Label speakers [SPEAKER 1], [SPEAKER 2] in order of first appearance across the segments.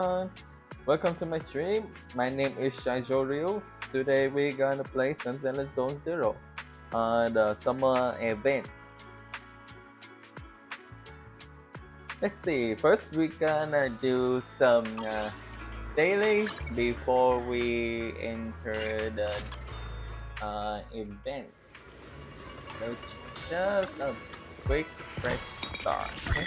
[SPEAKER 1] everyone. Welcome to my stream. My name is Shaijo Ryu. Today we're gonna play some Zenless Zone Zero, the summer event. Let's see. First, we're gonna do some daily before we enter the event. So just a quick fresh start. Okay?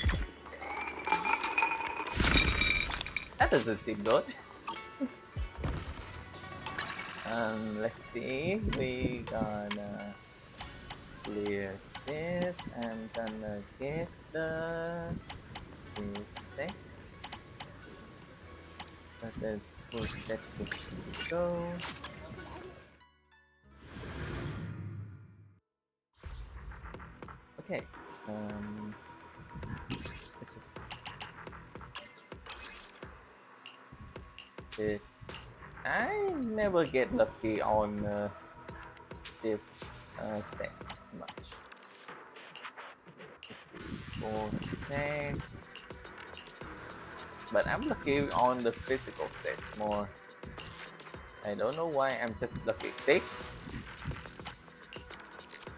[SPEAKER 1] That doesn't seem good. Let's see. We gonna clear this. I'm gonna get the reset. But there's full set to go. Okay. Let's just I never get lucky on this set much. Let's see, 410. But I'm lucky on the physical set more. I don't know why I'm just lucky. See?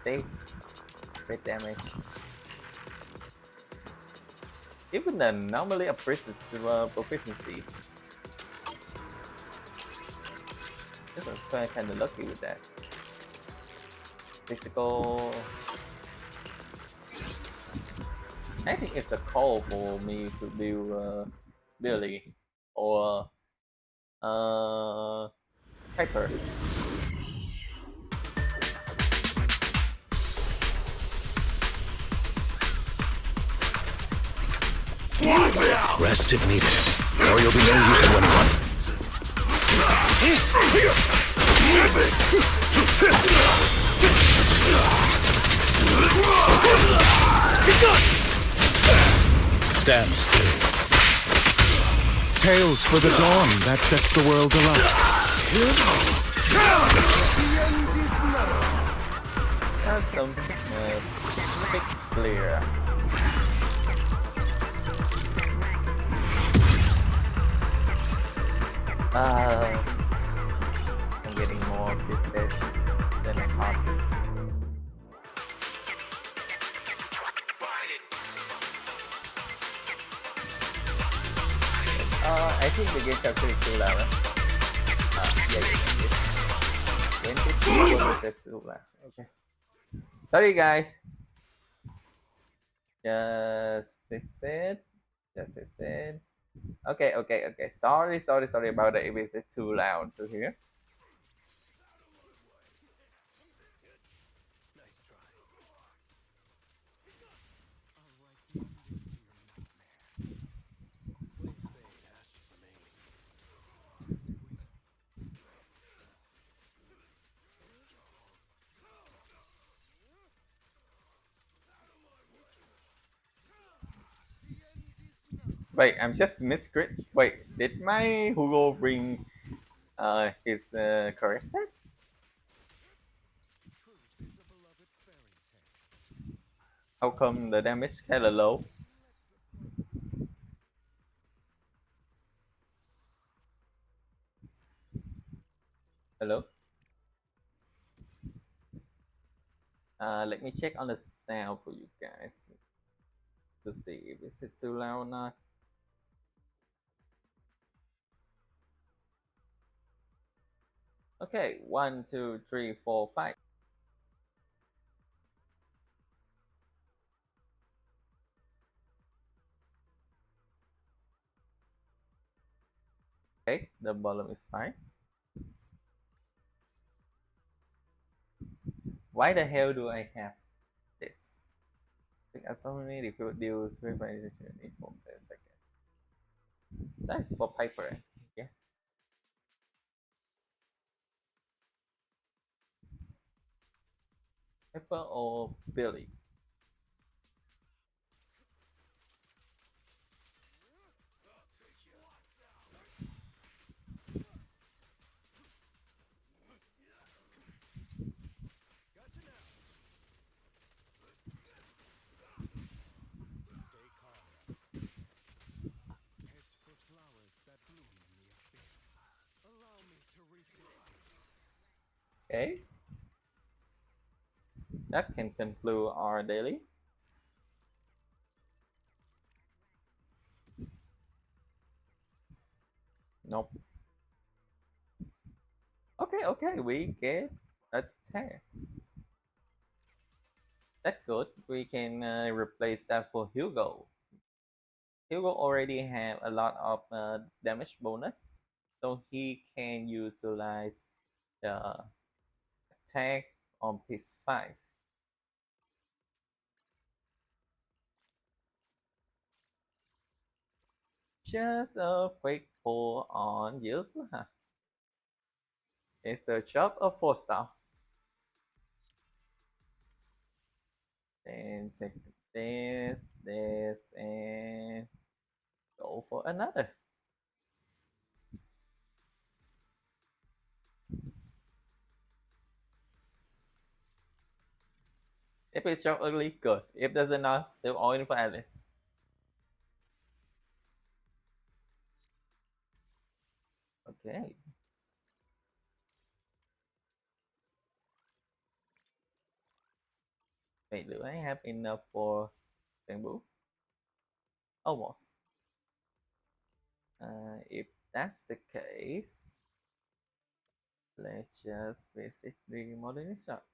[SPEAKER 1] See? Crit damage. Even the normally a proficiency. Just kind of lucky with that. Physical. I think it's a call for me to build Billy or Piper.
[SPEAKER 2] Rest if needed, or you'll be no use when running. Stand still. Tales for the dawn that sets the world alight.
[SPEAKER 1] That's some big clear. I'm getting more pieces than I thought. I think the game capture is too loud. Yeah. 22 is too loud. Okay. Sorry guys. Just fix it. Just fix it. Okay. Sorry about that. If it's too loud to hear. Wait, I'm just miscrit. Wait, did my Hugo bring his correct set? How come the damage kinda low? Hello? Let me check on the sound for you guys to see if it's too loud or not. Okay, 1, 2, 3, 4, 5. Okay, the volume is fine. Why the hell do I have this? Because so many recruit deals 3 by 10 seconds. That's for Piper, yes. Piper or Billy? Okay, that can conclude our daily. Nope. Okay, okay, we get a 10. That's good. We can replace that for Hugo. Hugo already have a lot of damage bonus, so he can utilize the attack on piece 5. Just a quick pull on Yuzu. It's a job of 4 star. Then take this, and go for another. If it's job ugly, good. If doesn't not, still all in for Alice. Okay. Wait, do I have enough for bamboo? Almost. If that's the case, let's just visit the modernist shop.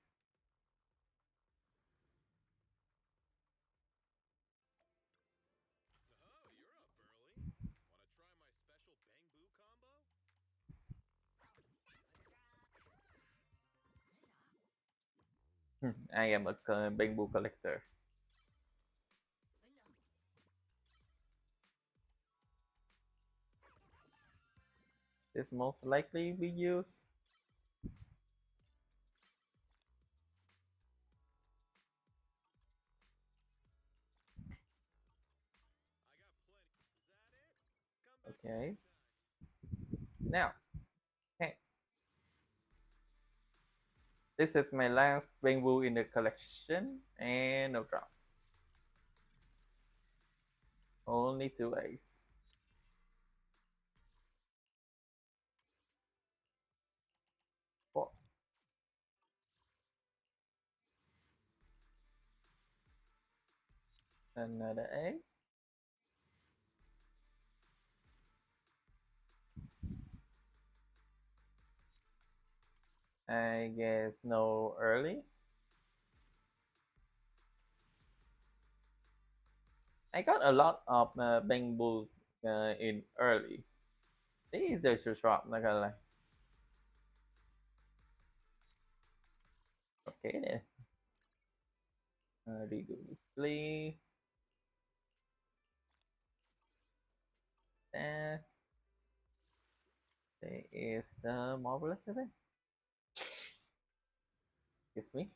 [SPEAKER 1] I am a bamboo collector. This most likely be used. Okay. Now, hey, this is my last bamboo in the collection, and no drop. Only 2 ace. Four. Another A. I guess no early. I got a lot of bamboos in early. They easier to drop, not gonna lie. Okay then. Redo display. That is the marvelous event. Excuse me.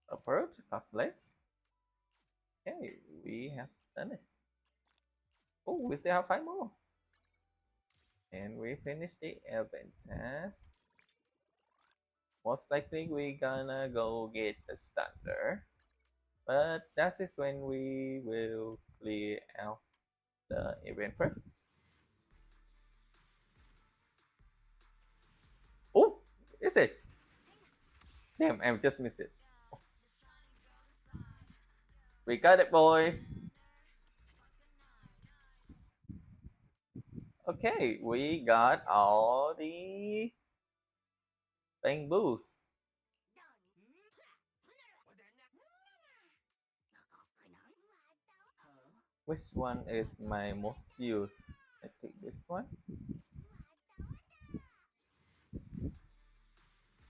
[SPEAKER 1] Approach, cost less. Okay, we have done it. Oh, we still have 5 more. And we finished the event task. Most likely we gonna go get the standard. But that is when we will clear out the event first. Oh, is it? Damn, I just missed it. We got it, boys. Okay, we got all the bamboos. Which one is my most used? I think this one.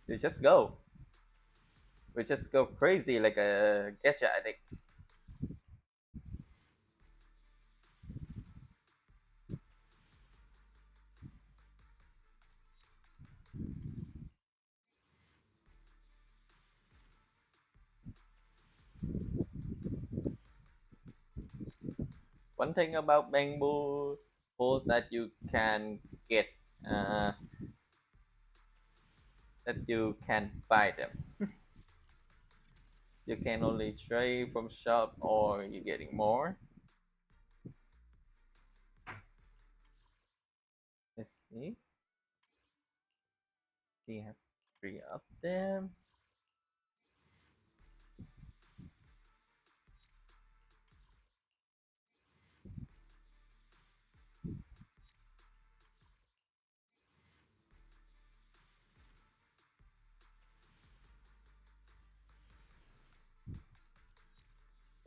[SPEAKER 1] You just go. We just go crazy like a gacha addict. One thing about bamboo poles that you can get, uh, that you can buy them. You can only trade from shop or you're getting more. Let's see. We have three of them.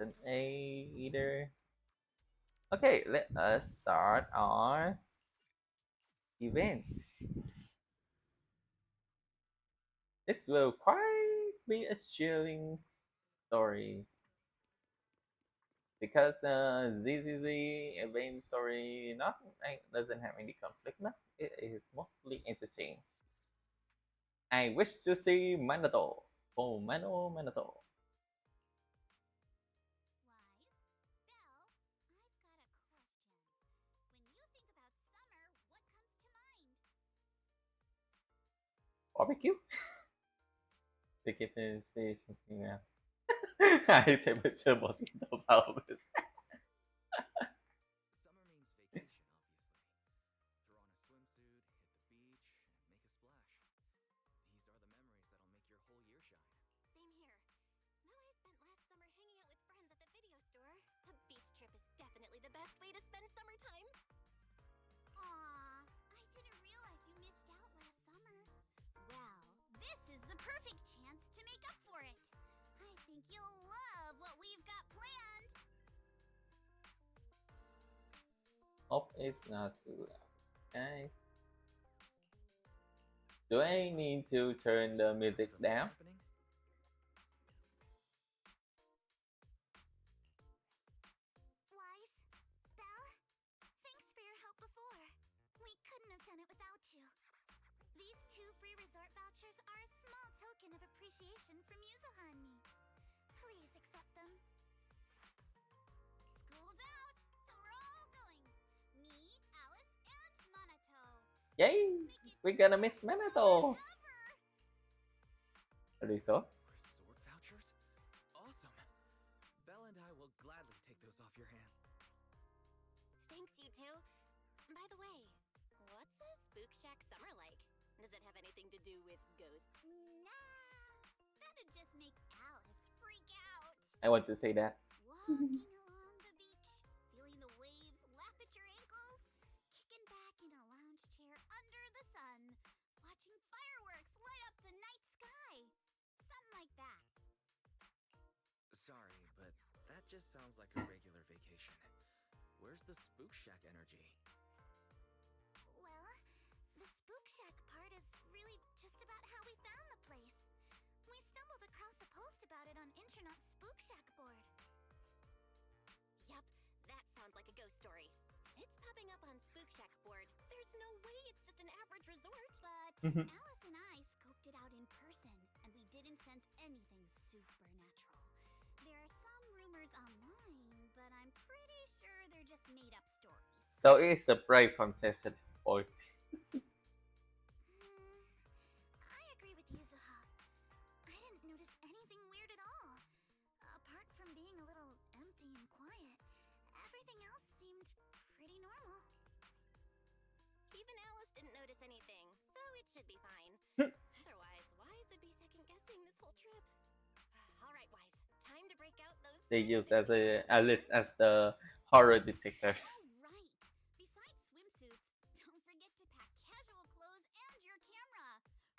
[SPEAKER 1] An A either. Okay, let us start our event. This will quite be a chilling story because ZZZ event story not doesn't have any conflict. No, it is mostly entertaining. I wish to see Manato. Oh, Manato.
[SPEAKER 3] Wise. Belle, I've got a question. When you think about summer, what comes to mind?
[SPEAKER 1] Barbecue. The kitten space. Yeah. High temperature mosquito bulbs.
[SPEAKER 2] Summer means vacation, obviously. Throw on a swimsuit, hit the beach, and make a splash. These are the memories that'll make your whole year shine.
[SPEAKER 3] Same here. Though I spent last summer hanging out with friends at the video store, a beach trip is definitely the best way to spend summertime. Aw, I didn't realize you missed out last summer. Well, this is the perfect chance to make up for it. I think you'll love what we've got planned.
[SPEAKER 1] Hope it's not too loud. Guys, do I need to turn the
[SPEAKER 2] Some proof
[SPEAKER 1] music
[SPEAKER 2] of it
[SPEAKER 1] down?
[SPEAKER 2] happening?
[SPEAKER 3] Wise, Belle, thanks for your help before. We couldn't have done it without you. These 2 free resort vouchers are a small token of appreciation from Yuzuha and me. Please accept them. School's out, so we're all going. Me, Alice, and Monato.
[SPEAKER 1] Yay!
[SPEAKER 3] Let's make it
[SPEAKER 1] We're gonna
[SPEAKER 3] the
[SPEAKER 1] miss
[SPEAKER 3] best summer
[SPEAKER 1] Manato.
[SPEAKER 3] ever!
[SPEAKER 1] Are you so?
[SPEAKER 2] Resort vouchers? Awesome. Belle and I will gladly take those off your hand.
[SPEAKER 3] Thanks, you two. By the way, what's a spook shack summer like? Does it have anything to do with ghosts? Nah, that'd just make Alice freak out.
[SPEAKER 1] I want to say that.
[SPEAKER 3] Walking along the beach, feeling the waves lap at your ankles, kicking back in a lounge chair under the sun, watching fireworks light up the night sky. Something like that.
[SPEAKER 2] Sorry, but that just sounds like a regular vacation. Where's the spook shack energy?
[SPEAKER 3] Well, the spook shack part is really just about how we found the place. We stumbled across a post about it on Internet's spook shack board. Yup, that sounds like a ghost story. It's popping up on Spook Shack's board. There's no way it's just an average resort. But Alice and I scoped it out in person, and we didn't sense anything supernatural. There are some rumors online, but I'm pretty sure they're just made-up stories.
[SPEAKER 1] So it's a brave contest at this point.
[SPEAKER 3] I agree with Yuzuha. I didn't notice anything weird at all. Apart from being a little empty and quiet, everything else seemed pretty normal. Even Alice didn't notice anything, so it should be fine. Otherwise, Wise would be second-guessing this whole trip. All right, Wise, time to break out those...
[SPEAKER 1] They use as a Alice as the horror detector.
[SPEAKER 3] Oh, right. Besides swimsuits, don't forget to pack casual clothes and your camera.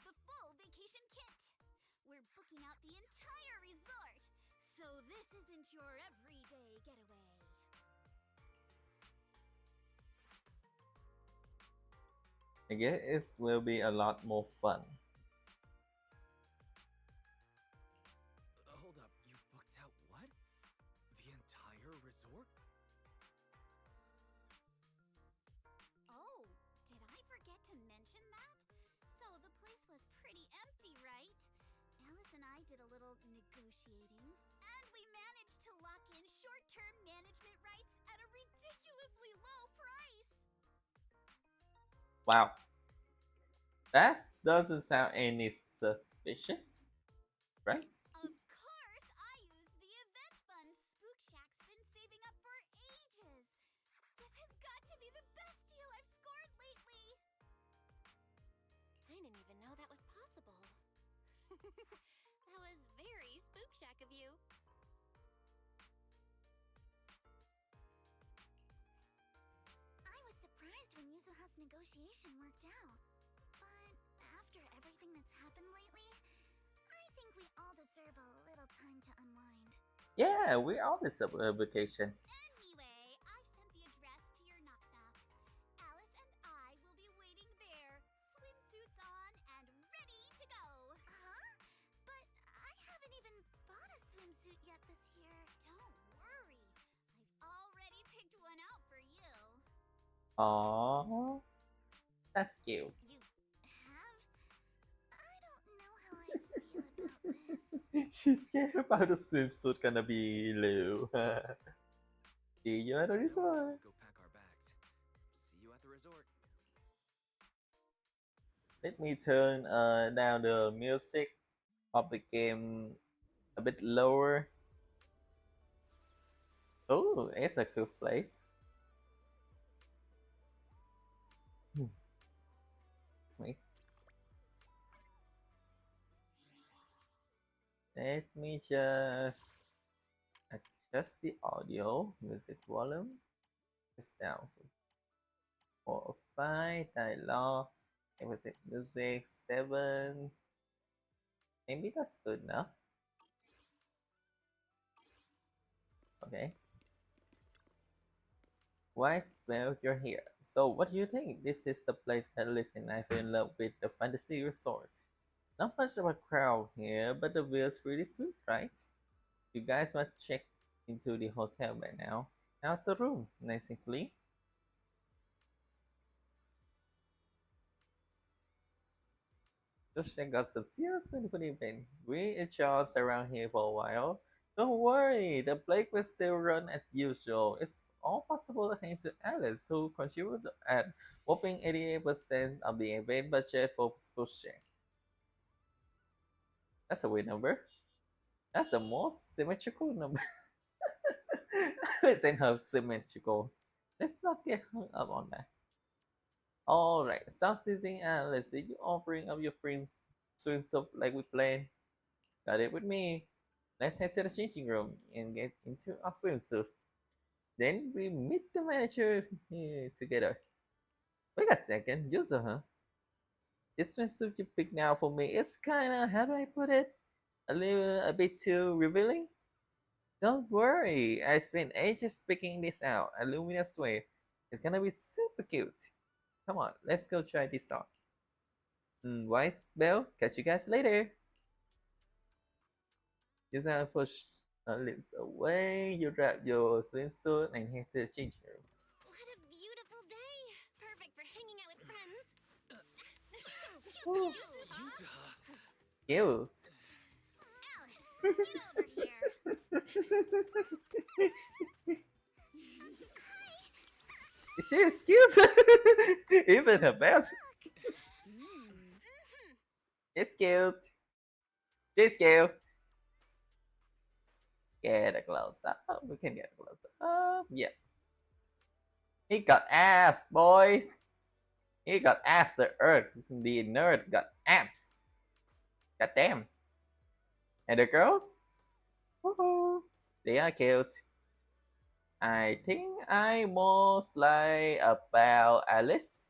[SPEAKER 3] The full vacation kit. We're booking out the entire resort, so this isn't your everyday getaway.
[SPEAKER 1] I guess it will be a lot more fun.
[SPEAKER 2] Hold up, you booked out what? The entire resort?
[SPEAKER 3] Oh, did I forget to mention that? So the place was pretty empty, right? Alice and I did a little negotiating, and we managed to lock in short-term management rights at a ridiculously low price.
[SPEAKER 1] Wow. That doesn't sound any suspicious, right?
[SPEAKER 3] Of course, I That was very Spook Shack of you. I was surprised when Yuzuha's negotiation worked out. But after everything that's happened lately, I think we all deserve a little time to unwind.
[SPEAKER 1] Yeah, we all deserve a vacation.
[SPEAKER 3] Anyway, I've sent the address to your knock-knock. Alice and I will be waiting there, swimsuits on and ready to go. Huh? But I haven't even bought a swimsuit yet this year. Don't worry. I've already picked one out for you.
[SPEAKER 1] Aww, that's cute.
[SPEAKER 3] You have? I don't know how I feel about this.
[SPEAKER 1] She's scared about the swimsuit gonna be low. See you at the
[SPEAKER 2] Now we
[SPEAKER 1] resort.
[SPEAKER 2] can go pack our bags. See you at the resort.
[SPEAKER 1] Let me turn down the music of the game a bit lower. Oh, it's a cool place. It's me. Let me just adjust the audio, music volume. It's down for 4 or 5. Dialogue. Music 7. Maybe that's good enough. Okay. Why spell you're here? So what do you think? This is the place I listen. I fell in love with the fantasy resort. Not much of a crowd here, but the view is pretty sweet, right? You guys must check into the hotel by now. How's the room? Nice and clean? Just check out some serious beautiful event. We in charge around here for a while. Don't worry, the break will still run as usual. It's all possible thanks to Alice, who contributed at whopping 88% of the event budget for pushing. That's a weird number. That's the most symmetrical number. Let's end her symmetrical. Let's not get hung up on that. Alright, stop seizing Alice. Did you offering up your free swimsuit like we planned? Got it with me. Let's head to the changing room and get into our swimsuits. Then we meet the manager together. Wait a second, Yuzu, huh? This swimsuit you picked now for me is kinda, how do I put it? A bit too revealing? Don't worry, I spent ages picking this out. A luminous wave. It's gonna be super cute. Come on, let's go try this on. Wise Bell, catch you guys later. You just push lips away, you grab your swimsuit and head to the changing room.
[SPEAKER 3] What a beautiful day! Perfect for hanging out with friends.
[SPEAKER 1] Ooh,
[SPEAKER 2] Yuzuha!
[SPEAKER 1] cute.
[SPEAKER 3] Alice, get over here.
[SPEAKER 1] She is cute. Even her belt. It's cute. She's cute. Get a close up. We can get a close up. Yeah. He got abs, boys. He got abs. The earth. The nerd got abs. God damn. And the girls? Woohoo. They are cute. I think I most like about Alice.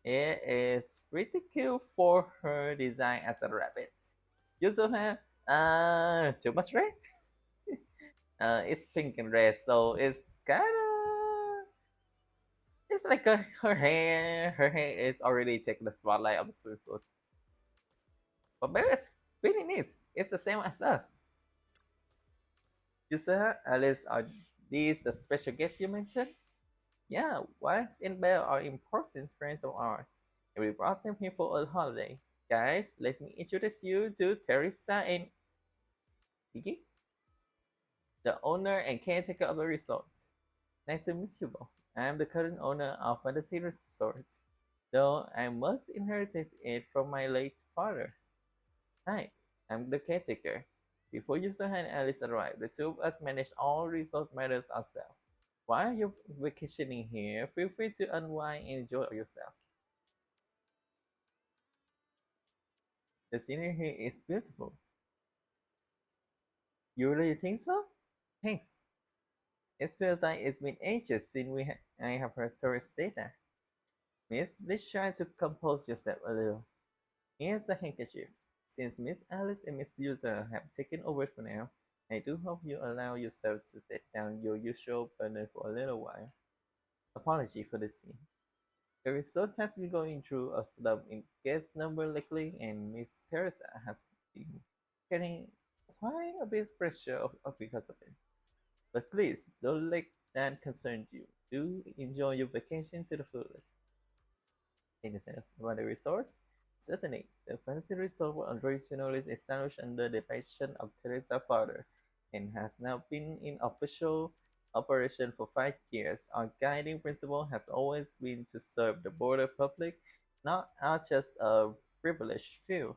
[SPEAKER 1] It is pretty cute for her design as a rabbit. You also have too much red. It's pink and red, so it's kind of it's like her hair. Her hair is already taking the spotlight of the swimsuit. But maybe it's really neat. It's the same as us. You said Alice, are these the special guests you mentioned? Yeah, Wise and Belle are important friends of ours, and we brought them here for a holiday. Guys, let me introduce you to Teresa and Iggy, the owner and caretaker of the resort. Nice to meet you both. I am the current owner of Fantasy Resort, though I must inherited it from my late father. Hi, I'm the caretaker. Before Yusuha and Alice arrived, the two of us manage all resort matters ourselves. While you're vacationing here, feel free to unwind and enjoy yourself. The scenery here is beautiful. You really think so? Thanks. It feels like it's been ages since I have heard stories say that. Miss, please try to compose yourself a little. Here's a handkerchief. Since Miss Alice and Miss User have taken over for now, I do hope you allow yourself to set down your usual burden for a little while. Apology for the scene. The resort has been going through a slump in guest number lately, and Miss Teresa has been getting quite a bit of pressure because of it. But please, don't let that concern you. Do enjoy your vacation to the fullest. In the sense about the resource, certainly, the fancy resort was originally established under the direction of Teresa Father and has now been in official operation for 5 years. Our guiding principle has always been to serve the broader public, not just a privileged few.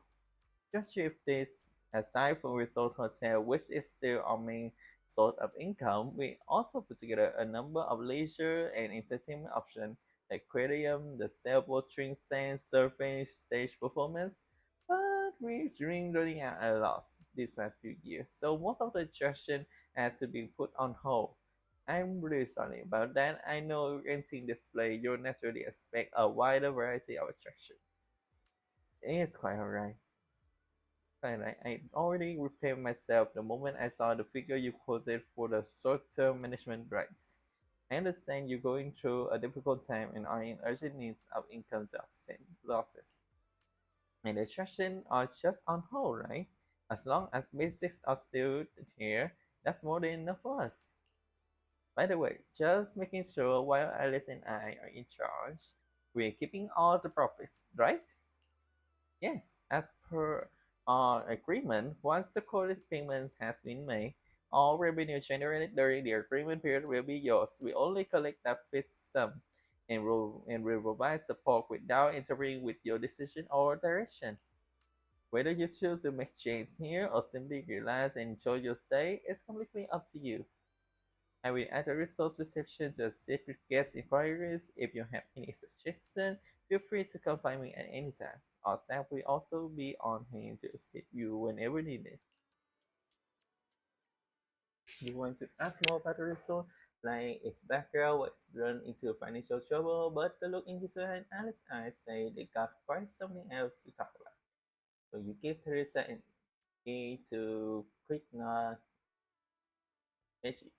[SPEAKER 1] Just shift this aside from Resort Hotel, which is still our main source of income, we also put together a number of leisure and entertainment options like aquarium, the sailboat drink stand, surfing, stage performance. But we've been running out a loss these past few years, so most of the attraction had to be put on hold. I'm really sorry about that. I know renting display, you naturally expect a wider variety of attraction. It's quite alright. Fine, I already repaid myself the moment I saw the figure you quoted for the short-term management rights. I understand you're going through a difficult time and are in urgent needs of income to offset losses. And the attraction are just on hold, right? As long as basics are still here, that's more than enough for us. By the way, just making sure while Alice and I are in charge, we're keeping all the profits, right? Yes, as per our agreement, once the quoted payment has been made, all revenue generated during the agreement period will be yours. We only collect that fixed sum and will provide support without interfering with your decision or direction. Whether you choose to make change here or simply relax and enjoy your stay is completely up to you. I will add a resource reception to assist with guest inquiries. If you have any suggestions, feel free to come find me at any time. Our staff will also be on hand to assist you whenever needed. You want to ask more about the resource, like its background, what's run into financial trouble, but the look into her and Alice's eyes say they got quite something else to talk about. So you give Teresa an key to quick nod, edgy,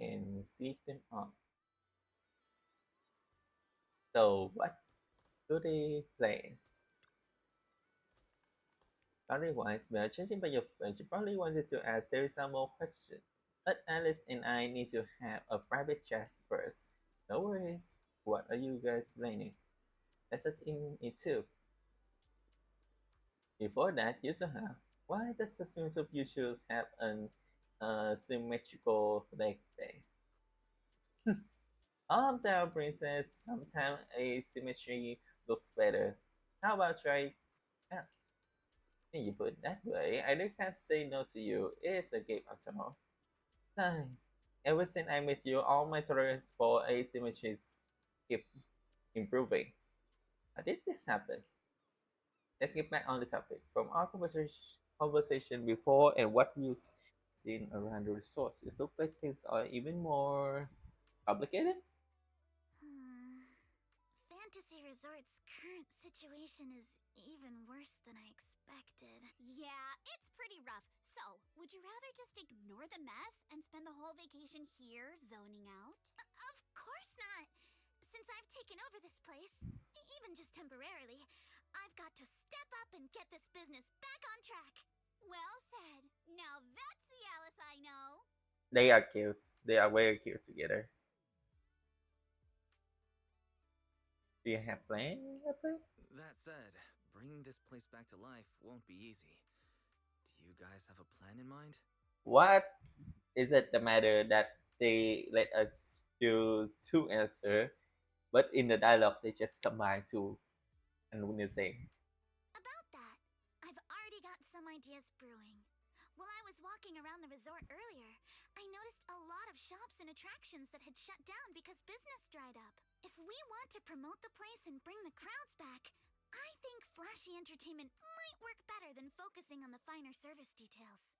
[SPEAKER 1] and see them on. So what do they plan? Otherwise, we are changing by your friend. You probably wanted to ask there is some more questions. But Alice and I need to have a private chat first. No worries. What are you guys planning? Let us in it too. Before that, Yusuha, why does the swimsuit you choose have an symmetrical leg day? Down princess, sometimes asymmetry looks better. How about try? Yeah, when you put it that way, I just can't say no to you. It's a game after all. Time. Ever since I met you, all my tolerance for asymmetries keep improving. How did this happen? Let's get back on the topic. From our conversation before and what we've seen around the resorts, it looks like things are even more complicated.
[SPEAKER 3] Hmm. Fantasy Resort's current situation is even worse than I expected.
[SPEAKER 4] Yeah, it's pretty rough. So, would you rather just ignore the mess and spend the whole vacation here zoning out?
[SPEAKER 3] Of course not! Since I've taken over this place, even just temporarily, I've got to step up and get this business back on track.
[SPEAKER 4] Well said. Now that's the Alice I know.
[SPEAKER 1] They are cute. They are very cute together. Do you have plan?
[SPEAKER 2] That said, bringing this place back to life won't be easy. Do you guys have a plan in mind?
[SPEAKER 1] What is it the matter that they let us choose to answer, but in the dialogue they just combine two and when you say,
[SPEAKER 3] About that, I've already got some ideas brewing. While I was walking around the resort earlier, I noticed a lot of shops and attractions that had shut down because business dried up. If we want to promote the place and bring the crowds back, I think flashy entertainment might work better than focusing on the finer service details.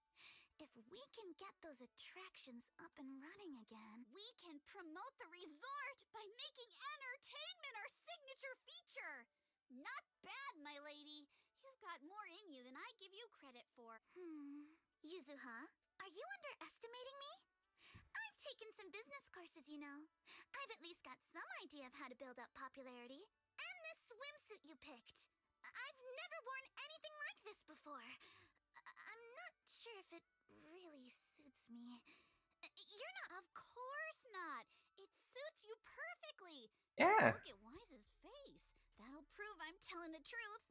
[SPEAKER 3] If we can get those attractions up and running again.
[SPEAKER 4] We can promote the resort by making entertainment our signature feature. Not bad, my lady. You've got more in you than I give you credit for.
[SPEAKER 3] Yuzuha, are you underestimating me? I've taken some business courses, you know. I've at least got some idea of how to build up popularity. And this swimsuit you picked. I've never worn anything like this before. I'm not sure if it really suits me. You're not.
[SPEAKER 4] Of course not. It suits you perfectly. Just
[SPEAKER 1] Yeah.
[SPEAKER 4] look at Wise's face. That'll prove I'm telling the truth.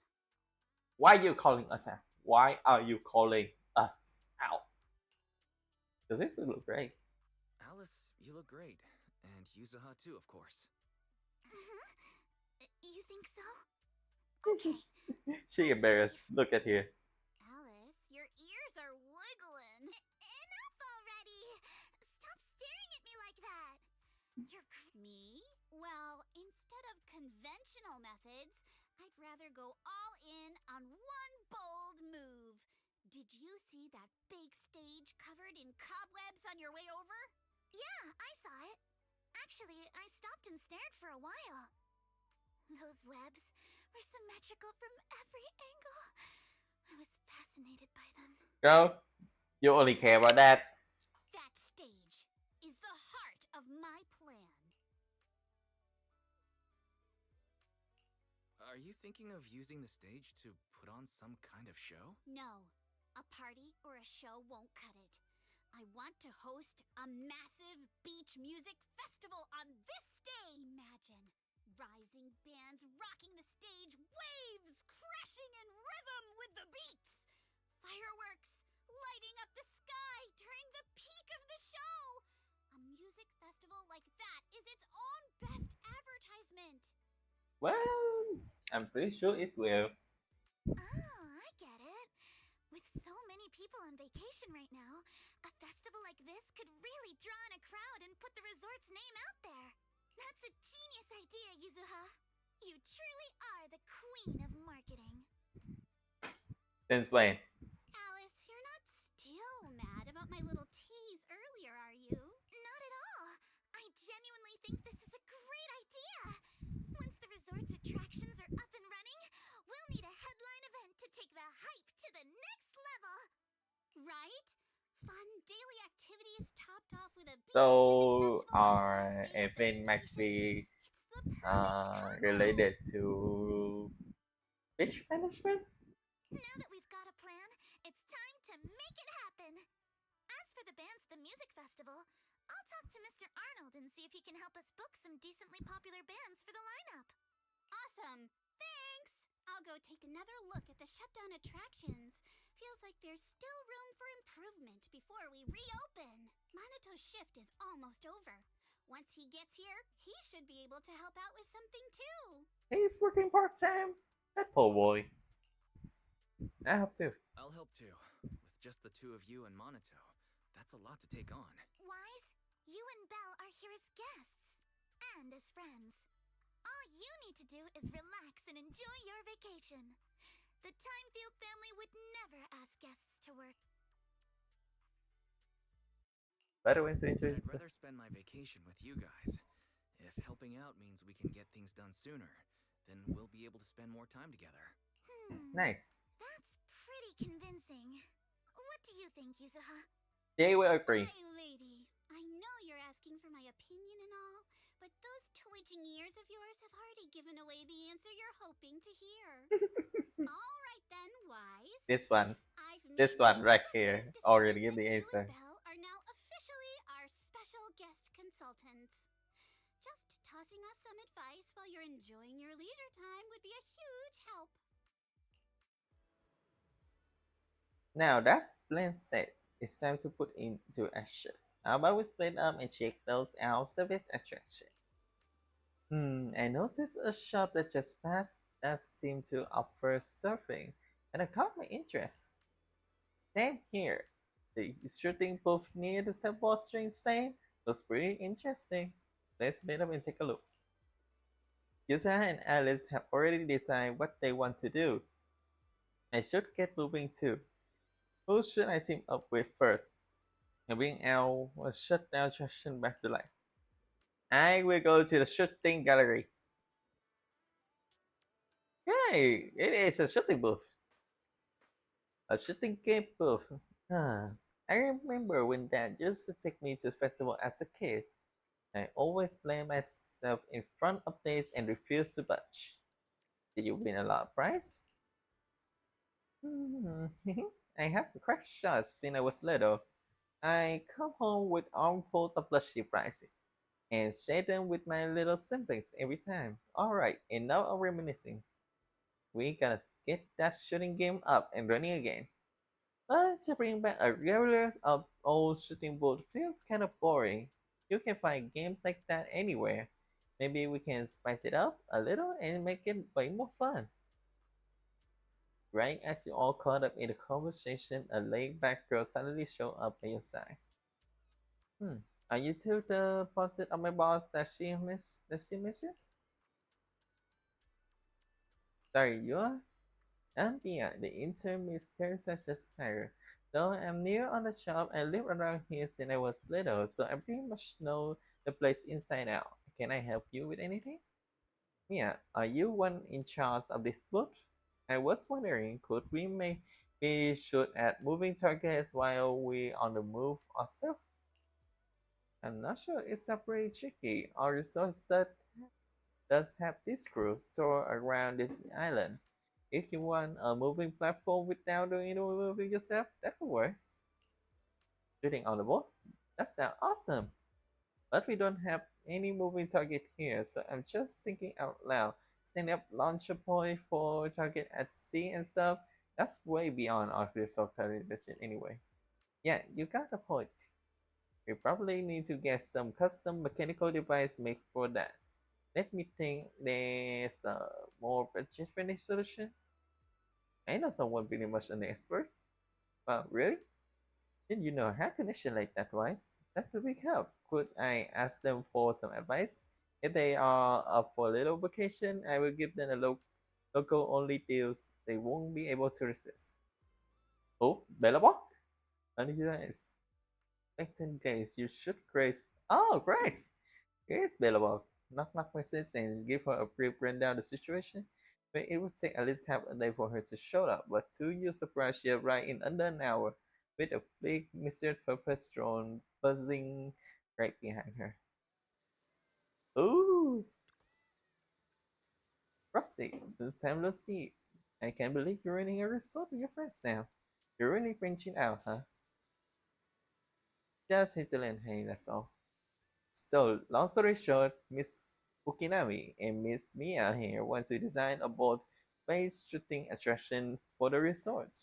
[SPEAKER 1] Why are you calling us out? Why are you calling us out? Does this look great?
[SPEAKER 2] Alice, you look great. And Yuzuha too, of course.
[SPEAKER 3] You think so? Okay.
[SPEAKER 1] She embarrassed. Look at here.
[SPEAKER 4] Alice, your ears are wiggling.
[SPEAKER 3] Enough already! Stop staring at me like that! You're
[SPEAKER 4] Me? Well, instead of conventional methods, I'd rather go all in on one bold move. Did you see that big stage covered in cobwebs on your way over?
[SPEAKER 3] Yeah, I saw it. Actually, I stopped and stared for a while. Those webs were symmetrical from every angle. I was fascinated by them.
[SPEAKER 1] Girl, you only care about that.
[SPEAKER 4] That stage is the heart of my plan.
[SPEAKER 2] Are you thinking of using the stage to put on some kind of show?
[SPEAKER 4] No, a party or a show won't cut it. I want to host a massive beach music festival on this day, imagine. Rising bands rocking the stage, waves crashing in rhythm with the beats. Fireworks lighting up the sky during the peak of the show. A music festival like that is its own best advertisement.
[SPEAKER 1] Well, I'm pretty sure it will.
[SPEAKER 3] Oh, I get it. With so many people on vacation right now, a festival like this could really draw in a crowd and put the resort's name out there. That's a genius idea, Yuzuha. You truly are the queen of marketing.
[SPEAKER 1] Since when?
[SPEAKER 4] Alice, you're not still mad about my little tease earlier, are you?
[SPEAKER 3] Not at all. I genuinely think this is a great idea. Once the resort's attractions are up and running, we'll need a headline event to take the hype to the next level.
[SPEAKER 4] Right? Fun daily activities topped off with a beach
[SPEAKER 1] So,
[SPEAKER 4] music festival on the last day of the
[SPEAKER 1] everything might
[SPEAKER 4] vacation.
[SPEAKER 1] be
[SPEAKER 4] It's the perfect combo.
[SPEAKER 1] related to fish management.
[SPEAKER 3] Now that we've got a plan, it's time to make it happen. As for the bands at the music festival, I'll talk to Mr. Arnold and see if he can help us book some decently popular bands for the lineup.
[SPEAKER 4] Awesome. Thanks. I'll go take another look at the shutdown attractions. Feels like there's still room for improvement before we reopen. Manato's shift is almost over. Once he gets here, he should be able to help out with something too.
[SPEAKER 1] He's working part time. That poor boy. I hope too.
[SPEAKER 2] I'll help too. With just the two of you and Monato, that's a lot to take on.
[SPEAKER 3] Wise, you and Belle are here as guests and as friends. All you need to do is relax and enjoy your vacation. The Timefield family would never ask guests to work.
[SPEAKER 1] Better way to enjoy
[SPEAKER 2] I'd rather spend my vacation with you guys. If helping out means we can get things done sooner, then we'll be able to spend more time together.
[SPEAKER 1] Nice.
[SPEAKER 3] That's pretty convincing. What do you think, Yuzuha?
[SPEAKER 1] They will agree.
[SPEAKER 4] My lady, I know you're asking for my opinion and all, but those twitching ears of yours have already given away the answer you're hoping to hear. All right then, Wise.
[SPEAKER 1] This one.
[SPEAKER 4] I've made
[SPEAKER 1] This
[SPEAKER 4] the
[SPEAKER 1] one right
[SPEAKER 4] executive
[SPEAKER 1] here
[SPEAKER 4] decision
[SPEAKER 1] already gave
[SPEAKER 4] that
[SPEAKER 1] the
[SPEAKER 4] you
[SPEAKER 1] answer.
[SPEAKER 4] and Belle are now officially our special guest consultants. Just tossing us some advice while you're enjoying your leisure time would be a huge help.
[SPEAKER 1] Now that's plan set. It's time to put into action. How about we split up and check those out service attraction? I noticed a shop that just passed that seemed to offer surfing, and it caught my interest. Same here. The shooting booth near the surfboard string stand was pretty interesting. Let's meet up and take a look. Yusa and Alice have already decided what they want to do. I should get moving too. Who should I team up with first? And bring our shutdown session back to life. I will go to the shooting gallery. Hey, it is a shooting booth. A shooting game booth. Ah, I remember when Dad used to take me to the festival as a kid. I always blame myself in front of this and refused to budge. Did you win a lot of prize? Hmm. I have cracked shots since I was little. I come home with armfuls of plushy prizes and share them with my little siblings every time. Alright, enough of reminiscing. We gotta get that shooting game up and running again. But to bring back a regular old shooting board feels kind of boring. You can find games like that anywhere. Maybe we can spice it up a little and make it way more fun. Right as you all caught up in the conversation, a laid back girl suddenly showed up at your side. Hmm. Are you two the opposite of my boss that she mentioned? Sorry, you are? I'm Mia, the intern Miss Teresa. Though I'm new on the job, I live around here since I was little, so I pretty much know the place inside out. Can I help you with anything? Mia, are you one in charge of this booth? I was wondering, could we maybe shoot at moving targets while we on the move ourselves? I'm not sure it's a pretty tricky. Our resource that does have this crew stored around this island. If you want a moving platform without doing any moving yourself, that could work. Shooting on the boat? That sounds awesome. But we don't have any moving target here, so I'm just thinking out loud. Setting up launcher point for target at sea and stuff, that's way beyond our resource calculation anyway. Yeah, you got a point. We probably need to get some custom mechanical device made for that. Let me think there's a more budget-friendly solution. I know someone pretty much an expert. Well, really? Did you know how connection like that wise? That would be help. Could I ask them for some advice? If they are up for a little vacation, I will give them a local only deals they won't be able to resist. Oh, Bellabok? Nice. Expectant gaze, you should Grace. Oh, Grace! Here's Bellabok. Knock knock message and give her a brief rundown of the situation. But it would take at least half a day for her to show up, but to your surprise, she arrived in under an hour with a big Mr. Purpose drone buzzing right behind her. Ooh, Rusty, this time no see. I can't believe you're running a resort with your friends now. You're really branching out, huh? Just Hazel and Hay, that's all. So, long story short, Miss Ukinami and Miss Mia here want to design a boat-based shooting attraction for the resort,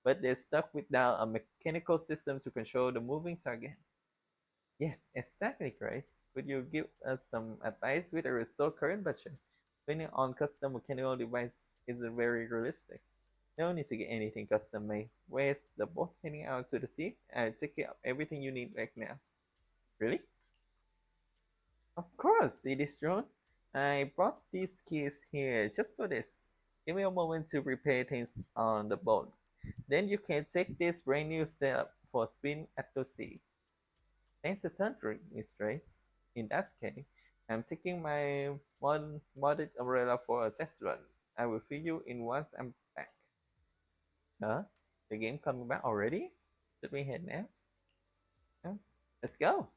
[SPEAKER 1] but they're stuck without a mechanical system to control the moving target. Yes, exactly, Grace. Could you give us some advice with a resort current budget? Spending on custom mechanical device isn't very realistic. No need to get anything custom made. Where's the boat heading out to the sea? I'll take care of everything you need right now. Really? Of course, it is John. I brought these keys here just for this. Give me a moment to prepare things on the boat. Then you can take this brand new setup for spin at the sea. Thanks a ton, Miss Grace. In that case, I'm taking my modded umbrella for a test run. I will fill you in once I'm back. Huh? The game coming back already? Should we head now? Huh? Let's go.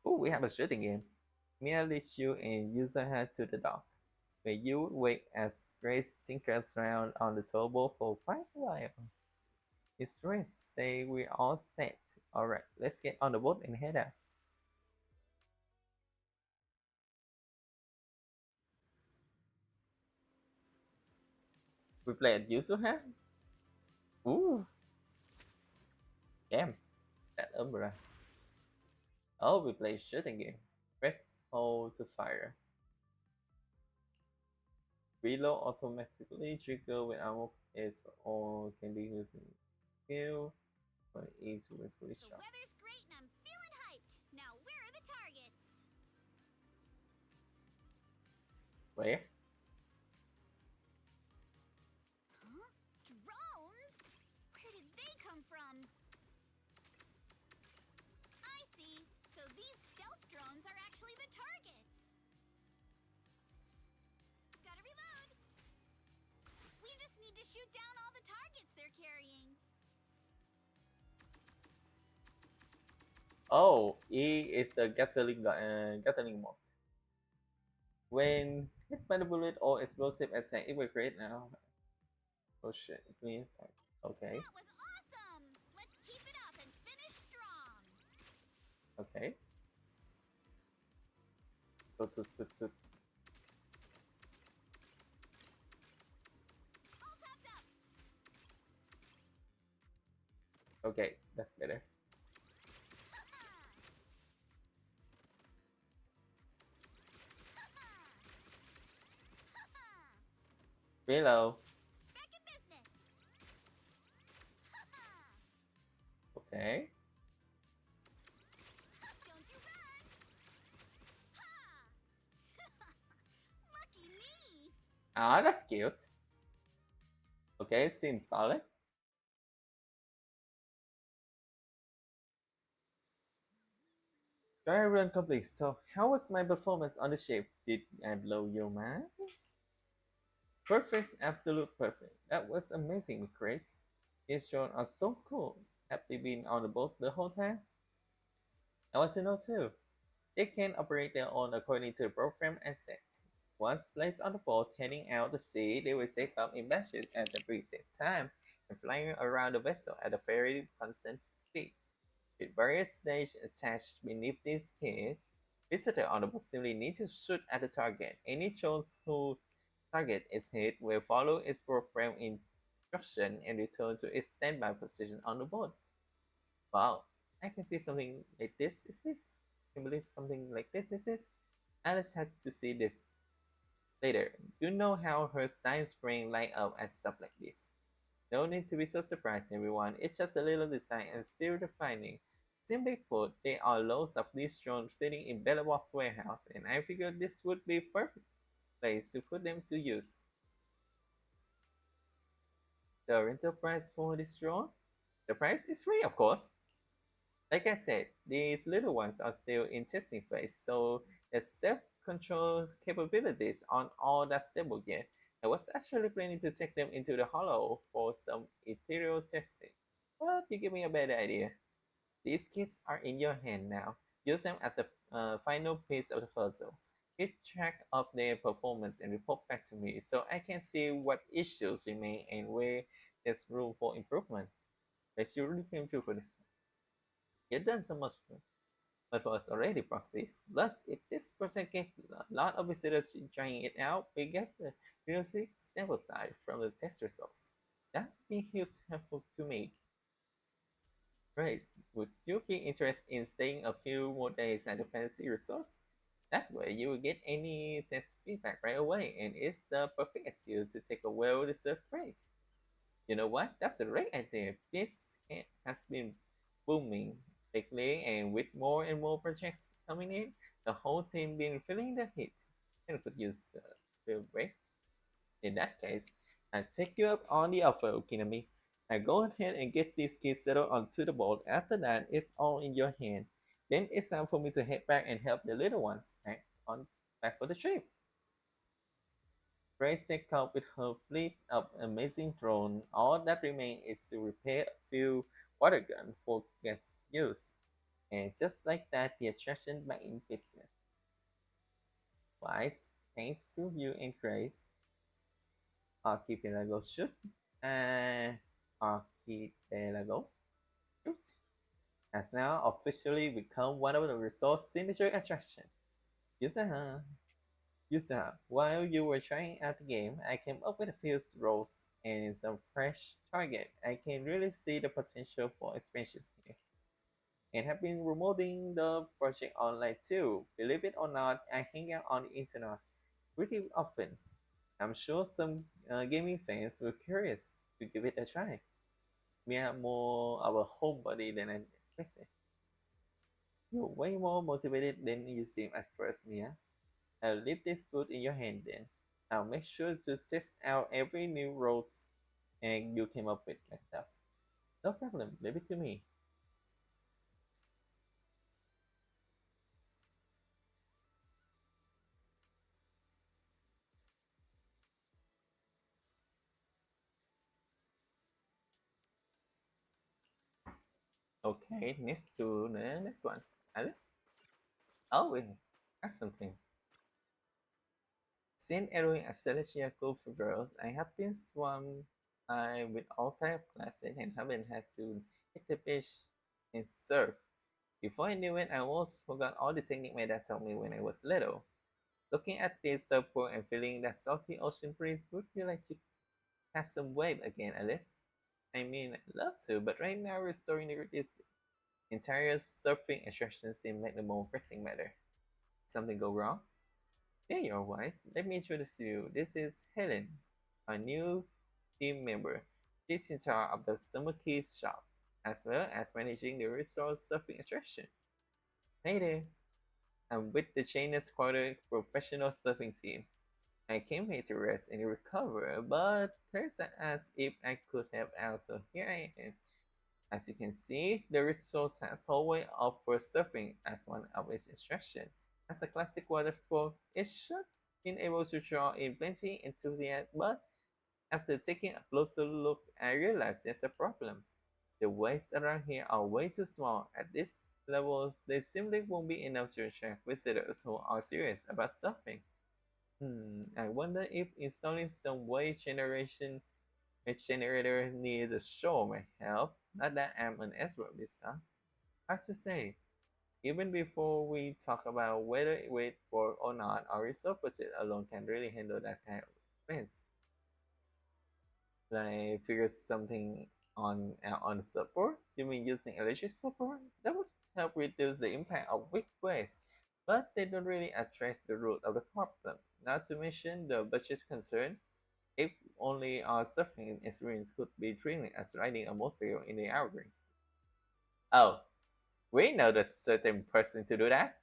[SPEAKER 1] Oh, we have a shooting game. Mia leads you and user head to the dock, where you wait as Grace tinkers around on the towboat for quite a while. It's Grace, say we're all set. Alright, let's get on the boat and head out. We play at user head? Ooh, damn, that umbrella. Oh, we play shooting game. Press hold to fire. Reload automatically trigger when ammo is or can be used in skill or easy with fully
[SPEAKER 4] The
[SPEAKER 1] shot.
[SPEAKER 4] weather's great and I'm feeling hyped. Now, where are the targets?
[SPEAKER 1] Where?
[SPEAKER 4] Huh? Drones? Where did they come from? I see. So these stealth drones are actually the targets. Gotta reload. We just need to shoot down all the targets they're carrying.
[SPEAKER 1] Oh, E is the Gatling mod. When hit by the bullet or explosive attack, it will create now. Oh shit, it means okay,
[SPEAKER 4] That was awesome! Let's keep it up and finish strong.
[SPEAKER 1] okay. Tut, tut, tut, tut.
[SPEAKER 4] All topped up.
[SPEAKER 1] Okay, that's better. Reload.
[SPEAKER 4] Back in business.
[SPEAKER 1] Okay.
[SPEAKER 4] Don't you run. Ha! Lucky me.
[SPEAKER 1] Ah, that's cute. Okay, seems solid. Dry run complete. So, how was my performance on the ship? Did I blow your mind? Perfect, absolute perfect. That was amazing, Chris. These drones are so cool. Have they been on the boat the whole time? I want to know too. They can operate their own according to the program and set. Once placed on the boat heading out to sea, they will take up in batches at the preset time and flying around the vessel at a very constant speed. With various stages attached beneath this kit, visitors on the boat simply need to shoot at the target. Any trolls whose target is hit will follow its program instruction and return to its standby position on the boat. Wow, I can see something like this. Is this? Can believe something like this. Is this? Alice had to see this later. You know how her science brain light up at stuff like this. No need to be so surprised, everyone. It's just a little design and still refining. Simply put, there are loads of these drones sitting in Bellabos warehouse, and I figured this would be a perfect place to put them to use. The rental price for this drone? The price is free, of course. Like I said, these little ones are still in testing phase, so the step control capabilities aren't all that stable yet. I was actually planning to take them into the hollow for some ethereal testing. But you give me a better idea. These kits are in your hand now. Use them as the final piece of the puzzle. Keep track of their performance and report back to me so I can see what issues remain and where there's room for improvement. Let's really improve it. You've done so much but was already processed. Plus, if this project gets a lot of visitors trying it out, we get the realistic sample size from the test results. That would be huge helpful to me. Grace, would you be interested in staying a few more days at the fantasy resorts? That way, you will get any test feedback right away, and it's the perfect excuse to take a well-deserved break. You know what? That's a great idea. This has been booming lately, and with more and more projects coming in, the whole team been feeling the heat and could use the break. In that case, I take you up on the offer, Okinami. I go ahead and get these kids settled onto the boat. After that, it's all in your hand. Then it's time for me to head back and help the little ones back for the trip. Grace set out with her fleet of amazing drones. All that remains is to repair a few water guns for guest use. And just like that, the attraction back in business. Wise, thanks to you and Grace, Archipelago shoot and Archipelago shoot has now officially become one of the resort's signature attractions. Yusaha, Yusaha, while you were trying out the game, I came up with a few roles and some fresh target. I can really see the potential for expansion here. And have been promoting the project online too. Believe it or not, I hang out on the internet pretty often. I'm sure some gaming fans were curious to give it a try. We are more of a homebody than I expected. You're way more motivated than you seem at first, Mia. I'll leave this boot in your hand then. I'll make sure to test out every new route and you came up with myself. No problem, leave it to me. Okay, next to the next one. Alice? Oh, wait, ask something. Since entering a celestial school for girls, I have been swamped with all kinds of classes and haven't had to hit the beach and surf. Before I knew it, I almost forgot all the technique my dad taught me when I was little. Looking at this surfboard and feeling that salty ocean breeze, would you like to catch some wave again, Alice? I mean, I'd love to, but right now restoring this entire surfing attraction seems like the more pressing matter. Something go wrong? There you are, Wise. Let me introduce you. This is Helen, a new team member. She's in charge of the Summer Keys shop, as well as managing the resort surfing attraction. Hey there, I'm with the Chinese Quarter professional surfing team. I came here to rest and recover, but Teresa asked if I could help out, so here I am. As you can see, the resort has always offered surfing as one of its attractions. As a classic water sport, it should be able to draw in plenty enthusiasts, but after taking a closer look, I realized there's a problem. The waves around here are way too small. At this level, they simply won't be enough to attract visitors who are serious about surfing. I wonder if installing some wave generation a generator near the shore might help. Not that I'm an expert this time. Hard to say. Even before we talk about whether it will work or not, our resource budget alone can really handle that kind of expense. Like figure something on the support? You mean using electric support? That would help reduce the impact of weak waste. But they don't really address the root of the problem. Not to mention the budget concern. If only our surfing experience could be thrilling as riding a motorcycle in the outer. Oh, we know the certain person to do that.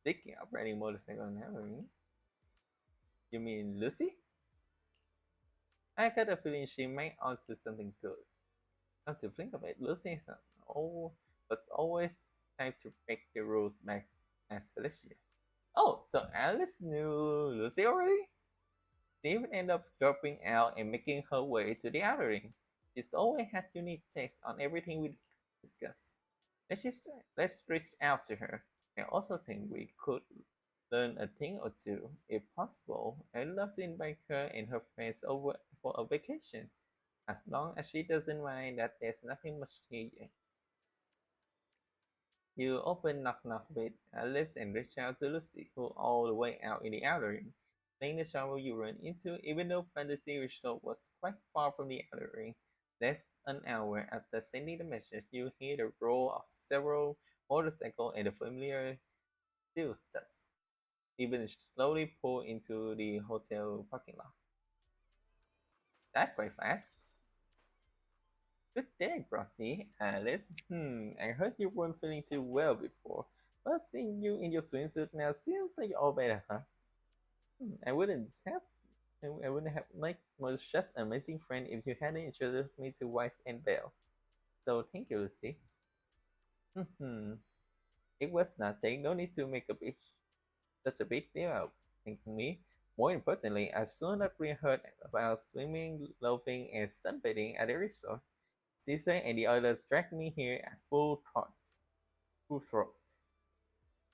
[SPEAKER 1] Speaking of riding motorcycle in the outer, you mean Lucy? I got a feeling she might answer something good. Come to think of it, Lucy is not oh, was always trying to break the rules back as Celestia. Oh, so Alice knew Lucy already? She even ended up dropping out and making her way to the outer ring. She's always had unique takes on everything we discuss. Let's reach out to her. I also think we could learn a thing or two. If possible, I'd love to invite her and her friends over for a vacation. As long as she doesn't mind that there's nothing much here. You open knock knock with Alice and reach out to Lucy, who all the way out in the outer ring. Playing the shower you run into, even though Fantasy Resort was quite far from the outer ring. Less an hour after sending the message, you hear the roar of several motorcycles and the familiar steel studs, even slowly pull into the hotel parking lot. That's quite fast. Good day, Brossie. Alice. I heard you weren't feeling too well before, but seeing you in your swimsuit now seems like you're all better, huh? I wouldn't have. I wouldn't have like was such an amazing friend if you hadn't introduced me to Wise and Belle. So thank you, Lucy. Hmm. It was nothing. No need to make such a big deal out. Thanking me. More importantly, as soon as we heard about swimming, loafing, and sunbathing at the resort, Caesar and the others dragged me here at full trot. Full throat.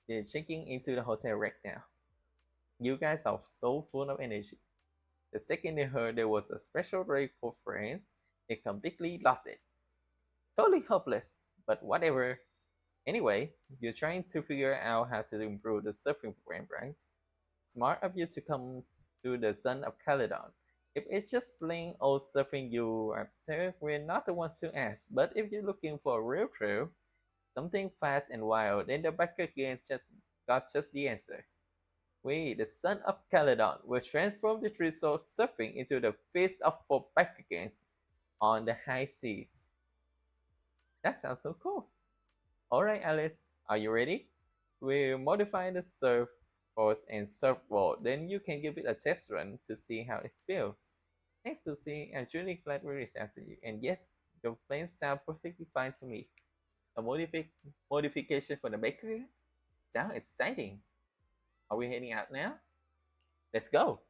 [SPEAKER 1] They're checking into the hotel right now. You guys are so full of energy. The second they heard there was a special rate for friends, they completely lost it. Totally hopeless, but whatever. Anyway, you're trying to figure out how to improve the surfing program, right? Smart of you to come to the Son of Caledon. If it's just plain old surfing you are after, we're not the ones to ask. But if you're looking for a real thrill, something fast and wild, then the Backer Games just the answer. We, the Son of Caledon, will transform the resort surfing into the feast of for Backer Games on the high seas. That sounds so cool. Alright, Alice, are you ready? We'll modify the surfboards and surfboard, then you can give it a test run to see how it feels. Thanks, Lucy. I'm truly glad we reached out to you. And yes, Your plans sound perfectly fine to me. A modification for the bakery? Sounds exciting. Are we heading out now? Let's go.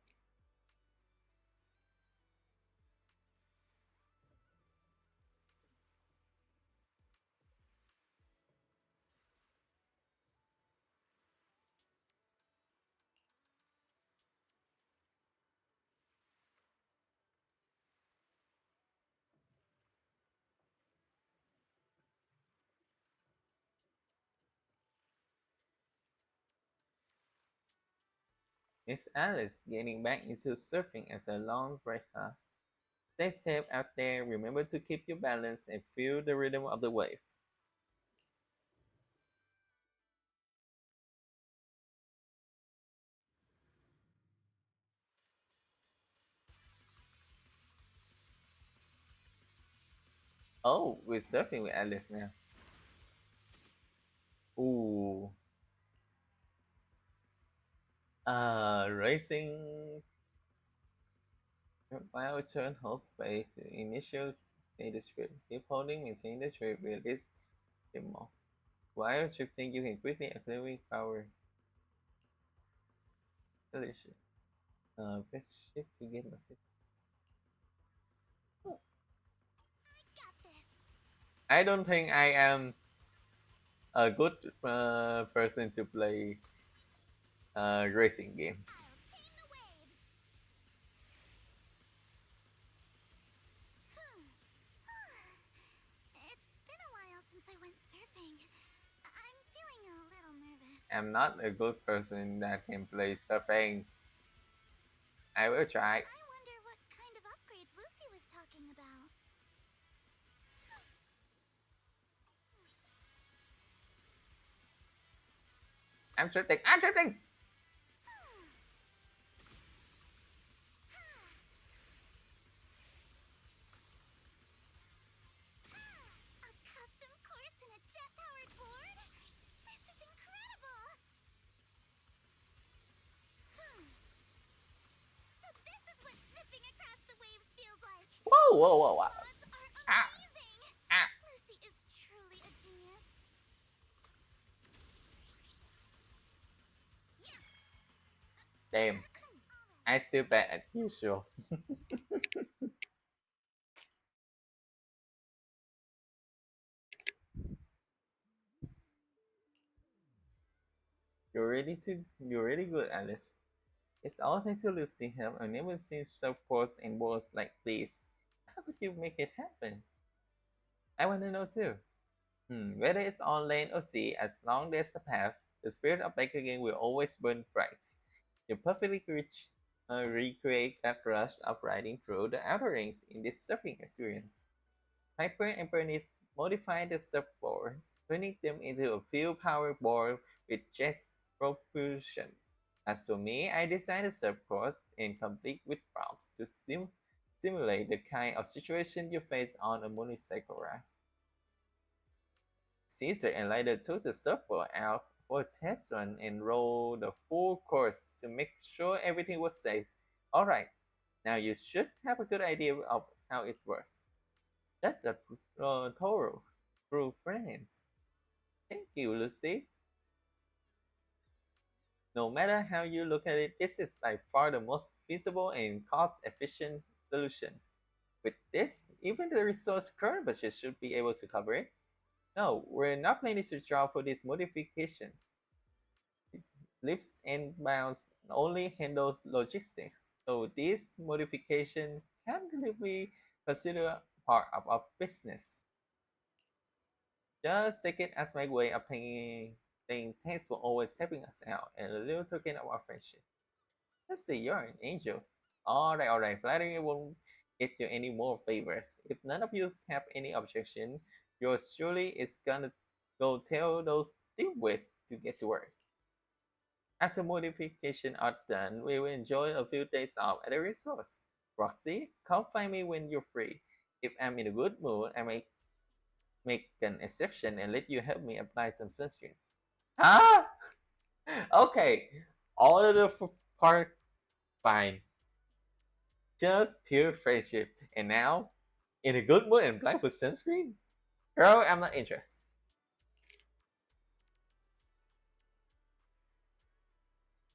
[SPEAKER 1] Miss Alice getting back into surfing after a long break, huh? Stay safe out there. Remember to keep your balance and feel the rhythm of the wave. Oh, we're surfing with Alice now. Ooh. Racing. While turn hold space to initial the trip. Keep holding, maintain the trip, release the more. While shifting, you can quickly accelerate power solution. Press shift to get massive.
[SPEAKER 3] Got this.
[SPEAKER 1] I don't think I am a good person to play racing game.
[SPEAKER 3] I'll tame the waves. It's been a while since I went surfing. I'm feeling a little nervous.
[SPEAKER 1] I'm not a good person that can play surfing. I will try.
[SPEAKER 3] I wonder what kind of upgrades Lucy was talking about.
[SPEAKER 1] I'm drifting. I'm drifting.
[SPEAKER 3] A custom course and a jet-powered board? This is incredible! So this is what zipping across the waves feels like.
[SPEAKER 1] Whoa, whoa, whoa, whoa.
[SPEAKER 3] Mods are
[SPEAKER 1] Ah,
[SPEAKER 3] amazing!
[SPEAKER 1] ah.
[SPEAKER 3] Lucy is truly a genius. Yes!
[SPEAKER 1] Damn. I still bad as usual. You're really good, Alice. It's all thanks to Lucy help. I've never seen surf course and boards like this. How could you make it happen? I want to know too. Whether it's on land or sea, as long as the path, the spirit of biking will always burn bright. You perfectly recreate that rush of riding through the outer rings in this surfing experience. Piper and Bernice modified the surfboards, turning them into a fuel-powered board with jet propulsion. As for me, I designed a surf course and complete with props to simulate the kind of situation you face on a motorcycle ride. Caesar and Lyda took the surfboard out for a test run and rode the full course to make sure everything was safe. Alright, now you should have a good idea of how it works. That's a thorough, true friends. Thank you, Lucy. No matter how you look at it, this is by far the most feasible and cost-efficient solution. With this, even the resource current budget should be able to cover it. No, we're not planning to draw for these modifications. Lips and bounds only handles logistics, so this modification can't really be considered part of our business. Just take it as my way of saying thanks for always helping us out and a little token of our friendship. Let's see, you're an angel. Alright, flattery won't get you any more favors. If none of you have any objection, yours surely is gonna go tell those dimwits to get to work. After modification are done, we will enjoy a few days off at the resort. Roxy, come find me when you're free. If I'm in a good mood, I may make an exception and let you help me apply some sunscreen. Huh? Okay, all of the part fine. Just pure friendship. And now, In a good mood and blind with sunscreen? Girl, I'm not interested.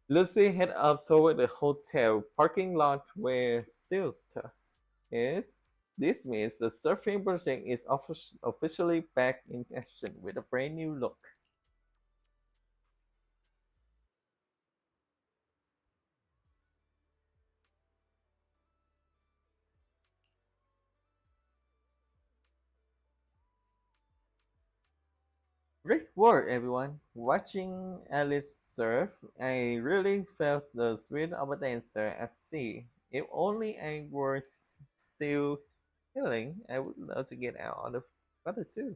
[SPEAKER 1] Lucy head up toward the hotel parking lot where Steele's is. This means the surfing project is officially back in action with a brand new look. Great work, everyone! Watching Alice surf, I really felt the spirit of a dancer at sea. If only I were still healing, I would love to get out of the water too.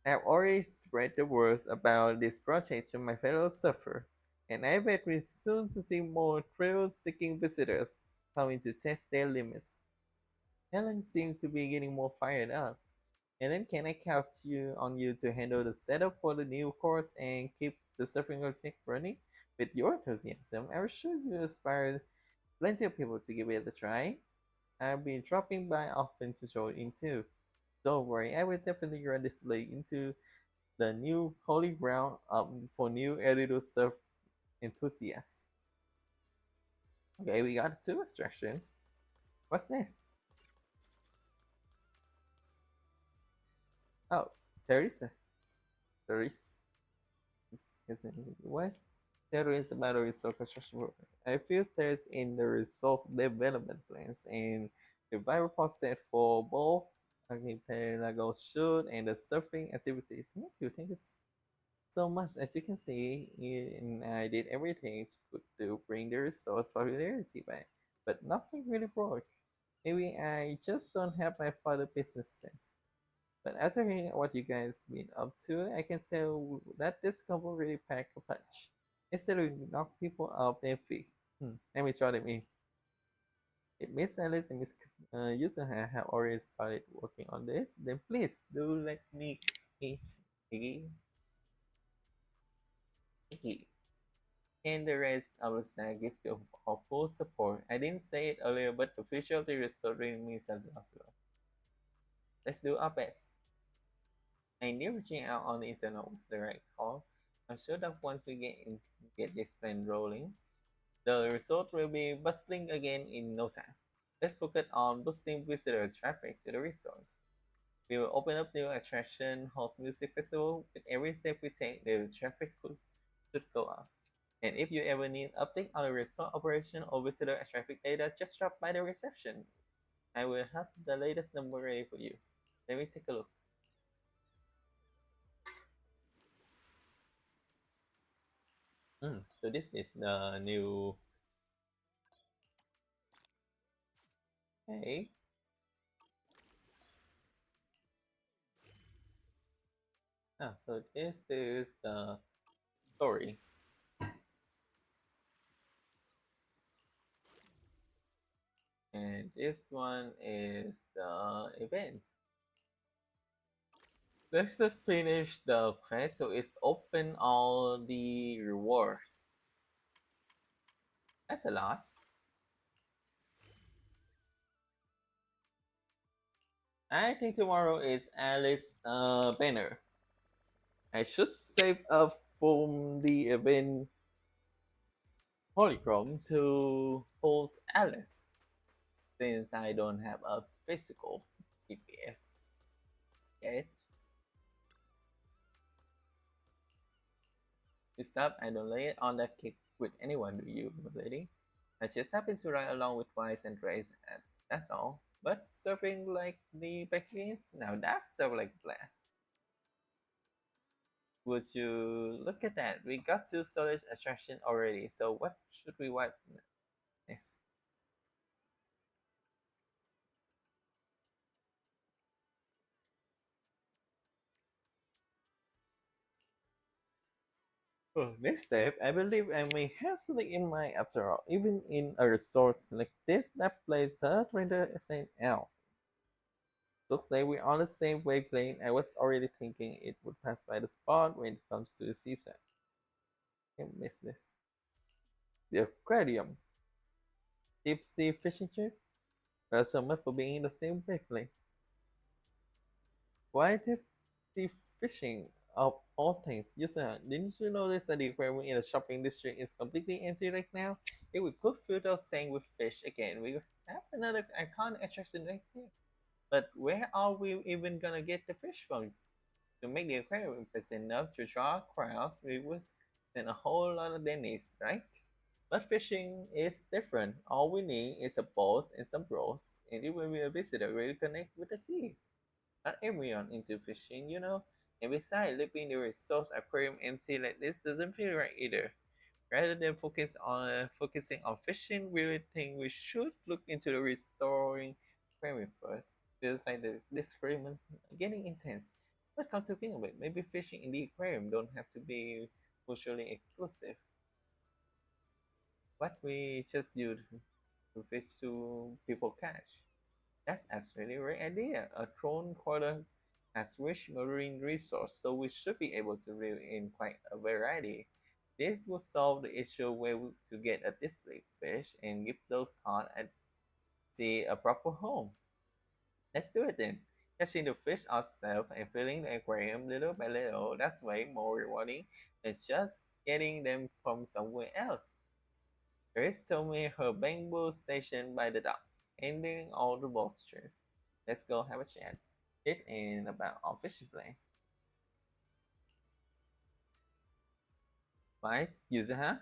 [SPEAKER 1] I've already spread the word about this project to my fellow surfer, and I bet we're soon to see more thrill-seeking visitors coming to test their limits. Helen seems to be getting more fired up. Helen, can I count you to handle the setup for the new course and keep the surfing project running? With your enthusiasm, I'm sure you inspire plenty of people to give it a try. I'll be dropping by often to join in too. Don't worry, I will definitely run this lake into the new holy ground for new editor surf enthusiasts. Okay, we got two attraction. What's next? Oh, Teresa. Teresa. His name was. There is about the resort construction work. I feel there's in the resort development plans and the viral set for both archipelago shoot and the surfing activities. Thank you so much. As you can see, I did everything to bring the resource popularity back, but nothing really broke. Maybe I just don't have my father business sense. But after hearing what you guys been up to, I can tell that this couple really packed a punch. Instead of knock people off their feet. Let me try them in. If Miss Alice and Miss Yusuha have already started working on this, then please do let me and the rest of us give you our full support. I didn't say it earlier, but the future of the resort really means a lot to us. Let's do our best. I knew reaching out on the internet was the right call. I'm sure that once we get this plan rolling, the resort will be bustling again in no time. Let's focus on boosting visitor traffic to the resorts. We will open up new attraction, host music festival. With every step we take, the traffic should go up. And if you ever need update on the resort operation or visitor traffic data, just drop by the reception. I will have the latest number ready for you. Let me take a look. So this is the new. Hey. So this is the story, and this one is the event. Let's just finish the quest so it's open all the rewards. That's a lot. I think tomorrow is Alice banner. I should save up from the event Polychrome to host Alice since I don't have a physical GPS yet. To stop, I don't lay it on that kick with anyone, do you, lady? I just happen to ride along with Wise and Grace, and that's all. But surfing like the Becky's, now that's surf like blast. Would you look at that? We got two solid attraction already, so what should we watch next? Oh, next step, I believe I may have something in mind after all. Even in a resort like this, that plays a render same out. Looks like we're on the same wavelength. I was already thinking it would pass by the spot when it comes to the season. Can't miss this. The aquarium. Deep sea fishing trip? There's so much for being in the same place. Why did the fishing of all things? Didn't you notice that the aquarium in the shopping district is completely empty right now? If we could fill those tanks with fish again, we would have another iconic attraction right there. But where are we even gonna get the fish from? To make the aquarium impressive enough to draw crowds, we would send a whole lot of Denny's, right? But fishing is different. All we need is a boat and some ropes, and it will be a visitor ready to connect with the sea. Not everyone into fishing, you know. And besides, leaving the resource aquarium empty like this doesn't feel right either. Rather than focusing on fishing, we really think we should look into the restoring aquarium first. Feels like the disagreement getting intense. But come to think of it, maybe fishing in the aquarium don't have to be mutually exclusive. What we just use to fish to people catch. That's actually a great idea. A drone quarter has rich marine resource, so we should be able to reel in quite a variety. This will solve the issue where to get a display fish and give those caught at sea a proper home. Let's do it then. Catching the fish ourselves and filling the aquarium little by little, that's way more rewarding than just getting them from somewhere else. Grace told me her bamboo station by the dock, ending all the boat trip. Let's go have a chat. It in about our fishing plan. Vice, user, huh?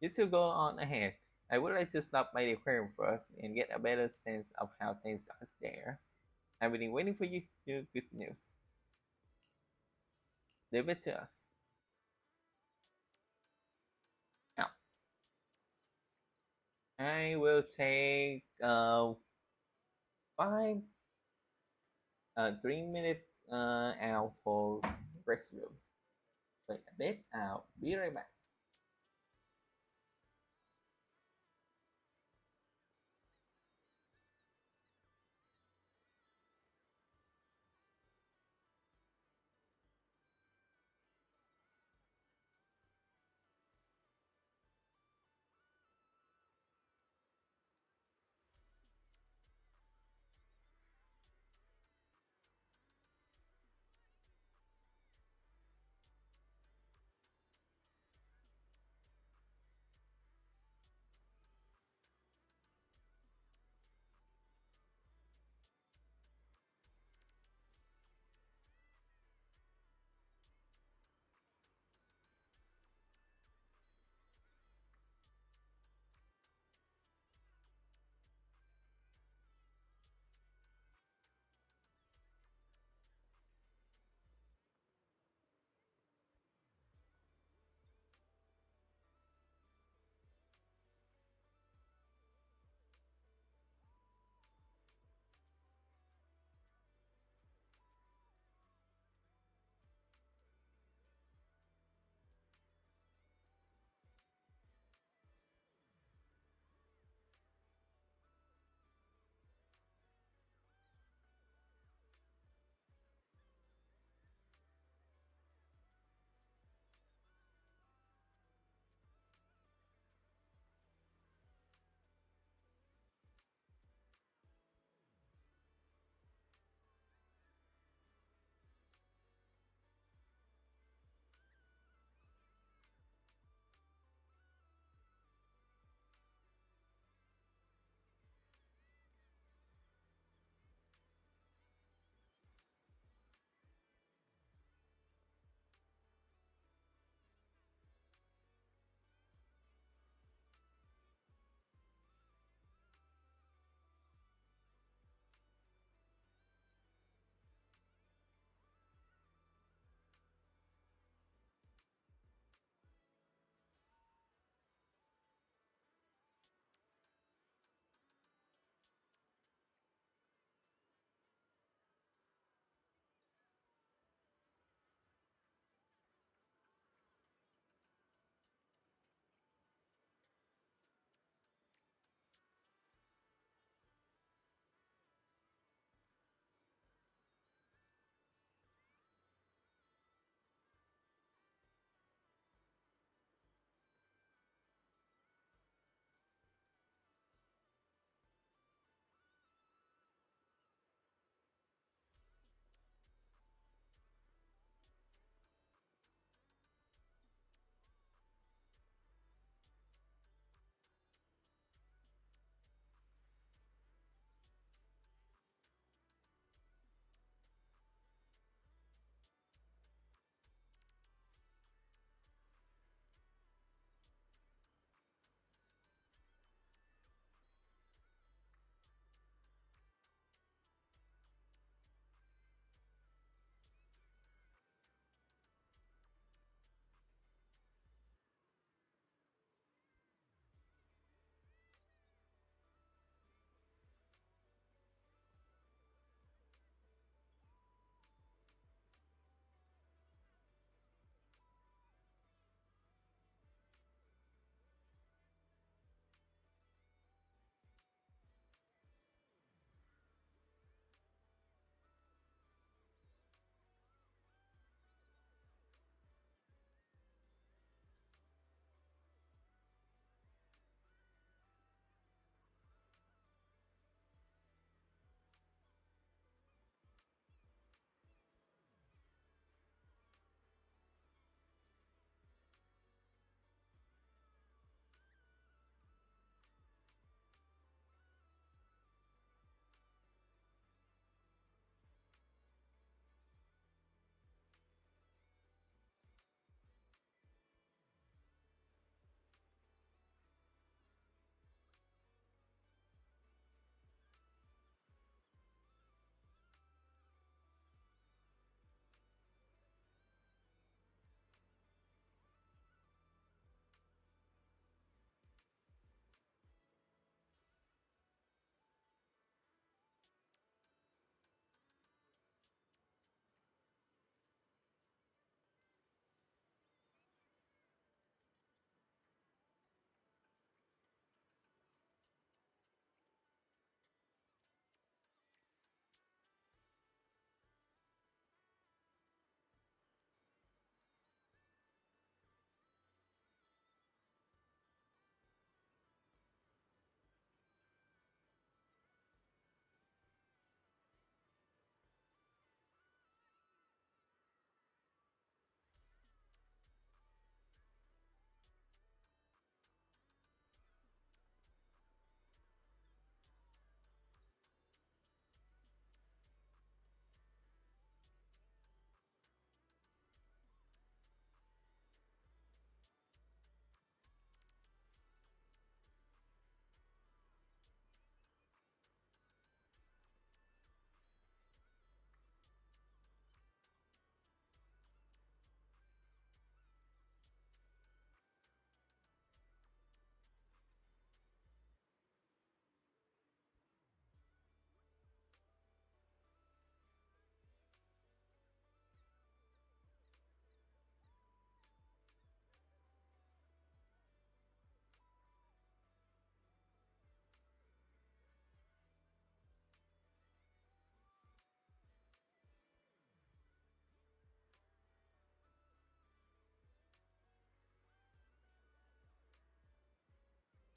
[SPEAKER 1] You two go on ahead. I would like to stop by the aquarium first and get a better sense of how things are there. I've been waiting for you to do good news. Leave it to us. Now, I will take 5 3 minute out for restroom. Wait a bit. I'll be right back.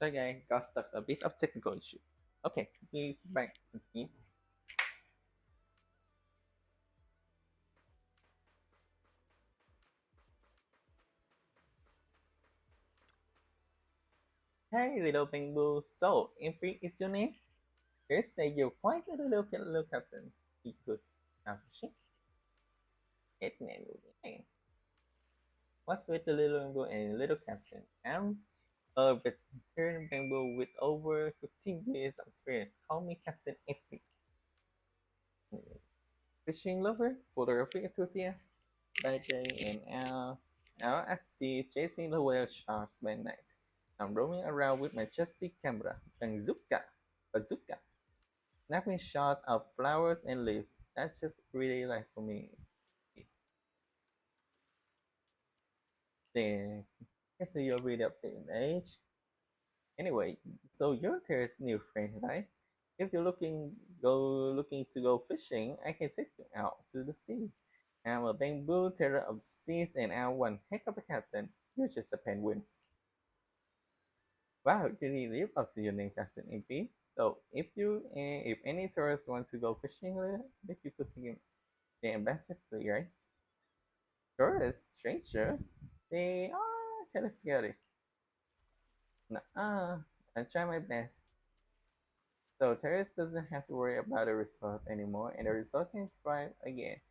[SPEAKER 1] Okay, got stuck a bit of technical issue. Okay, we back to the game. Hey, little bamboo. So, Impy is your name? Chris say you're quite a little captain. He could accomplish it. Name name. What's with the little bamboo and little captain? I'm a veteran bamboo with over 15 years of experience. Call me Captain Impy. Fishing lover, photography enthusiast, by day and out at sea chasing the whale sharks by night. I'm roaming around with my trusty camera, bazooka, snapping shots of flowers and leaves. That's just everyday life for me. Then get to your read update age. Anyway, so you're Terry's new friend, right? If you're looking to go fishing, I can take you out to the sea. I'm a bamboo terror of the seas and I'm one heck of a captain. You're just a penguin. Wow, you really live up to your name, Captain Impy. So if any tourists want to go fishing later, if you could take the ambassador, right? Tourists, strangers, they are kind of scary. Nuh-uh, I try my best. So Terrace doesn't have to worry about a result anymore, and the result can thrive again.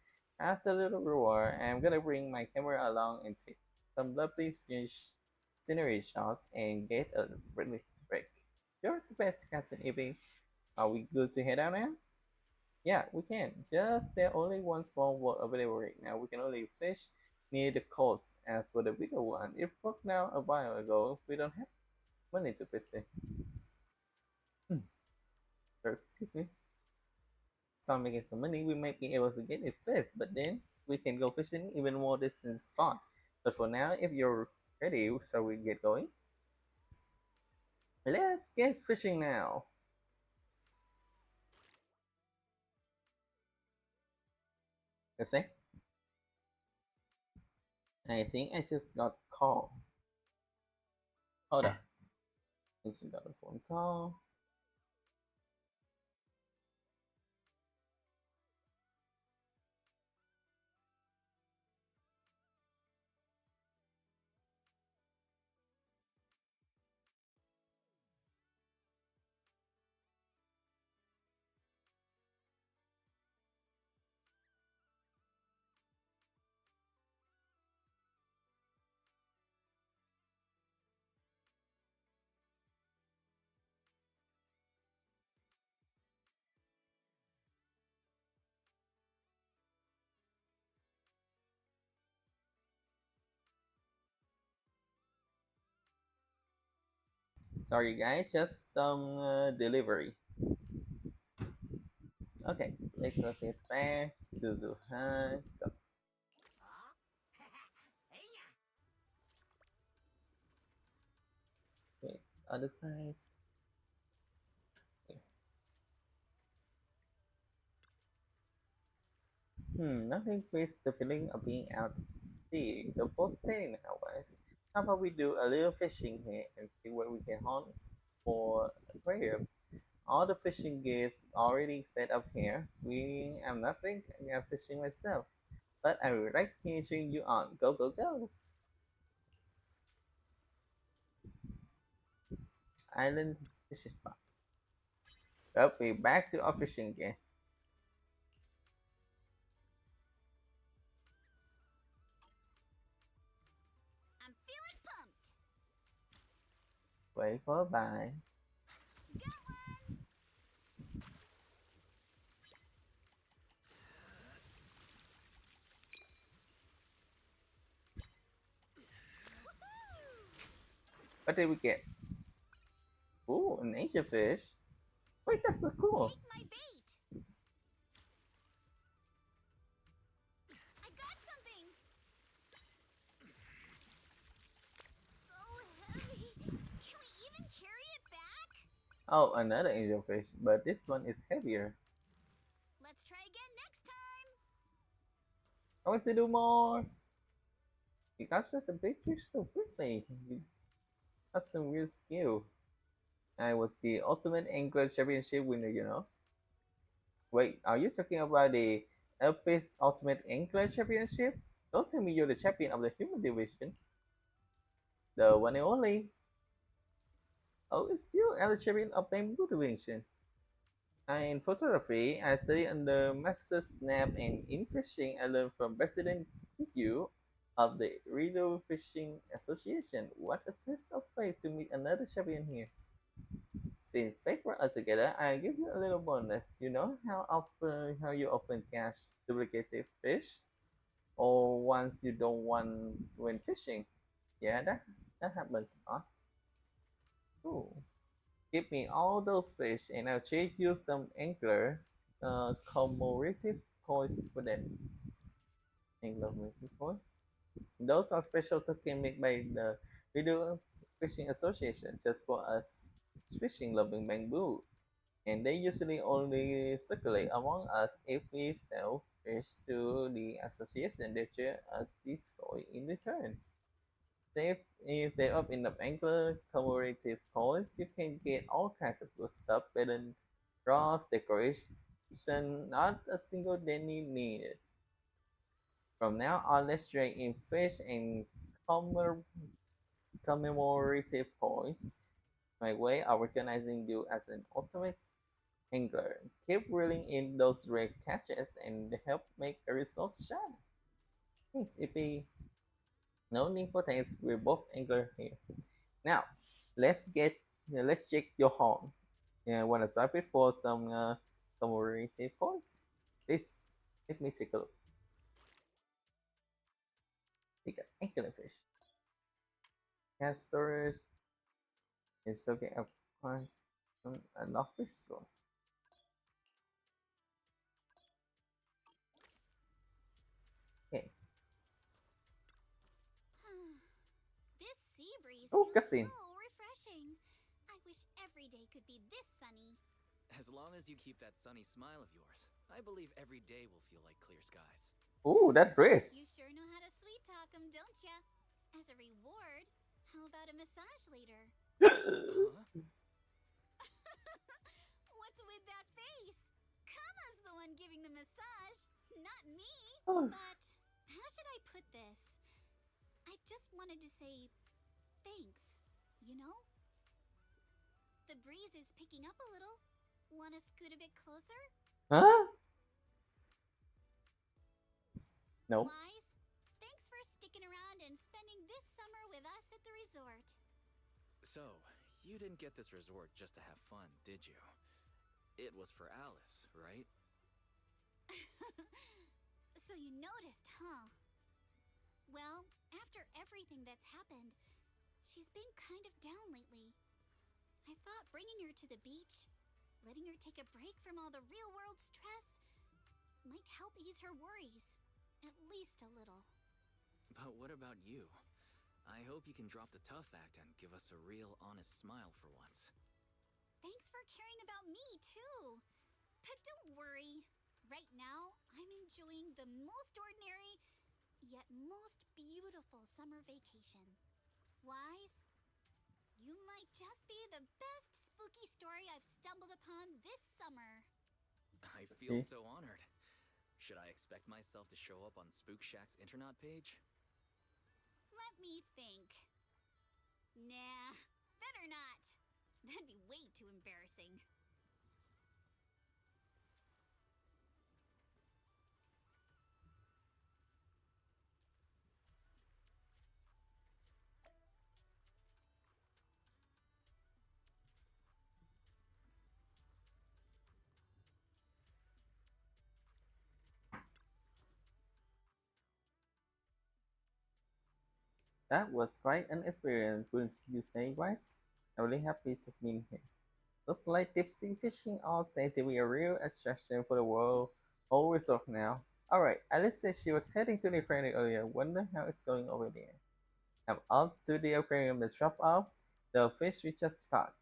[SPEAKER 1] As a little reward, I'm gonna bring my camera along and take some lovely scenery shots and get a really break. You're the best, Captain Ivy. Are we good to head out now? Yeah, we can. Just there's only one small boat available right now. We can only fish near the coast. As for the bigger one, it broke down a while ago. We don't have money to fix it. Hmm. Excuse me. Start making some money, we might be able to get it first, but then we can go fishing even more distance far. But for now, if you're ready, shall we get going? Let's get fishing now. You see? I think I just got called. Hold up. I just got a phone call. Sorry guys, just some delivery. Okay, let's just get back to Zuhan. Go. Okay, other side. Okay. Nothing beats the feeling of being out to sea. The boat's steady now, guys. How about we do a little fishing here and see what we can hunt for aquarium? All the fishing gears already set up here. I'm not thinking of fishing myself, but I would like to cheering you on. Go, go, go! Island fishing spot. Well, we're back to our fishing again.
[SPEAKER 4] I'm feeling pumped.
[SPEAKER 1] Wait for bye.
[SPEAKER 4] Got one.
[SPEAKER 1] What did we get? Ooh, an angel fish. Wait, that's so cool.
[SPEAKER 4] Take my bait. I got something. So heavy. Can we even carry it back?
[SPEAKER 1] Oh, another angel fish, but this one is heavier.
[SPEAKER 4] Let's try again next time.
[SPEAKER 1] I want to do more. You got such a big fish so quickly. You got some real skill. I was the ultimate angler championship winner, you know. Wait, are you talking about the LP's Ultimate Angler Championship? Don't tell me you're the champion of the human division, the one and only. Oh, it's still the champion of bamboo division. In photography, I studied under Master Snap, and in fishing, I learned from President Yu of the Rideau Fishing Association. What a twist of fate to meet another champion here. Since fate brought us together, I give you a little bonus. You know how you often catch duplicated fish, or ones you don't want when fishing. Yeah, that happens, huh? Ooh. Give me all those fish, and I'll trade you some angler commemorative points for them. Angler commemorative points. Those are special tokens made by the Video Fishing Association just for us fishing loving bamboo. And they usually only circulate among us if we sell fish to the association. They share us this coin in return. If you save up enough angler commemorative points, you can get all kinds of good stuff, better rods, decoration, not a single penny needed. From now on, let's trade in fish and commemorative points. My way of recognizing you as an ultimate angler. Keep reeling in those rare catches and help make the results shine. Thanks, EP. No need for thanks. We're both angler here. Now, let's check your horn. Yeah, wanna swipe it for some commemorative points? Please let me take a look. We got anglerfish, cat storage, it's okay. A lockfish store. Okay.
[SPEAKER 4] This sea breeze
[SPEAKER 1] Oh,
[SPEAKER 4] feels
[SPEAKER 1] cutscene.
[SPEAKER 4] so refreshing. I wish every day could be this sunny.
[SPEAKER 2] As long as you keep that sunny smile of yours, I believe every day will feel like clear skies.
[SPEAKER 1] Oh, that breeze.
[SPEAKER 4] You sure know how to sweet talk 'em, don't ya? As a reward, how about a massage later?
[SPEAKER 2] Huh?
[SPEAKER 4] What's with that face? Kama's the one giving the massage, not me.
[SPEAKER 1] Oh,
[SPEAKER 4] But how should I put this? I just wanted to say thanks, you know? The breeze is picking up a little. Want to scoot a bit closer?
[SPEAKER 1] huh? No.
[SPEAKER 4] Wise, thanks for sticking around and spending this summer with us at the resort.
[SPEAKER 2] So, you didn't get this resort just to have fun, did you? It was for Alice, right?
[SPEAKER 4] So you noticed, huh? Well, after everything that's happened, she's been kind of down lately. I thought bringing her to the beach, letting her take a break from all the real world stress, might help ease her worries. At least a little.
[SPEAKER 2] But what about you? I hope you can drop the tough act and give us a real honest smile for once.
[SPEAKER 4] Thanks for caring about me, too. But don't worry. Right now, I'm enjoying the most ordinary, yet most beautiful summer vacation. Wise, you might just be the best spooky story I've stumbled upon this summer.
[SPEAKER 2] I feel
[SPEAKER 1] Okay.
[SPEAKER 2] so honored. Should I expect myself to show up on Spook Shack's Internet page?
[SPEAKER 4] Let me think. Nah, better not. That'd be way too embarrassing.
[SPEAKER 1] That was quite an experience, wouldn't you say, Wise? I'm really happy just being here. Looks like deep sea fishing all seems to be a real attraction for the world whole resort now. Alright, Alice said she was heading to the aquarium earlier. Wonder how it's going over there. I'm up to the aquarium to drop off the fish we just caught.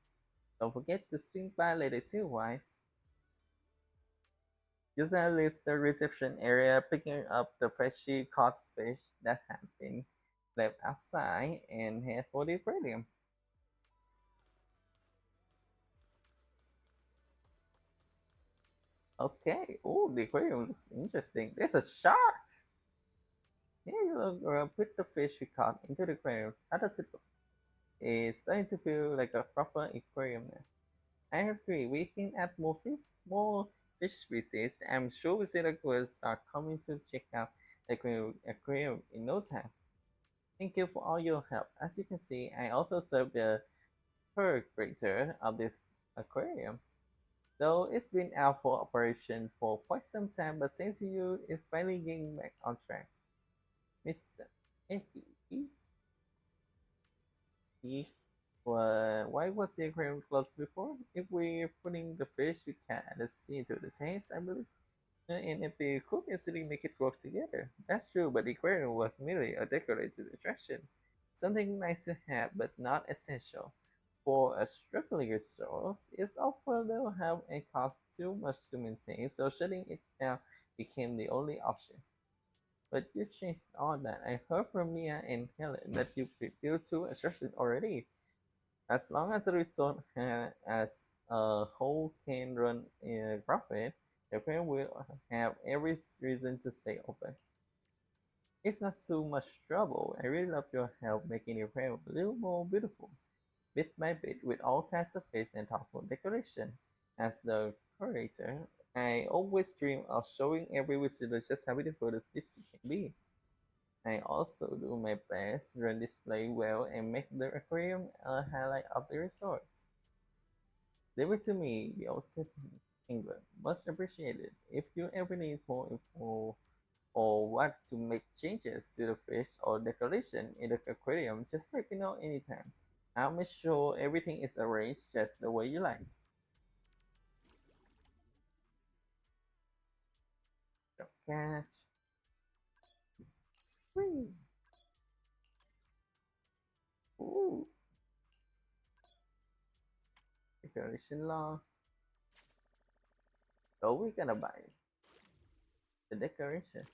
[SPEAKER 1] Don't forget to swing by later too, Wise. User leaves the reception area picking up the freshly caught fish that have been left outside and head for the aquarium. Okay. Oh, the aquarium looks interesting. There's a shark. Here you look, put the fish we caught into the aquarium. How does it look? It's starting to feel like a proper aquarium now. I agree. We can add more fish species. I'm sure visitors will start coming to check out the aquarium in no time. Thank you for all your help. As you can see, I also serve the curator of this aquarium. Though it's been out for operation for quite some time, but thanks to you, it's finally getting back on track. Mr. Eki, why was the aquarium closed before? If we're putting the fish we can at the sea into the tanks, I believe. And if they could easily make it work together. That's true, but the aquarium was merely a decorated attraction. Something nice to have, but not essential. For a struggling resource, it's often will have and cost too much to maintain, so shutting it down became the only option. But you changed all that. I heard from Mia and Helen that you built two attractions already. As long as the resort as a whole can run a profit, the aquarium will have every reason to stay open. It's not too much trouble. I really love your help making your aquarium a little more beautiful, bit by bit, with all kinds of fish and thoughtful decoration. As the curator, I always dream of showing every visitor just how beautiful the deep sea can be. I also do my best to run display well and make the aquarium a highlight of the resort. Leave it to me, the ultimate England. Much appreciated. If you ever need more info or want to make changes to the fish or decoration in the aquarium, just let me know anytime. I'll make sure everything is arranged just the way you like. So catch. Whee! Ooh, decoration law. So we're gonna buy the decoration.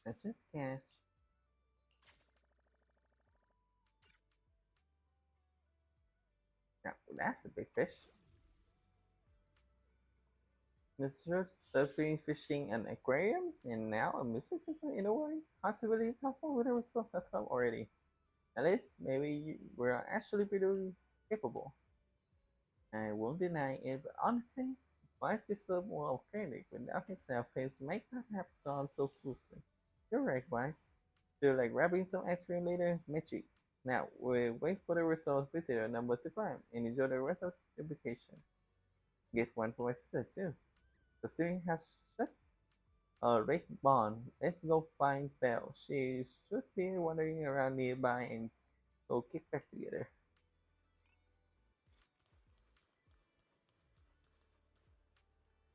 [SPEAKER 1] Let's just catch. Now that's a big fish. Mr. Surfing, fishing, and aquarium, and now a missing fish in a way. Hard to believe how far with the resource has come already. At least maybe we're actually pretty capable. I won't deny it, but honestly, why is this so more of credit without his self things might not have gone so smoothly. You're right, Wise. Feel like grabbing some ice cream later? Magic. Now, we'll wait for the result visitor number to climb and enjoy the rest of the vacation. Get one for my sister too. The ceiling has shut a red bond. Let's go find Belle. She should be wandering around nearby and go kick back together.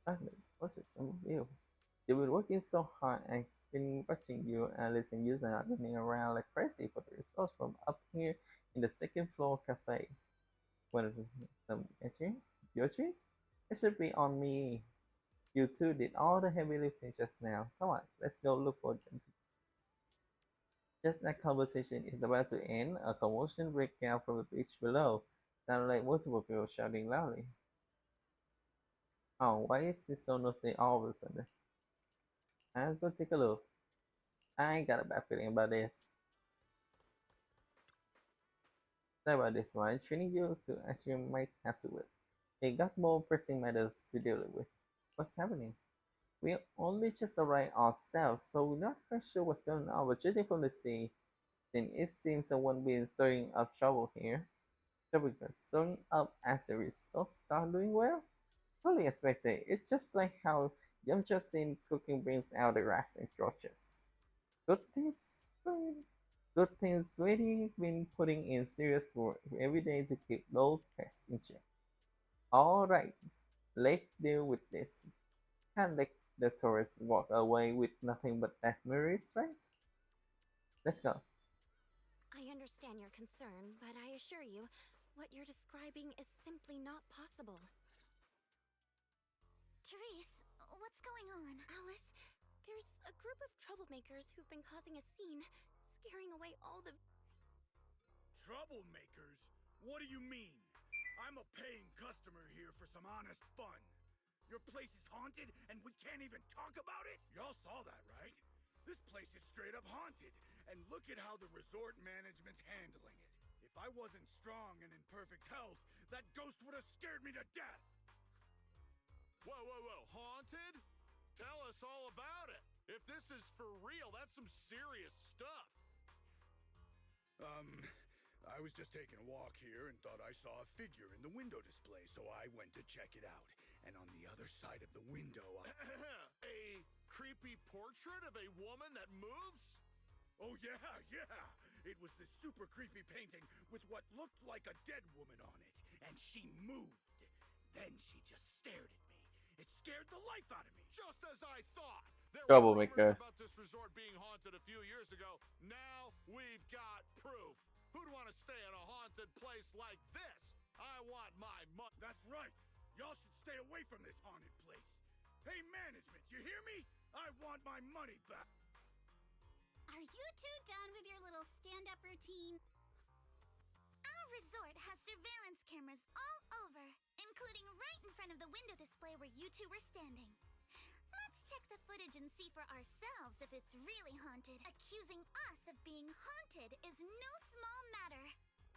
[SPEAKER 1] Finally, what's it? Some of you. You've been working so hard. I've been watching you, Alice, and you are running around like crazy for the results from up here in the second floor cafe. Want some ice cream? Your treat? It should be on me. You two did all the heavy lifting just now. Come on, let's go look for them. Just that conversation is about to end, a commotion breaks out from the beach below, sounding like multiple people shouting loudly. Oh, why is this so noisy all of a sudden? I'll go take a look. I got a bad feeling about this. Sorry about this one. Training you to assume might have to wait. They got more pressing matters to deal with. What's happening? We only just arrived ourselves, so we're not quite sure what's going on, but judging from the sea, then it seems someone been stirring up trouble here. Trouble stirring up as the resource start doing well? Fully expected. It's just like how Yamcha seen cooking brings out the rats and roaches. Good things, good things really been putting in serious work every day to keep those pests in check. All right, let's deal with this. Can't let the tourists walk away with nothing but that memories, right? Let's go.
[SPEAKER 4] I understand your concern, but I assure you, what you're describing is simply not possible.
[SPEAKER 3] Therese, what's going on?
[SPEAKER 4] Alice, there's a group of troublemakers who've been causing a scene, scaring away all the.
[SPEAKER 5] Troublemakers? What do you mean? I'm a paying customer here for some honest fun. Your place is haunted and we can't even talk about it? Y'all saw that, right? This place is straight up haunted, and look at how the resort management's handling it. If I wasn't strong and in perfect health, that ghost would have scared me to death.
[SPEAKER 6] Whoa, haunted? Tell us all about it. If this is for real, that's some serious stuff.
[SPEAKER 5] I was just taking a walk here and thought I saw a figure in the window display, so I went to check it out. And on the other side of the window,
[SPEAKER 6] A creepy portrait of a woman that moves?
[SPEAKER 5] Oh, yeah. It was this super creepy painting with what looked like a dead woman on it, and she moved. Then she just stared at me. It scared the life out of me.
[SPEAKER 6] Just as I thought. There were rumors
[SPEAKER 1] Troublemakers.
[SPEAKER 6] about this resort being haunted a few years ago. Now we've got proof. Who'd want to stay in a haunted place like this? I want my money.
[SPEAKER 5] That's right. Y'all should stay away from this haunted place. Hey, management, you hear me? I want my money back.
[SPEAKER 4] Are you two done with your little stand-up routine?
[SPEAKER 3] Our resort has surveillance cameras all over, including right in front of the window display where you two were standing. Let's check the footage and see for ourselves if it's really haunted. Accusing us of being haunted is no small matter.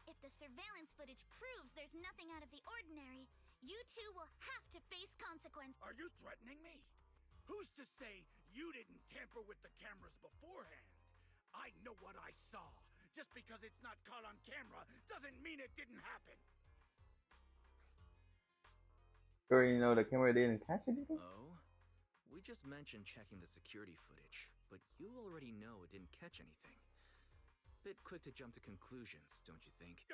[SPEAKER 3] If the surveillance footage proves there's nothing out of the ordinary, you two will have to face consequences.
[SPEAKER 5] Are you threatening me? Who's to say you didn't tamper with the cameras beforehand? I know what I saw. Just because it's not caught on camera doesn't mean it didn't happen.
[SPEAKER 1] You already know the camera didn't catch anything?
[SPEAKER 2] Oh? We just mentioned checking the security footage, but you already know it didn't catch anything. Bit quick to jump to conclusions, don't you think?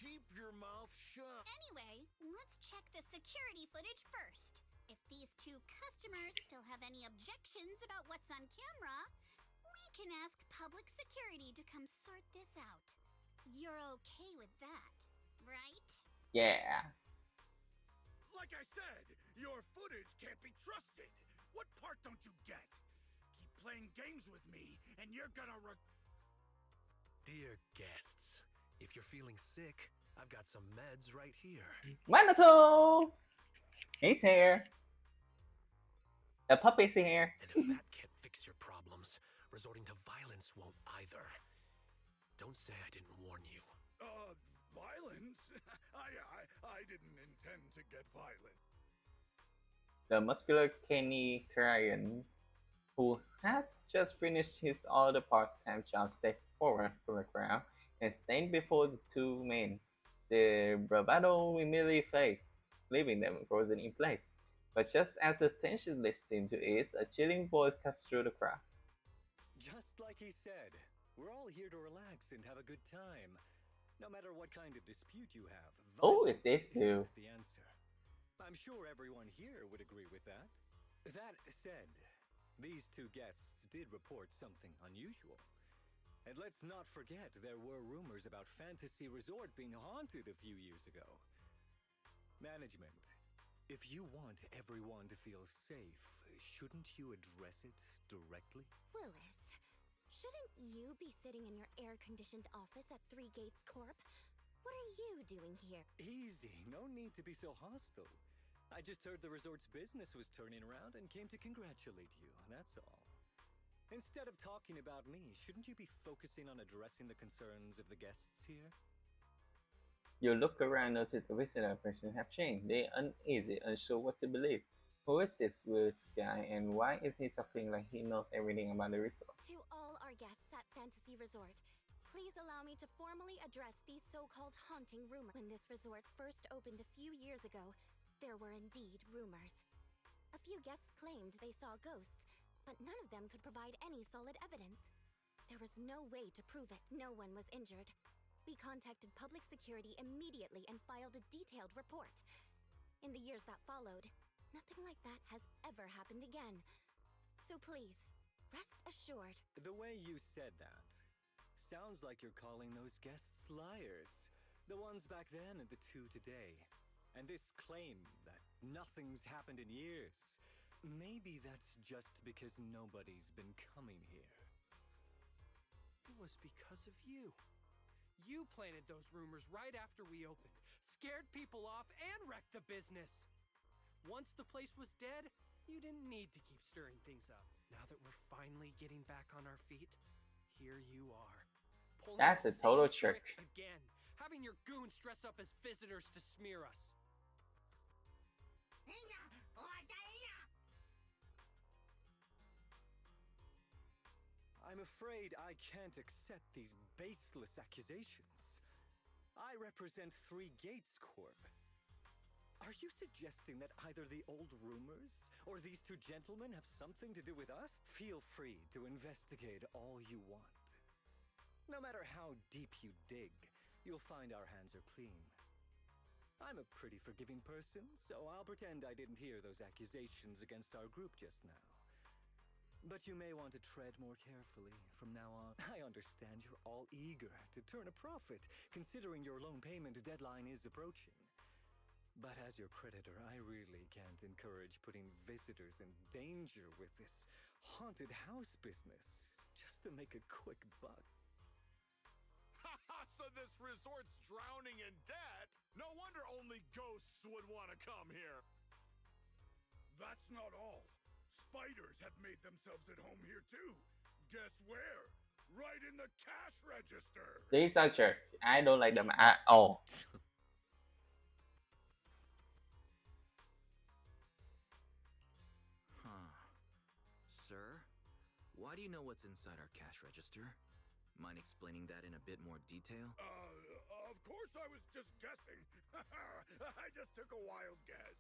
[SPEAKER 6] Keep your mouth shut.
[SPEAKER 4] Anyway, let's check the security footage first. If these two customers still have any objections about what's on camera, we can ask public security to come sort this out. You're okay with that, right?
[SPEAKER 1] Yeah.
[SPEAKER 5] Like I said, your footage can't be trusted. What part don't you get? Keep playing games with me, and you're gonna
[SPEAKER 7] Dear guests, if you're feeling sick, I've got some meds right here.
[SPEAKER 1] Wonderful! He's here. The puppy's here.
[SPEAKER 7] And if that can't fix your problems, resorting to violence won't either. Don't say I didn't warn you.
[SPEAKER 5] Violence? I didn't intend to get violent.
[SPEAKER 1] The muscular Kenny Tryon, who has just finished his other part-time job, stepped forward from the crowd and stand before the two men. The bravado immediately fades, leaving them frozen in place. But just as the tension seemed to ease, a chilling voice cuts through the crowd.
[SPEAKER 8] Just like he said, we're all here to relax and have a good time. No matter what kind of dispute you have,
[SPEAKER 1] Oh, it's
[SPEAKER 8] violence
[SPEAKER 1] this too.
[SPEAKER 8] isn't the answer. I'm sure everyone here would agree with that. That said, these two guests did report something unusual. And let's not forget there were rumors about Fantasy Resort being haunted a few years ago. Management, if you want everyone to feel safe, shouldn't you address it directly?
[SPEAKER 9] Willis, shouldn't you be sitting in your air-conditioned office at Three Gates Corp? What are you doing here?
[SPEAKER 8] Easy, no need to be so hostile. I just heard the resort's business was turning around and came to congratulate you, that's all. Instead of talking about me, shouldn't you be focusing on addressing the concerns of the guests here?
[SPEAKER 1] You look around, notice the visitor impressions have changed. They're uneasy, unsure what to believe. Who is this weird guy, and why is he talking like he knows everything about the resort?
[SPEAKER 9] To all our guests at Fantasy Resort, please allow me to formally address these so-called haunting rumors. When this resort first opened a few years ago, there were indeed rumors. A few guests claimed they saw ghosts, but none of them could provide any solid evidence. There was no way to prove it. No one was injured. We contacted public security immediately and filed a detailed report. In the years that followed, nothing like that has ever happened again. So please, rest assured.
[SPEAKER 8] The way you said that sounds like you're calling those guests liars. The ones back then and the two today. And this claim that nothing's happened in years, maybe that's just because nobody's been coming here.
[SPEAKER 7] It was because of you.
[SPEAKER 10] You planted those rumors right after we opened, scared people off, and wrecked the business. Once the place was dead, you didn't need to keep stirring things up. Now that we're finally getting back on our feet, here you are. Pulling
[SPEAKER 1] That's
[SPEAKER 10] the
[SPEAKER 1] a total
[SPEAKER 10] same
[SPEAKER 1] trick.
[SPEAKER 10] trick again, having your goons dress up as visitors to smear us.
[SPEAKER 8] I'm afraid I can't accept these baseless accusations. I represent Three Gates Corp. Are you suggesting that either the old rumors or these two gentlemen have something to do with us? Feel free to investigate all you want. No matter how deep you dig, you'll find our hands are clean. I'm a pretty forgiving person, so I'll pretend I didn't hear those accusations against our group just now. But you may want to tread more carefully from now on. I understand you're all eager to turn a profit, considering your loan payment deadline is approaching. But as your creditor, I really can't encourage putting visitors in danger with this haunted house business, just to make a quick buck.
[SPEAKER 6] So this resort's drowning in debt? No wonder only ghosts would want to come here.
[SPEAKER 5] That's not all. Spiders have made themselves at home here too. Guess where? Right in the cash register.
[SPEAKER 1] These are jerk. I don't like them at all.
[SPEAKER 2] Huh. Sir, why do you know what's inside our cash register? Mind explaining that in a bit more detail?
[SPEAKER 5] Of course I was just guessing. I just took a wild guess.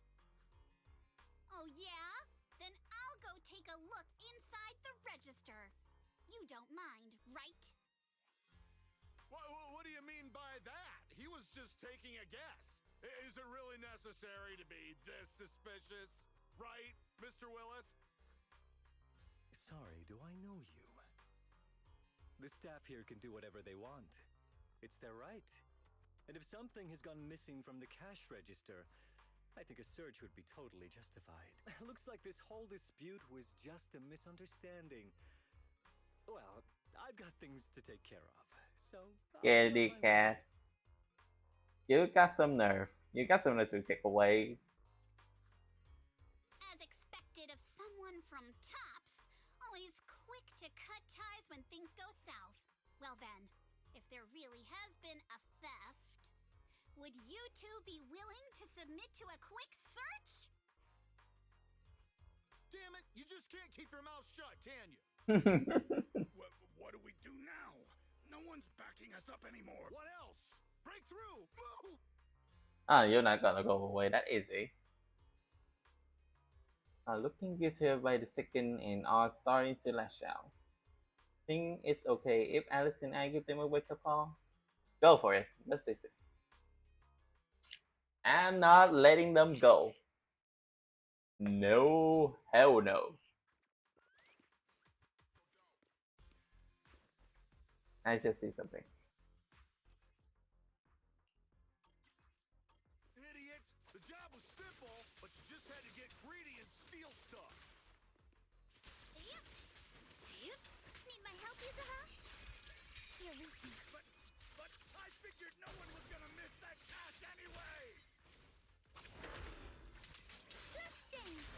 [SPEAKER 4] Oh, yeah? Then I'll go take a look inside the register. You don't mind, right?
[SPEAKER 6] What do you mean by that? He was just taking a guess. Is it really necessary to be this suspicious? Right, Mr. Willis?
[SPEAKER 8] Sorry, do I know you? The staff here can do whatever they want. It's their right. And if something has gone missing from the cash register, I think a search would be totally justified. Looks like this whole dispute was just a misunderstanding. Well, I've got things to take care of, so I'll be on
[SPEAKER 1] Scaredy
[SPEAKER 8] my way.
[SPEAKER 1] cat. You got some nerve. You got some nerve to take away.
[SPEAKER 4] As expected of someone from Tops, always quick to cut ties when things go south. Well then, if there really has been a theft, would you two be willing to submit to a quick search?
[SPEAKER 6] Damn it, you just can't keep your mouth shut, can you?
[SPEAKER 5] What do we do now? No one's backing us up anymore.
[SPEAKER 6] What else? Break through! Move!
[SPEAKER 1] You're not gonna go away that easy. Looking easier by the second and are starting to lash out. Think it's okay if Alice and I give them a wake up call? Go for it. Let's listen. I'm not letting them go. No, hell no. I just see something.
[SPEAKER 6] Idiot! The job was simple, but you just had to get greedy and steal stuff.
[SPEAKER 4] Yep. Yep. Need my help, Yuzuha? Your weakness.
[SPEAKER 5] But I figured no one was gonna miss that cash anyway!
[SPEAKER 3] Let's dance.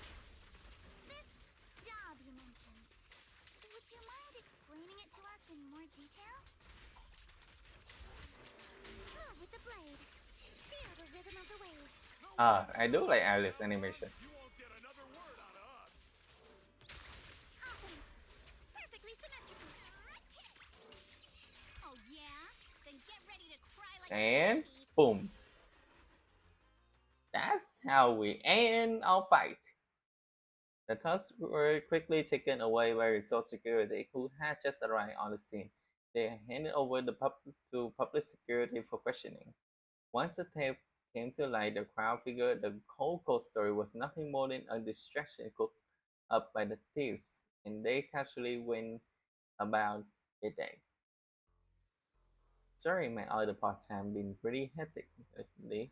[SPEAKER 3] This job you mentioned. Would you mind explaining it to us in more detail? Move with the blade. Feel the rhythm of the waves.
[SPEAKER 1] I do like Alice animation.
[SPEAKER 6] You won't get another word out of us.
[SPEAKER 3] Offense. Perfectly symmetrical.
[SPEAKER 4] Oh yeah? Then get ready to cry like
[SPEAKER 1] And
[SPEAKER 4] a baby.
[SPEAKER 1] boom. That's how we end our fight. The tusks were quickly taken away by resort security, who had just arrived on the scene. They handed over to public security for questioning. Once the tape came to light, the crowd figured the whole ghost story was nothing more than a distraction cooked up by the thieves, and they casually went about their day. Sorry, my other part-time been pretty hectic lately,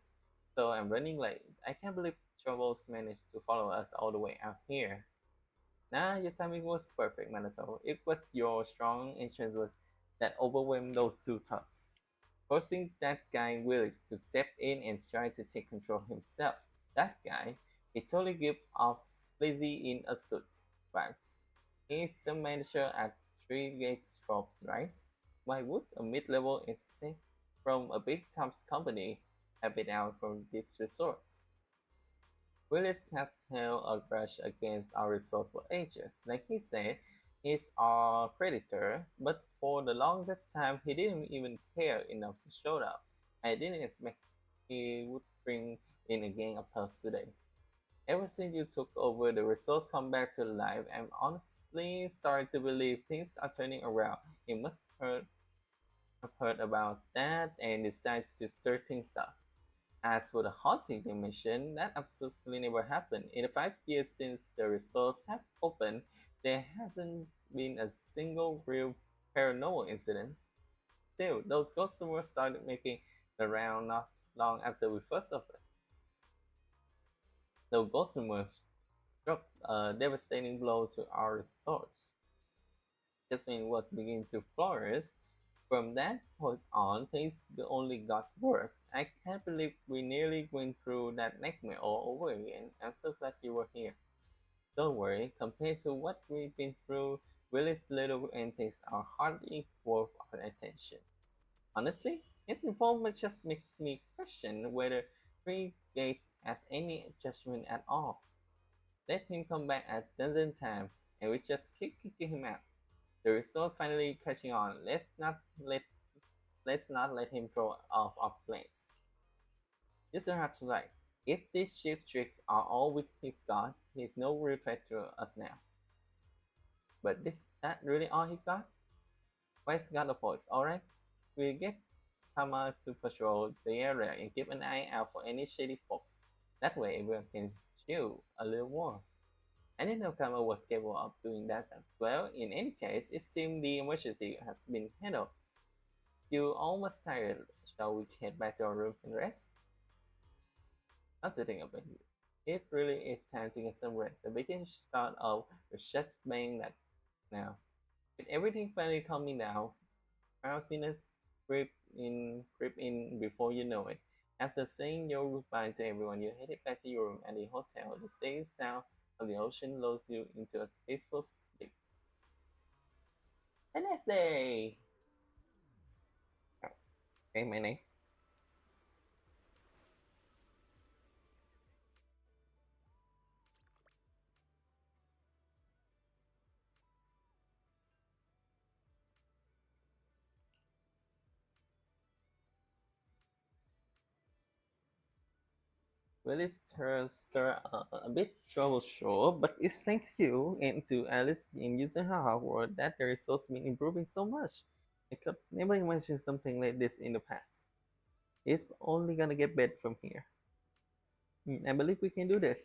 [SPEAKER 1] so I'm running late. I can't believe Troubles managed to follow us all the way out here. Nah, your timing was perfect, Minato. It was your strong entrance was that overwhelmed those two thugs. forcing that guy Willis to step in and try to take control himself. That guy, he totally gives off sleazy in a suit vibes. He's the manager at Three Gates Tropes, right? Why would a mid-level exec from a big Tom's company have been out from this resort? Willis has held a grudge against our resort for ages. Like he said, he's our creditor, but for the longest time he didn't even care enough to show up. I didn't expect he would bring in a gang of thugs today. Ever since you took over, the resort's come back to life. I'm honestly starting to believe things are turning around. He must have heard about that and decided to stir things up. As for the haunting dimension, that absolutely never happened. In the 5 years since the resort have opened, there hasn't been a single real paranormal incident. Still, those ghost rumors started making the round not long after we first opened. The ghost rumors struck a devastating blow to our resort. Just when it was beginning to flourish, from that point on, things only got worse. I can't believe we nearly went through that nightmare all over again. I'm so glad you were here. Don't worry, compared to what we've been through, Willie's little antics are hardly worth our attention. Honestly, his involvement just makes me question whether Three Gates has any judgment at all. Let him come back at dungeon time, and we just keep kicking him out. The result finally catching on. Let's not let him throw off our plans. This is hard to like. If these cheap tricks are all he's got, he's no real threat to us now. But is that really all he got? Wise got a point, alright? We'll get Kama to patrol the area and keep an eye out for any shady folks. That way everyone can chill a little more. I didn't know Kama was capable of doing that as well. In any case, it seems the emergency has been handled. You almost tired. Shall we head back to our rooms and rest? I'm sitting up here. It really is time to get some rest. The vacation should start off with such bang that now. With everything finally calming down, drowsiness creep in before you know it. After saying your goodbye to everyone, you headed back to your room at the hotel. The steady sound of the ocean lulls you into a peaceful sleep. The next day! Okay, my name. Well, it's stir a bit trouble, sure, but it's thanks to you and to Alice in using her hard work that the results been improving so much. I could never imagine something like this in the past. It's only gonna get better from here. I believe we can do this.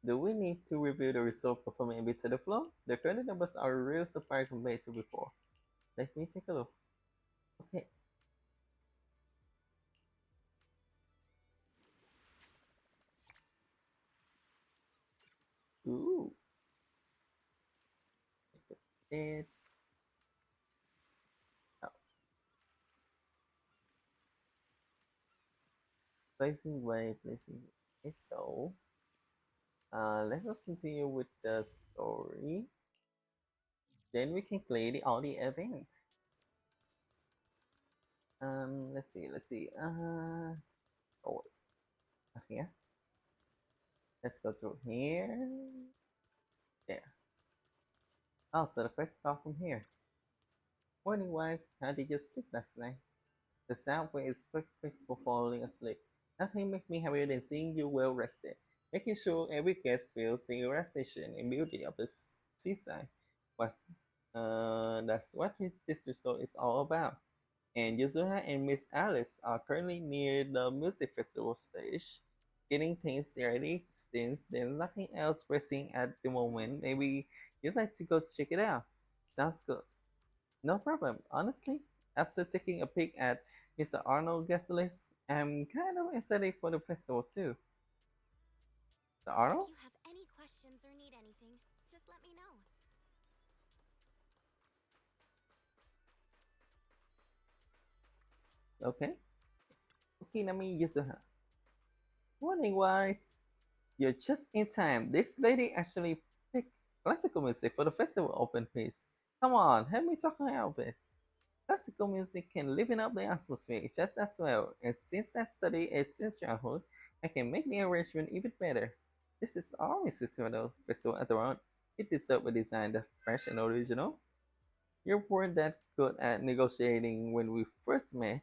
[SPEAKER 1] Do we need to review the result performing bits of the flow? The current numbers are real surprise compared to before. Let me take a look. Okay. Ooh. It, oh, placing way. So, let's just continue with the story. Then we can play all the event. Let's see. Oh, here. Let's go through here. There. Oh, so the quest start from here. Morning wise, how did you sleep last night? The subway is perfect for falling asleep. Nothing makes me happier than seeing you well rested, making sure every guest feels the relaxation and beauty of the seaside. Was that's what this resort is all about. And Yuzuha and Miss Alice are currently near the music festival stage, getting things ready since there's nothing else pressing at the moment. Maybe you'd like to go check it out. Sounds good. No problem. Honestly, after taking a peek at Mr. Arnold guest list, I'm kind of excited for the festival too. Mr.
[SPEAKER 9] If
[SPEAKER 1] Arnold?
[SPEAKER 9] you have any questions or need anything, just let me know.
[SPEAKER 1] Okay. Okay, Nami Yusuha. Morning, wise. You're just in time. This lady actually picked classical music for the festival open piece. Come on, help me talk her out of it. Classical music can liven up the atmosphere just as well, and since I study it since childhood, I can make the arrangement even better. This is always festival at the round. It deserves a design that's fresh and original. You weren't that good at negotiating when we first met.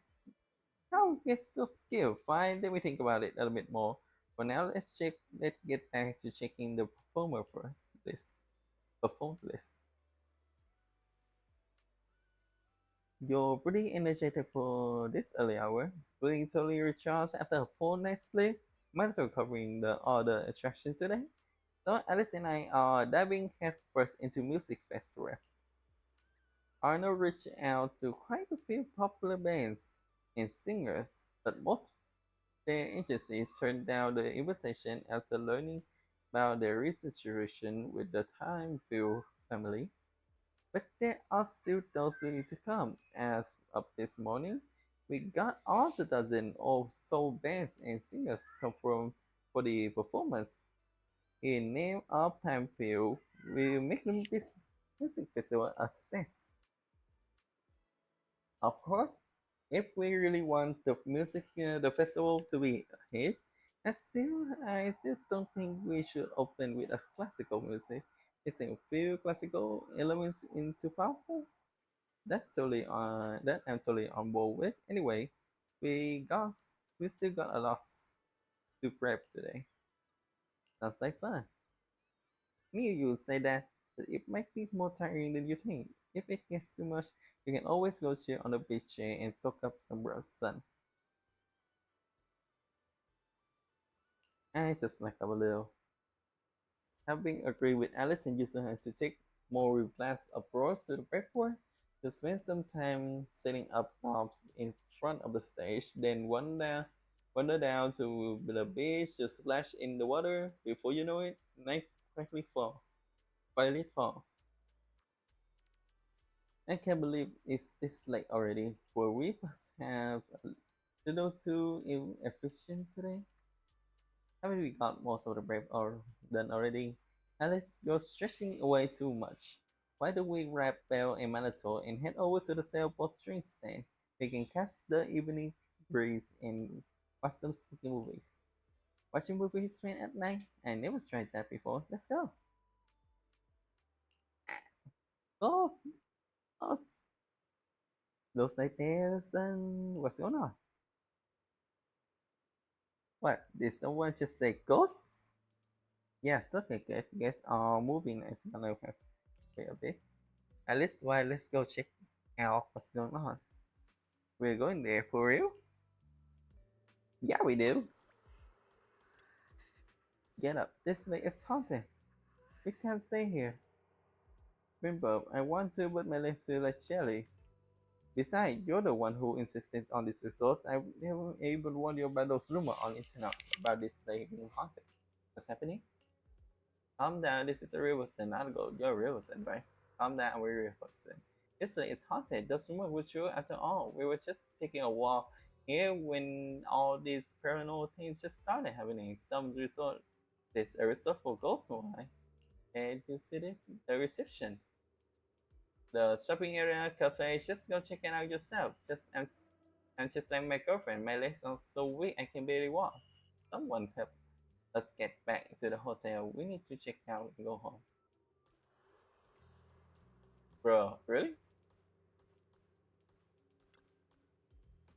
[SPEAKER 1] How get so skilled? Fine, let me think about it a little bit more. For now, let's get back to checking the performer first list. Perform list. You're pretty energetic for this early hour. Feeling totally recharged after a full night's sleep. Might as covering the other attraction today. So Alice and I are diving headfirst into music festival. Arnold reached out to quite a few popular bands and singers, but most their agencies turned down the invitation after learning about their recent situation with the Timeville family. But there are still those who need to come. As of this morning, we got all the dozen or so bands and singers confirmed for the performance. In name of Timeville, we make this music festival a success. Of course, if we really want the festival to be a hit, I still don't think we should open with a classical music. Mixing a few classical elements into pop. That I'm totally on board with. Anyway, we got we still got a lot to prep today. Sounds like fun. Me you say that, but it might be more tiring than you think. If it gets too much, you can always go chill on the beach chair and soak up some real sun. I just like a little. Having agreed with Alice and Yusuhan to take more relaxed approach to the breakboard, to spend some time setting up props in front of the stage, then wander down to the beach, just splash in the water. Before you know it, night quickly fall. Quietly fall. I can't believe it's this late already. Were we perhaps a little too inefficient today? Haven't we got most of the prep or done already? Alice, you're stretching away too much. Why don't we grab Belle and Manitou and head over to the sailboat drink stand? We can catch the evening breeze and watch some spooky movies. Watching movies rain at night? I never tried that before. Let's go. Ghost! Ghost! Looks like there's what's going on? What? Did someone just say ghosts? Yes, look like it. Guess moving is gonna have wait a bit. Alice, why let's go check out what's going on. We're going there for real? Yeah, we do. Get up. This place is haunted. We can't stay here. Bimbo, I want to, but my legs feel like jelly. Besides, you're the one who insisted on this resource. I never even warned you about those rumors on internet about this place being haunted. What's happening? Calm down. This is a real person, not a goat. You're a real person, right? Calm down. We're a real person. This place is haunted. Those rumors were true after all. We were just taking a walk here when all these paranormal things just started happening. Some resort, there's a resort for ghosts, why? And you see the reception, the shopping area, cafe. Just go check it out yourself. I'm just like my girlfriend. My legs are so weak I can barely walk. Someone help us get back to the hotel. We need to check out and go home. Bro, really?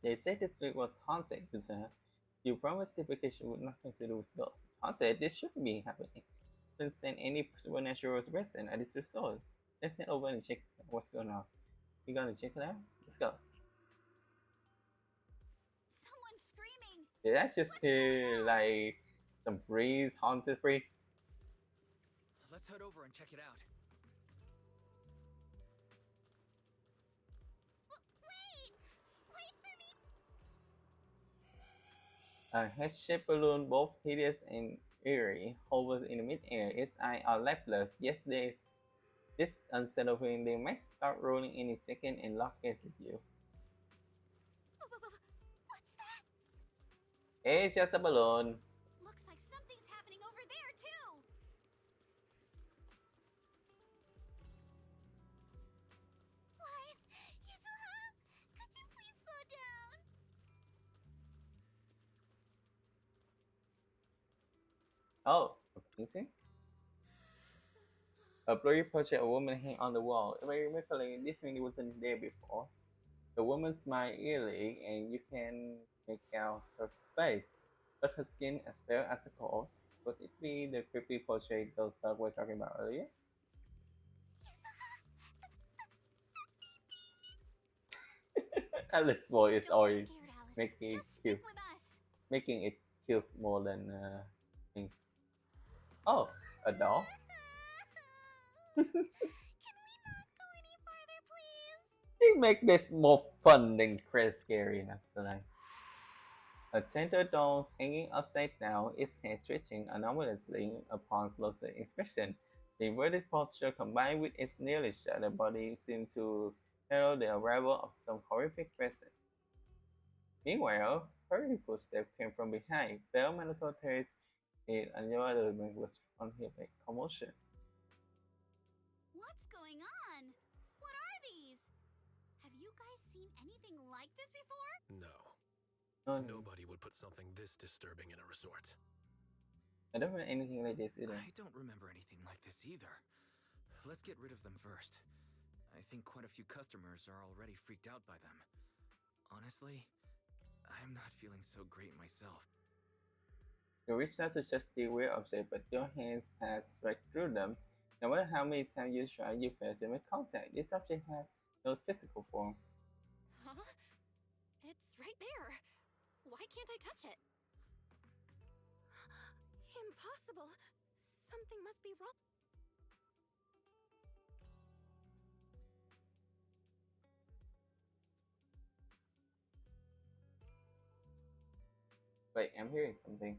[SPEAKER 1] They said this week was haunted, Kuzuha. You promised the vacation would nothing to do with ghosts. Haunted? This shouldn't be happening. Don't send any supernatural resident at this resort. Let's head over and check what's going on. You gonna check it out? Let's go.
[SPEAKER 4] Someone's screaming!
[SPEAKER 1] Did I just
[SPEAKER 4] What's going
[SPEAKER 1] hear
[SPEAKER 4] on?
[SPEAKER 1] like some breeze, haunted breeze?
[SPEAKER 2] Let's head over and check it out.
[SPEAKER 3] Wait! Wait for me!
[SPEAKER 1] A head-shaped balloon, both hideous and eerie, hovers in midair. Its eyes are lifeless. Yes, there's this unsettling. They might start rolling any second and lock eyes with you. It's just a balloon.
[SPEAKER 4] Looks like something's happening over there, too.
[SPEAKER 3] Wise, Yuzuha, could you please slow down?
[SPEAKER 1] Oh, a painting? A blurry portrait of a woman hanging on the wall. Very remarkably, this meaning wasn't there before. The woman smiled eerily, and you can make out her face, but her skin as pale as a corpse. Could it be the creepy portrait those dogs were talking about earlier?
[SPEAKER 3] Yuzuha,
[SPEAKER 1] Alice's voice
[SPEAKER 4] Don't be
[SPEAKER 1] always
[SPEAKER 4] scared, Alice.
[SPEAKER 1] making it
[SPEAKER 4] Just stick
[SPEAKER 1] cute,
[SPEAKER 4] with us.
[SPEAKER 1] making it cute more than things. Oh, a doll.
[SPEAKER 3] Can we not go any farther, please?
[SPEAKER 1] They make this more fun than crazy scary, I feel like. A tender doll hanging upside down, its head twitching anomalously upon closer inspection. The inverted posture combined with its nearly shattered body seemed to herald the arrival of some horrific presence. Meanwhile, hurried footsteps came from behind. Bell Manitota's head and your element was on him by commotion.
[SPEAKER 4] What's going on? What are these? Have you guys seen anything like this before?
[SPEAKER 7] No.
[SPEAKER 1] No, no,
[SPEAKER 7] Nobody would put something this disturbing in a resort.
[SPEAKER 1] I don't want anything like this either.
[SPEAKER 2] I don't remember anything like this either. Let's get rid of them first. I think quite a few customers are already freaked out by them. Honestly, I'm not feeling so great myself.
[SPEAKER 1] You reach out to touch the weird object, but your hands pass right through them. No matter how many times you try, you fail to make contact. This object has no physical form.
[SPEAKER 9] Huh? It's right there. Why can't I touch it? Impossible. Something must be wrong.
[SPEAKER 1] Wait, I'm hearing something.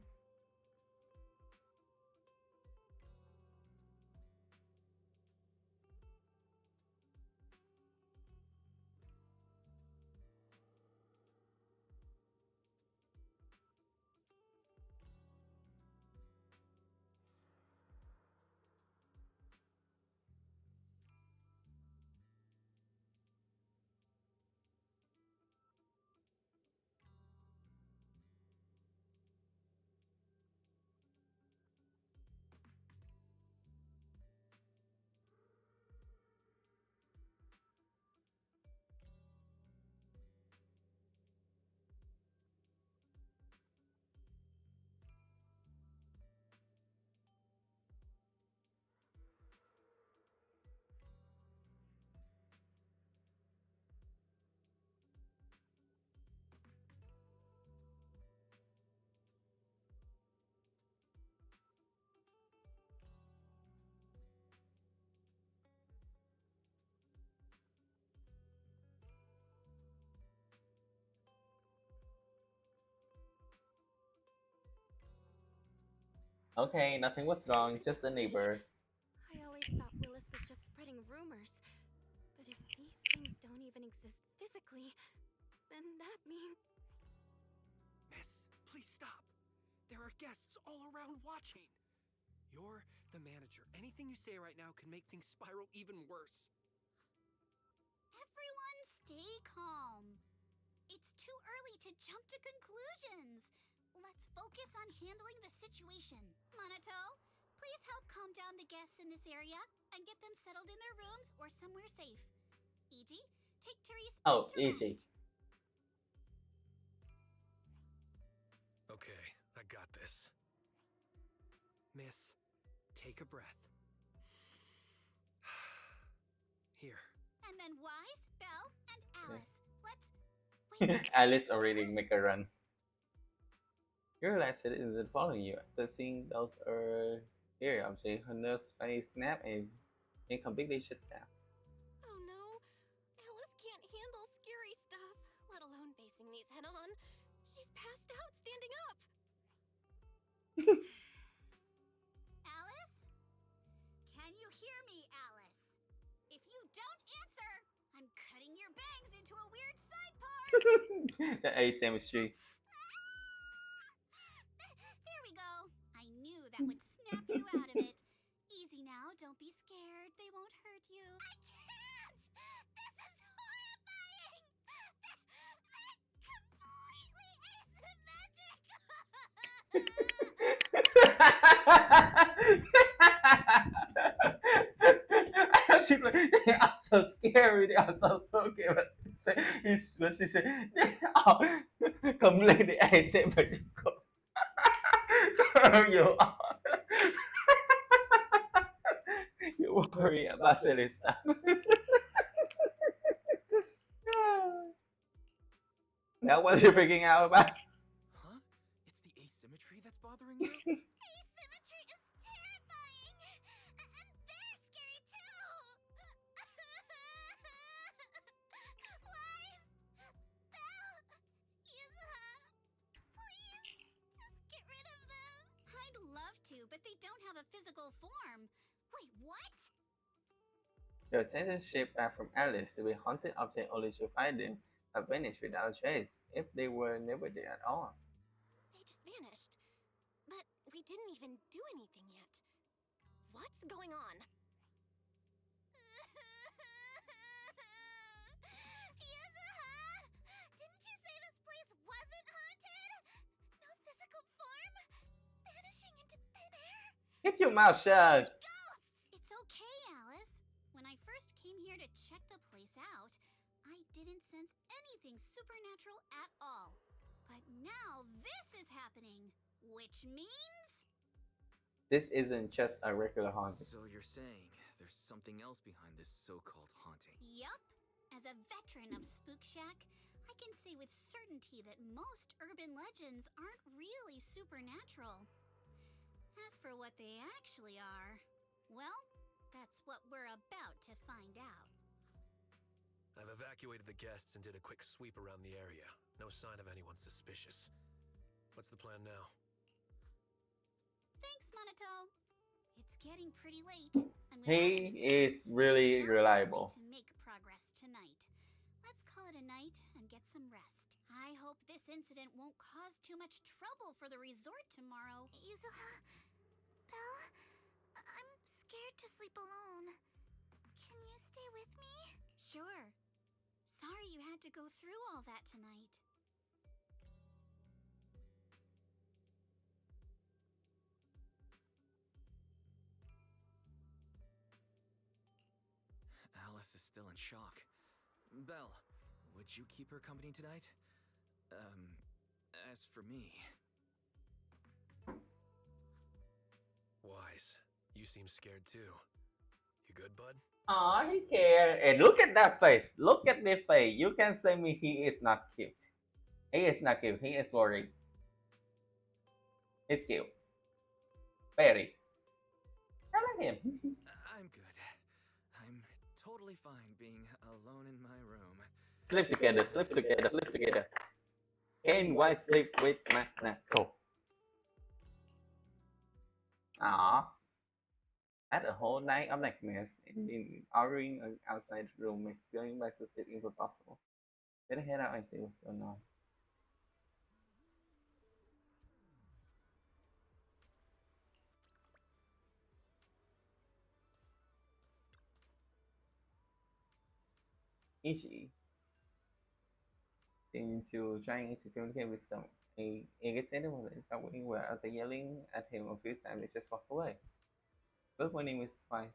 [SPEAKER 1] Okay, nothing was wrong, just the neighbors.
[SPEAKER 9] I always thought Willis was just spreading rumors. But if these things don't even exist physically, then that means.
[SPEAKER 10] Miss, please stop. There are guests all around watching. You're the manager. Anything you say right now can make things spiral even worse.
[SPEAKER 4] Everyone stay calm. It's too early to jump to conclusions. Let's focus on handling the situation. Monato, please help calm down the guests in this area and get them settled in their rooms or somewhere safe. Iji, take Therese back
[SPEAKER 1] Oh,
[SPEAKER 4] to
[SPEAKER 1] easy.
[SPEAKER 4] rest.
[SPEAKER 7] Okay, I got this.
[SPEAKER 10] Miss, take a breath. Here.
[SPEAKER 4] And then Wise, Belle, and Alice. Let's. Wait.
[SPEAKER 1] Alice already make a run. You realize it isn't following you. After seeing those area objects, her nerves finally snap and completely shut down.
[SPEAKER 9] Oh no. Alice can't handle scary stuff, let alone facing these head on. She's passed out standing up.
[SPEAKER 4] Alice? Can you hear me, Alice? If you don't answer, I'm cutting your bangs into a weird side part.
[SPEAKER 1] The asymmetry.
[SPEAKER 4] that would snap you out of it. Easy now, don't be scared. They won't hurt you. I can't! This is horrifying! They're completely asymmetric!
[SPEAKER 1] She's like, they are so scary, they are so spooky. But she said, they are completely asymmetrical. Girl, you are. You worry about silly stuff. That was you freaking out about.
[SPEAKER 2] Huh? It's the asymmetry that's bothering you?
[SPEAKER 3] Asymmetry is terrifying! And they're scary too! Wise! Belle! Yuzuha! Please, just get rid of them!
[SPEAKER 4] I'd love to, but they don't have a physical form. Wait, what?
[SPEAKER 1] The attention shaped back from Alice to be haunted object only to find them have vanished without trace, if they were never there at all.
[SPEAKER 9] They just vanished. But we didn't even do anything yet. What's going on?
[SPEAKER 3] Yuzuha! Didn't you say this place wasn't haunted? No physical form? Vanishing into thin air?
[SPEAKER 1] Keep your mouth shut.
[SPEAKER 3] Ghosts!
[SPEAKER 4] It's okay, Alice. When I first came here to check the place out, I didn't sense anything supernatural at all. But now this is happening, which means...
[SPEAKER 1] This isn't just a regular haunting.
[SPEAKER 2] So you're saying there's something else behind this so-called haunting?
[SPEAKER 4] Yup. As a veteran of Spook Shack, I can say with certainty that most urban legends aren't really supernatural. As for what they actually are, well, that's what we're about to find out.
[SPEAKER 7] I've evacuated the guests and did a quick sweep around the area. No sign of anyone suspicious. What's the plan now?
[SPEAKER 4] Thanks, Monato. It's getting pretty late, and without
[SPEAKER 1] He
[SPEAKER 4] any
[SPEAKER 1] is
[SPEAKER 4] thanks,
[SPEAKER 1] really
[SPEAKER 4] not
[SPEAKER 1] reliable.
[SPEAKER 4] likely to make progress tonight. Let's call it a night and get some rest. I hope this incident won't cause too much trouble for the resort tomorrow.
[SPEAKER 3] Yuzuha? Belle? I'm scared to sleep alone. Can you stay with me?
[SPEAKER 4] Sure. Sorry you had to go through all that tonight.
[SPEAKER 2] Alice is still in shock. Belle, would you keep her company tonight? As for me...
[SPEAKER 7] Wise, you seem scared too. You good, bud?
[SPEAKER 1] Aw, he cares. And look at that face. Look at this face. You can say me he is not cute. He is not cute. He is worried. He's cute. Very. I like him.
[SPEAKER 2] I'm good. I'm totally fine being alone in my room.
[SPEAKER 1] Sleep together, sleep together, sleep together. Can why sleep with Manato? Aw. At a whole night of nightmares, in ordering outside the room makes going back to sleep impossible. Better head out and see what's going on. Ichi seems to trying to communicate with some irritated woman is not working well after yelling at him a few times. They just walk away. Good morning, Miss Spice.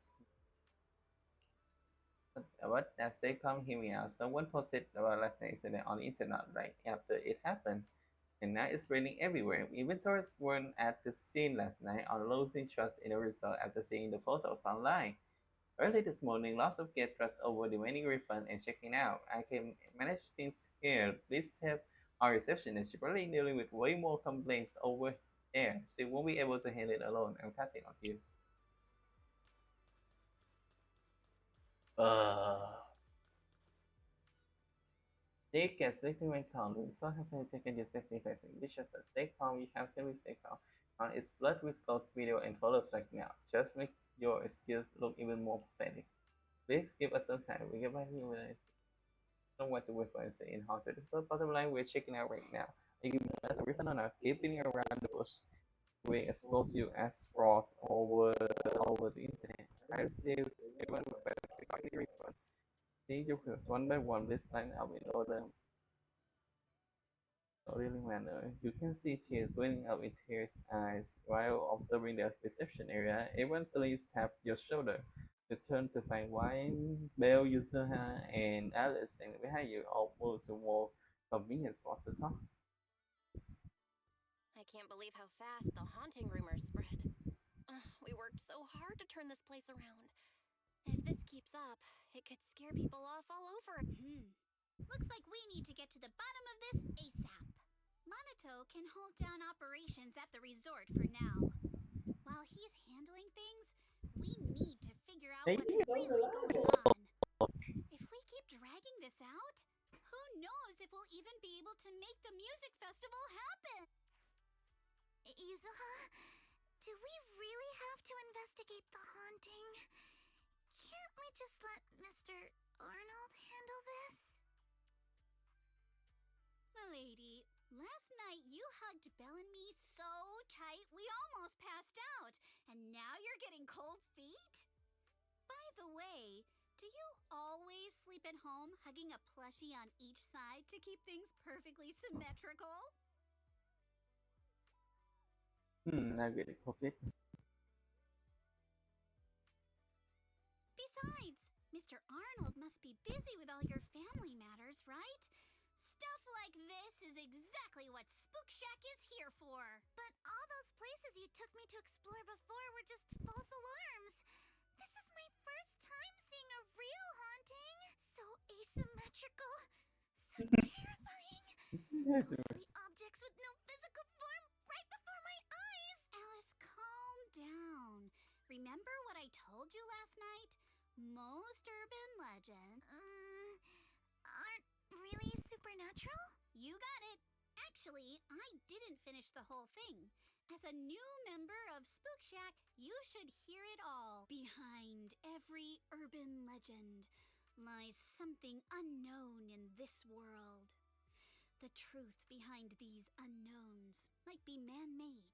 [SPEAKER 1] But as they come hear me out, someone posted about last night's incident on the internet right after it happened. And now it's raining everywhere. Even tourists weren't at the scene last night are losing trust in the result after seeing the photos online. Early this morning, lots of guests rushed over demanding refund and checking out. I can manage things here. Please help our receptionist. She's probably dealing with way more complaints over there. She won't be able to handle it alone. I'm counting on you. Take a sleeping when calm. So has taken your steps in facing. Be sure to stay calm. You have to be stay calm. It's blood with close video and photos right now. Just make your skills look even more pathetic. Please give us some time. We get back to you when it's don't want to wait for us in haunted. So bottom line, we're checking out right now. Are you giving us a refund or not? Keeping around the bush. we expose you as fraud over the internet. I received even specific refund. See you one by one this time I will order really manner. You can see tears welling up in his eyes while observing the reception area. Eventually tap your shoulder. You turn to find Wine, Belle, Yusuha, and Alice standing behind you, all moved to more convenient spot to talk.
[SPEAKER 9] I can't believe how fast the haunting rumors spread. We worked so hard to turn this place around. If this keeps up, it could scare people off all over.
[SPEAKER 4] Looks like we need to get to the bottom of this ASAP. Monato can hold down operations at the resort for now. While he's handling things, we need to figure out
[SPEAKER 1] Hey,
[SPEAKER 4] what's really going on. If we keep dragging this out, who knows if we'll even be able to make the music festival happen?
[SPEAKER 3] Yuzuha, do we really have to investigate the haunting? Can't we just let Mr. Arnold handle this?
[SPEAKER 4] Milady, last night you hugged Belle and me so tight we almost passed out, and now you're getting cold feet? By the way, do you always sleep at home hugging a plushie on each side to keep things perfectly symmetrical?
[SPEAKER 1] I get it, perfect.
[SPEAKER 4] Besides, Mr. Arnold must be busy with all your family matters, right? Stuff like this is exactly what Spook Shack is here for.
[SPEAKER 3] But all those places you took me to explore before were just false alarms. This is my first time seeing a real haunting. So asymmetrical, so terrifying.
[SPEAKER 1] Yes,
[SPEAKER 3] Mostly objects with no physical form right before my eyes.
[SPEAKER 4] Alice, calm down. Remember what I told you last night? Most urban legends
[SPEAKER 3] Aren't really supernatural?
[SPEAKER 4] You got it. Actually, I didn't finish the whole thing. As a new member of Spook Shack, you should hear it all. Behind every urban legend lies something unknown in this world. The truth behind these unknowns might be man-made,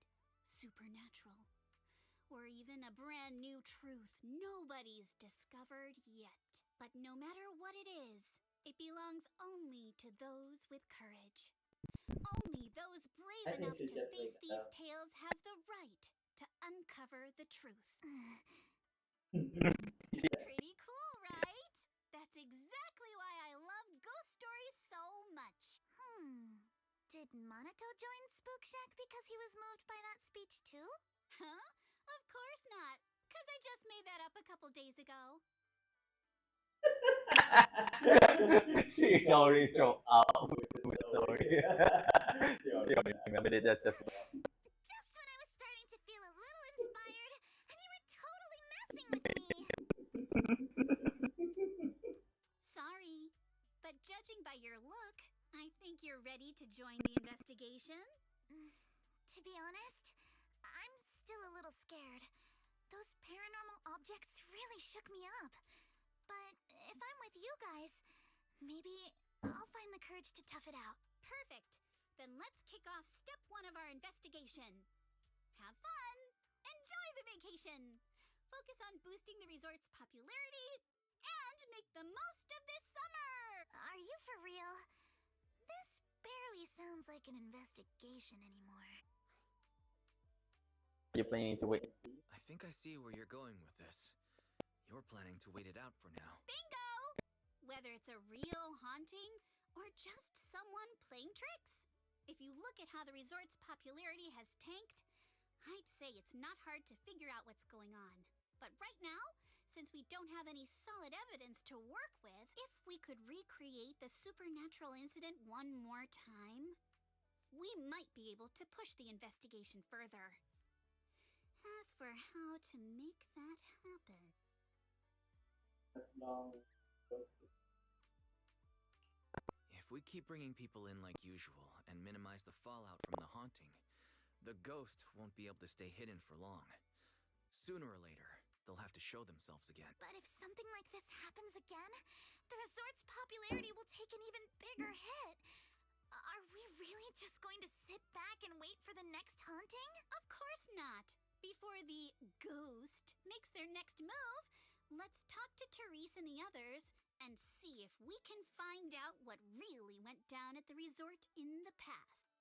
[SPEAKER 4] supernatural, or even a brand new truth nobody's discovered yet. But no matter what it is, it belongs only to those with courage. Only those brave enough to face these tales have the right to uncover the truth. Pretty cool, right? That's exactly why I love ghost stories so much.
[SPEAKER 3] Did Monato join Spook Shack because he was moved by that speech too?
[SPEAKER 4] Huh? Of course not, 'cause I just made that up a couple days ago.
[SPEAKER 1] She's already show up with the story. That's just
[SPEAKER 3] Just when I was starting to feel a little inspired, and you were totally messing with me.
[SPEAKER 4] Sorry, but judging by your look, I think you're ready to join the investigation.
[SPEAKER 3] To be honest, I'm still a little scared. Those paranormal objects really shook me up. But if I'm with you guys, maybe I'll find the courage to tough it out.
[SPEAKER 4] Perfect. Then let's kick off step 1 of our investigation. Have fun! Enjoy the vacation! Focus on boosting the resort's popularity and make the most of this summer!
[SPEAKER 3] Are you for real? This barely sounds like an investigation anymore.
[SPEAKER 1] you're planning to wait.
[SPEAKER 2] I think I see where you're going with this. You're planning to wait it out for now.
[SPEAKER 4] Bingo! Whether it's a real haunting or just someone playing tricks. If you look at how the resort's popularity has tanked, I'd say it's not hard to figure out what's going on. But right now, since we don't have any solid evidence to work with, if we could recreate the supernatural incident one more time, we might be able to push the investigation further. As for how to make that happen...
[SPEAKER 2] If we keep bringing people in like usual and minimize the fallout from the haunting, the ghost won't be able to stay hidden for long. Sooner or later, they'll have to show themselves again.
[SPEAKER 3] But if something like this happens again, the resort's popularity will take an even bigger hit. Are we really just going to sit back and wait for the next haunting?
[SPEAKER 4] Of course not. Before the ghost makes their next move, let's talk to Therese and the others and see if we can find out what really went down at the resort in the past.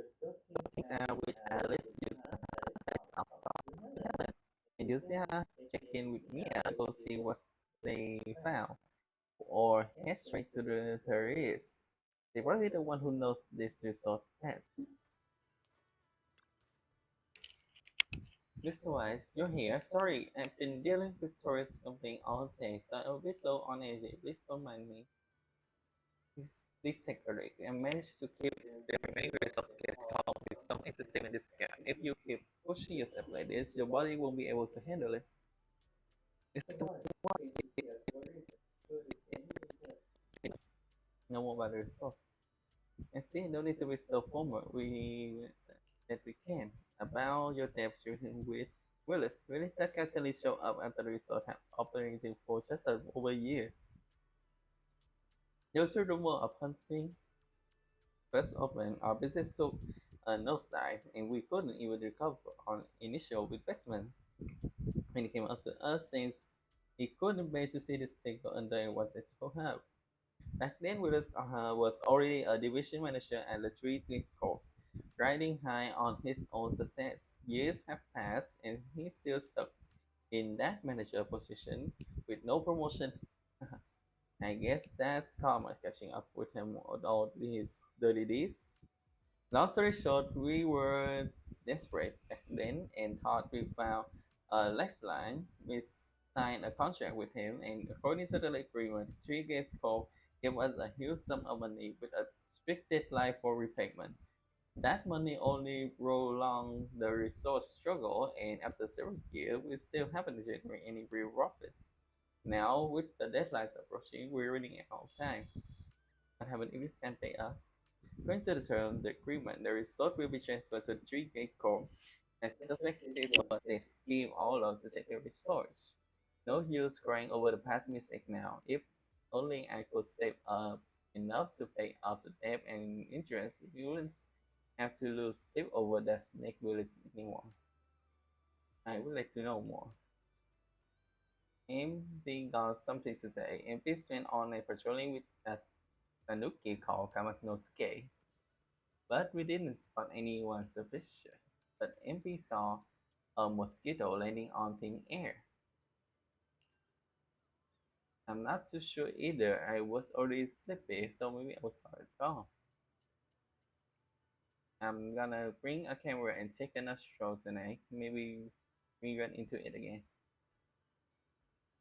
[SPEAKER 1] With Alice, use and you see her check in with me and go see what they found. Or head straight to the terrorists. They're probably the one who knows this resort best. Mr. Wise, you're here. Sorry, I've been dealing with tourist complaint all day, so I'm a bit low on energy. Please don't mind me. This secretary and managed to keep the remainders of guests calm with some entertainment discount. If you keep pushing yourself like this, your body won't be able to handle it. It's the one no more about the result. And see, no need to be so formal. That we can. About your debts with Willis. Really, that casually showed up after the resort had operating for just over a year. There was a rumor of hunting first open. Our business took a nosedive, and we couldn't even recover on initial investment. When he came up to us, since he couldn't bear to see this thing go under and wanted to help. Back then, Willis was already a division manager at the Three Twin Corps, riding high on his own success. Years have passed, and he's still stuck in that manager position with no promotion. I guess that's karma catching up with him on all his dirty deeds. Long story short, we were desperate back then and thought we found a lifeline. We signed a contract with him, and according to the agreement, Three Gates Cove gave us a huge sum of money with a strict deadline for repayment. That money only prolonged the resource struggle, and after several years, we still haven't generated any real profit. Now, with the deadlines approaching, we're running out of time and haven't even can pay us. According to the term, the agreement, the resort will be transferred to the Three Gate Corps. I suspect this was a scheme all along to take the resource. No use crying over the past mistake now. If only I could save up enough to pay off the debt and interest, you wouldn't have to lose sleep over that snake village anymore. I would like to know more. MD got something to say. MP went on a patrolling with a tanuki called Kamanosuke, but we didn't spot anyone suspicious. But MP saw a mosquito landing on thin air. I'm not too sure either. I was already sleepy, so maybe I was sorry wrong. I'm gonna bring a camera and take another stroll tonight. Maybe we run into it again.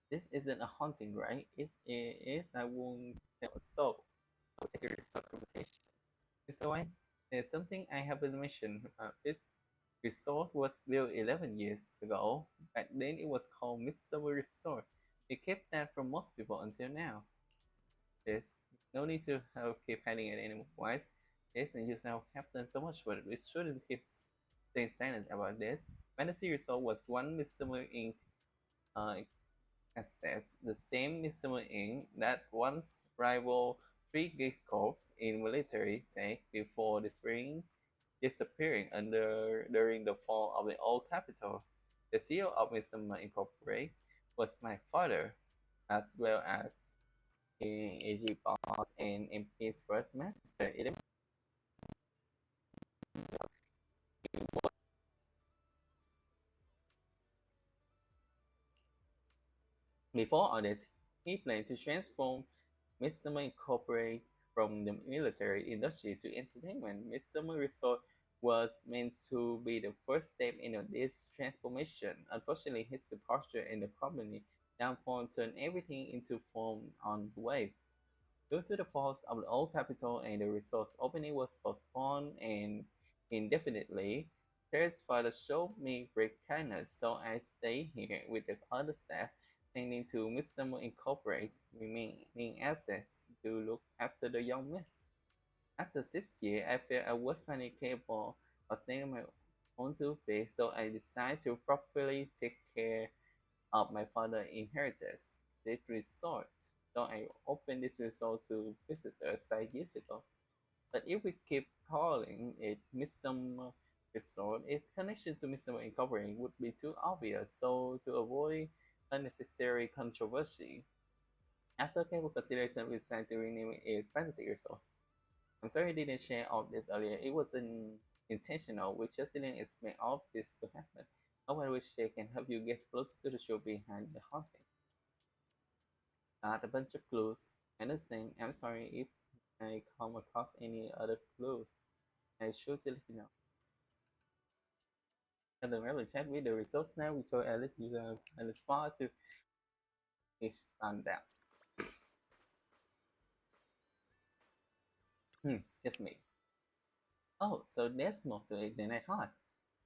[SPEAKER 1] This isn't a haunting, right? If it is, I won't tell a soul. I'll take a risk of reputation. So there's something I haven't mentioned. This resort was built 11 years ago. Back then, it was called Midsummer Resort. We kept that from most people until now. There's no need to keep hiding it anymore. Why? Yes, and yourself have done so much, but we shouldn't keep staying silent about this. Fantasy Resort was one Midsummer Inc. Uh, assess the same Midsummer Inc. that once rivaled three gift corps in military tech before the spring disappearing during the fall of the old capital. The CEO of Midsummer Incorporated was my father, as well as AG boss and MP's first master. Before all this, he planned to transform Midsummer Incorporated from the military industry to entertainment. Midsummer Resort was meant to be the first step in this transformation. Unfortunately, his departure in the company downfall turned everything into form on the way. Due to the falls of the old capital and the resort's opening was postponed and indefinitely, Terry's father showed me great kindness, so I stayed here with the other staff, tending to Midsummer Incorporate's remaining assets to look after the young miss. After 6 years, I felt I was finally capable of standing on my own two feet, so I decided to properly take care of my father's inheritance, this resort. So I opened this resort to visitors 5 years ago. But if we keep calling it Midsummer Resort, its connection to Midsummer Incorporated would be too obvious. So, to avoid unnecessary controversy, after careful consideration, we decided to rename it Fantasy Resort. I'm sorry I didn't share all this earlier. It wasn't intentional. We just didn't expect all this to happen. However, I wish I can help you get closer to the show behind the haunting. Got a bunch of clues. Understand? I'm sorry if I come across any other clues. I should let you know. And then really check with the results now. We show at least you have a spot to stand out. Excuse me. Oh, so there's more to it than I thought.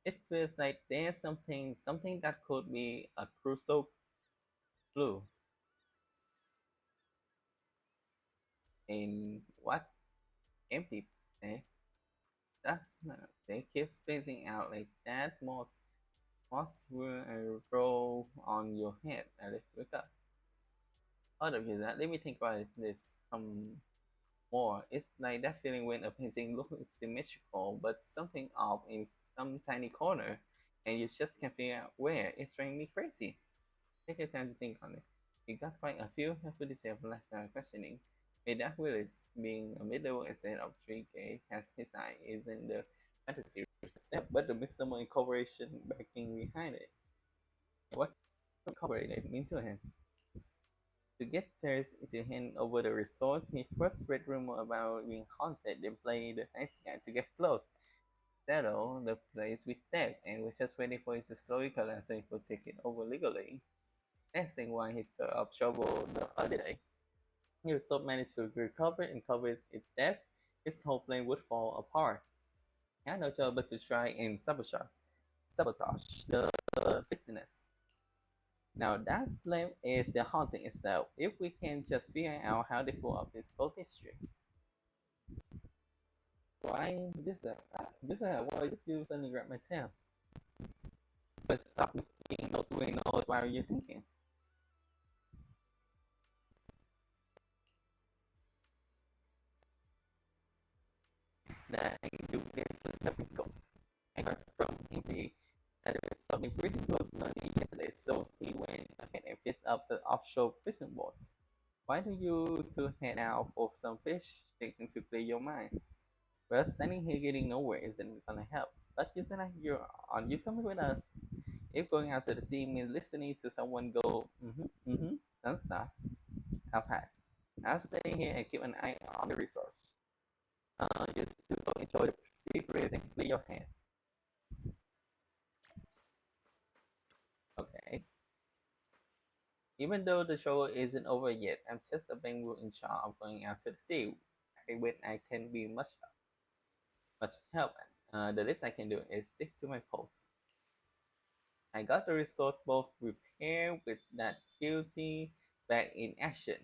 [SPEAKER 1] It feels like there's something that could be a crucial clue in what empty say. That's not. They keep spacing out like that. Most will roll on your head. Let's wake up. Hold up, that. Let me think about this some more. It's like that feeling when a painting looks symmetrical, but something off in some tiny corner, and you just can't figure out where. It's driving me crazy. Take your time to think on it. You got quite a few helpful details last time questioning. May Dark Willis, being a middle instead of 3K, has his eye is in the fantasy set, but the Midsummer Incorporation backing behind it. What incorporated mean to him? To get Thirst to hand over the resort, he first read rumor about being haunted, then played the nice guy to get close, settle the place with death, and was just waiting for it to slowly collapse so he could take it over legally. Asking why he stirred up trouble the other day. He was so managed to recover and cover its death, his whole plan would fall apart. He had no choice but to try and sabotage the business. Now that slam is the haunting itself. If we can just figure out how they pull up this whole history. Why why did you suddenly grab my tail? But stop looking those windows. Why are you thinking? That I do get septicals. I got from him that there was something pretty good money yesterday, so he went ahead and fixed up the offshore fishing boat. Why don't you two head out for some fish sticking to clear your minds? Well, standing here getting nowhere isn't gonna help. But you said that you're on. You coming with us? If going out to the sea means listening to someone go, don't stop. I'll pass. I'll stay here and keep an eye on the resource. You two go enjoy the sea breeze and clear your head. Okay. Even though the show isn't over yet, I'm just a bamboo in charge of going out to the sea. When I can be much help. The least I can do is stick to my post. I got the resort both repaired with that guilty back in action.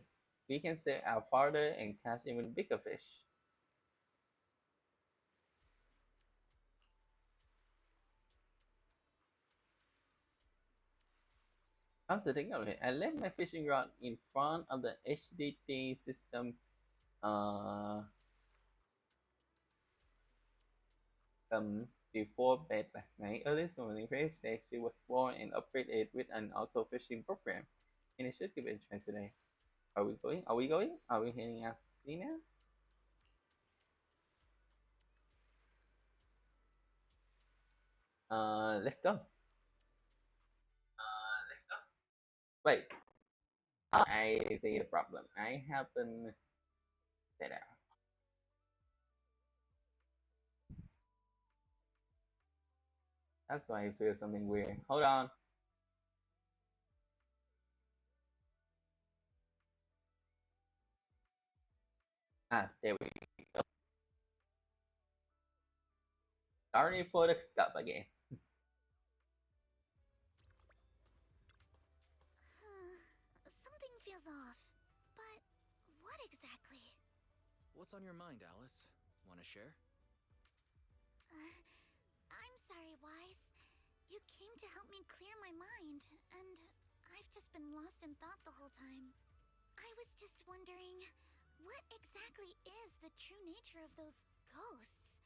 [SPEAKER 1] We can sail out farther and catch even bigger fish. Come to think of it, I left my fishing rod in front of the HDT system uh, before bed last night. Early this morning, Grace says she was born and upgraded it with an auto fishing program, and it should give it a try today. Are we going? Are we going? Are we heading out to sea now? Let's go. Let's go. Wait, I see a problem. I haven't set out. That's why I feel something weird. Hold on. Ah, there we go. Sorry for the stop again.
[SPEAKER 3] Something feels off. But what exactly?
[SPEAKER 2] What's on your mind, Alice? Want to share?
[SPEAKER 3] I'm sorry, Wise. You came to help me clear my mind, and I've just been lost in thought the whole time. I was just wondering, What exactly is the true nature of those ghosts?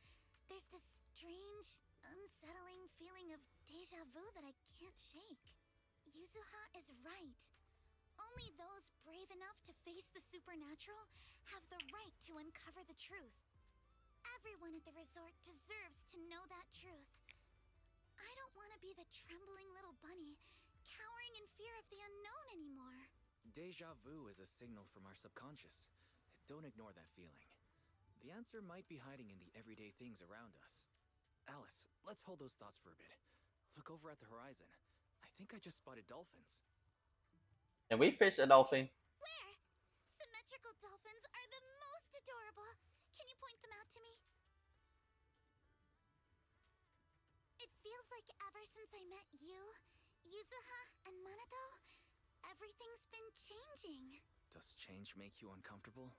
[SPEAKER 3] There's this strange, unsettling feeling of deja vu that I can't shake. Yuzuha is right. Only those brave enough to face the supernatural have the right to uncover the truth. Everyone at the resort deserves to know that truth. I don't want to be the trembling little bunny, cowering in fear of the unknown anymore.
[SPEAKER 2] Deja vu is a signal from our subconscious. Don't ignore that feeling. The answer might be hiding in the everyday things around us. Alice, let's hold those thoughts for a bit. Look over at the horizon. I think I just spotted dolphins.
[SPEAKER 1] Can we fish a dolphin?
[SPEAKER 3] Where? Symmetrical dolphins are the most adorable. Can you point them out to me? It feels like ever since I met you, Yuzuha, and Manato, everything's been changing.
[SPEAKER 2] Does change make you uncomfortable?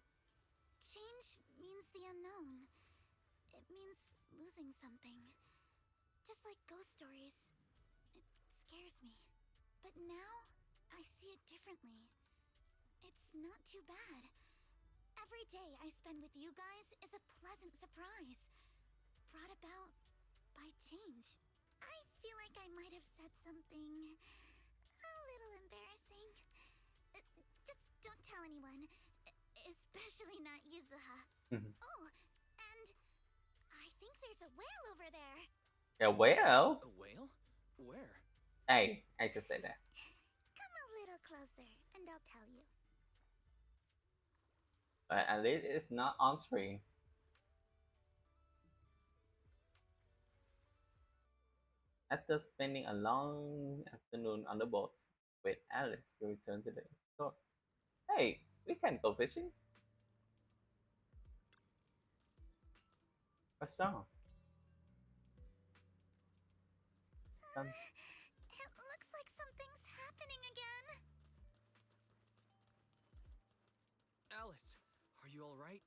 [SPEAKER 3] Change means the unknown. It means losing something. Just like ghost stories. It scares me. But now, I see it differently. It's not too bad. Every day I spend with you guys is a pleasant surprise, brought about by change. I feel like I might have said something a little embarrassing. Just don't tell anyone, especially not Yuzuha. Oh, and I think there's a whale over there.
[SPEAKER 1] A whale?
[SPEAKER 2] A whale? Where?
[SPEAKER 1] Hey, I just said that.
[SPEAKER 3] Come a little closer, and I'll tell you.
[SPEAKER 1] But at least it's not answering. After spending a long afternoon on the boat with Alice, you return to the resort. Hey, we can go fishing? What's wrong? Um,
[SPEAKER 3] It looks like something's happening again.
[SPEAKER 2] Alice, are you alright?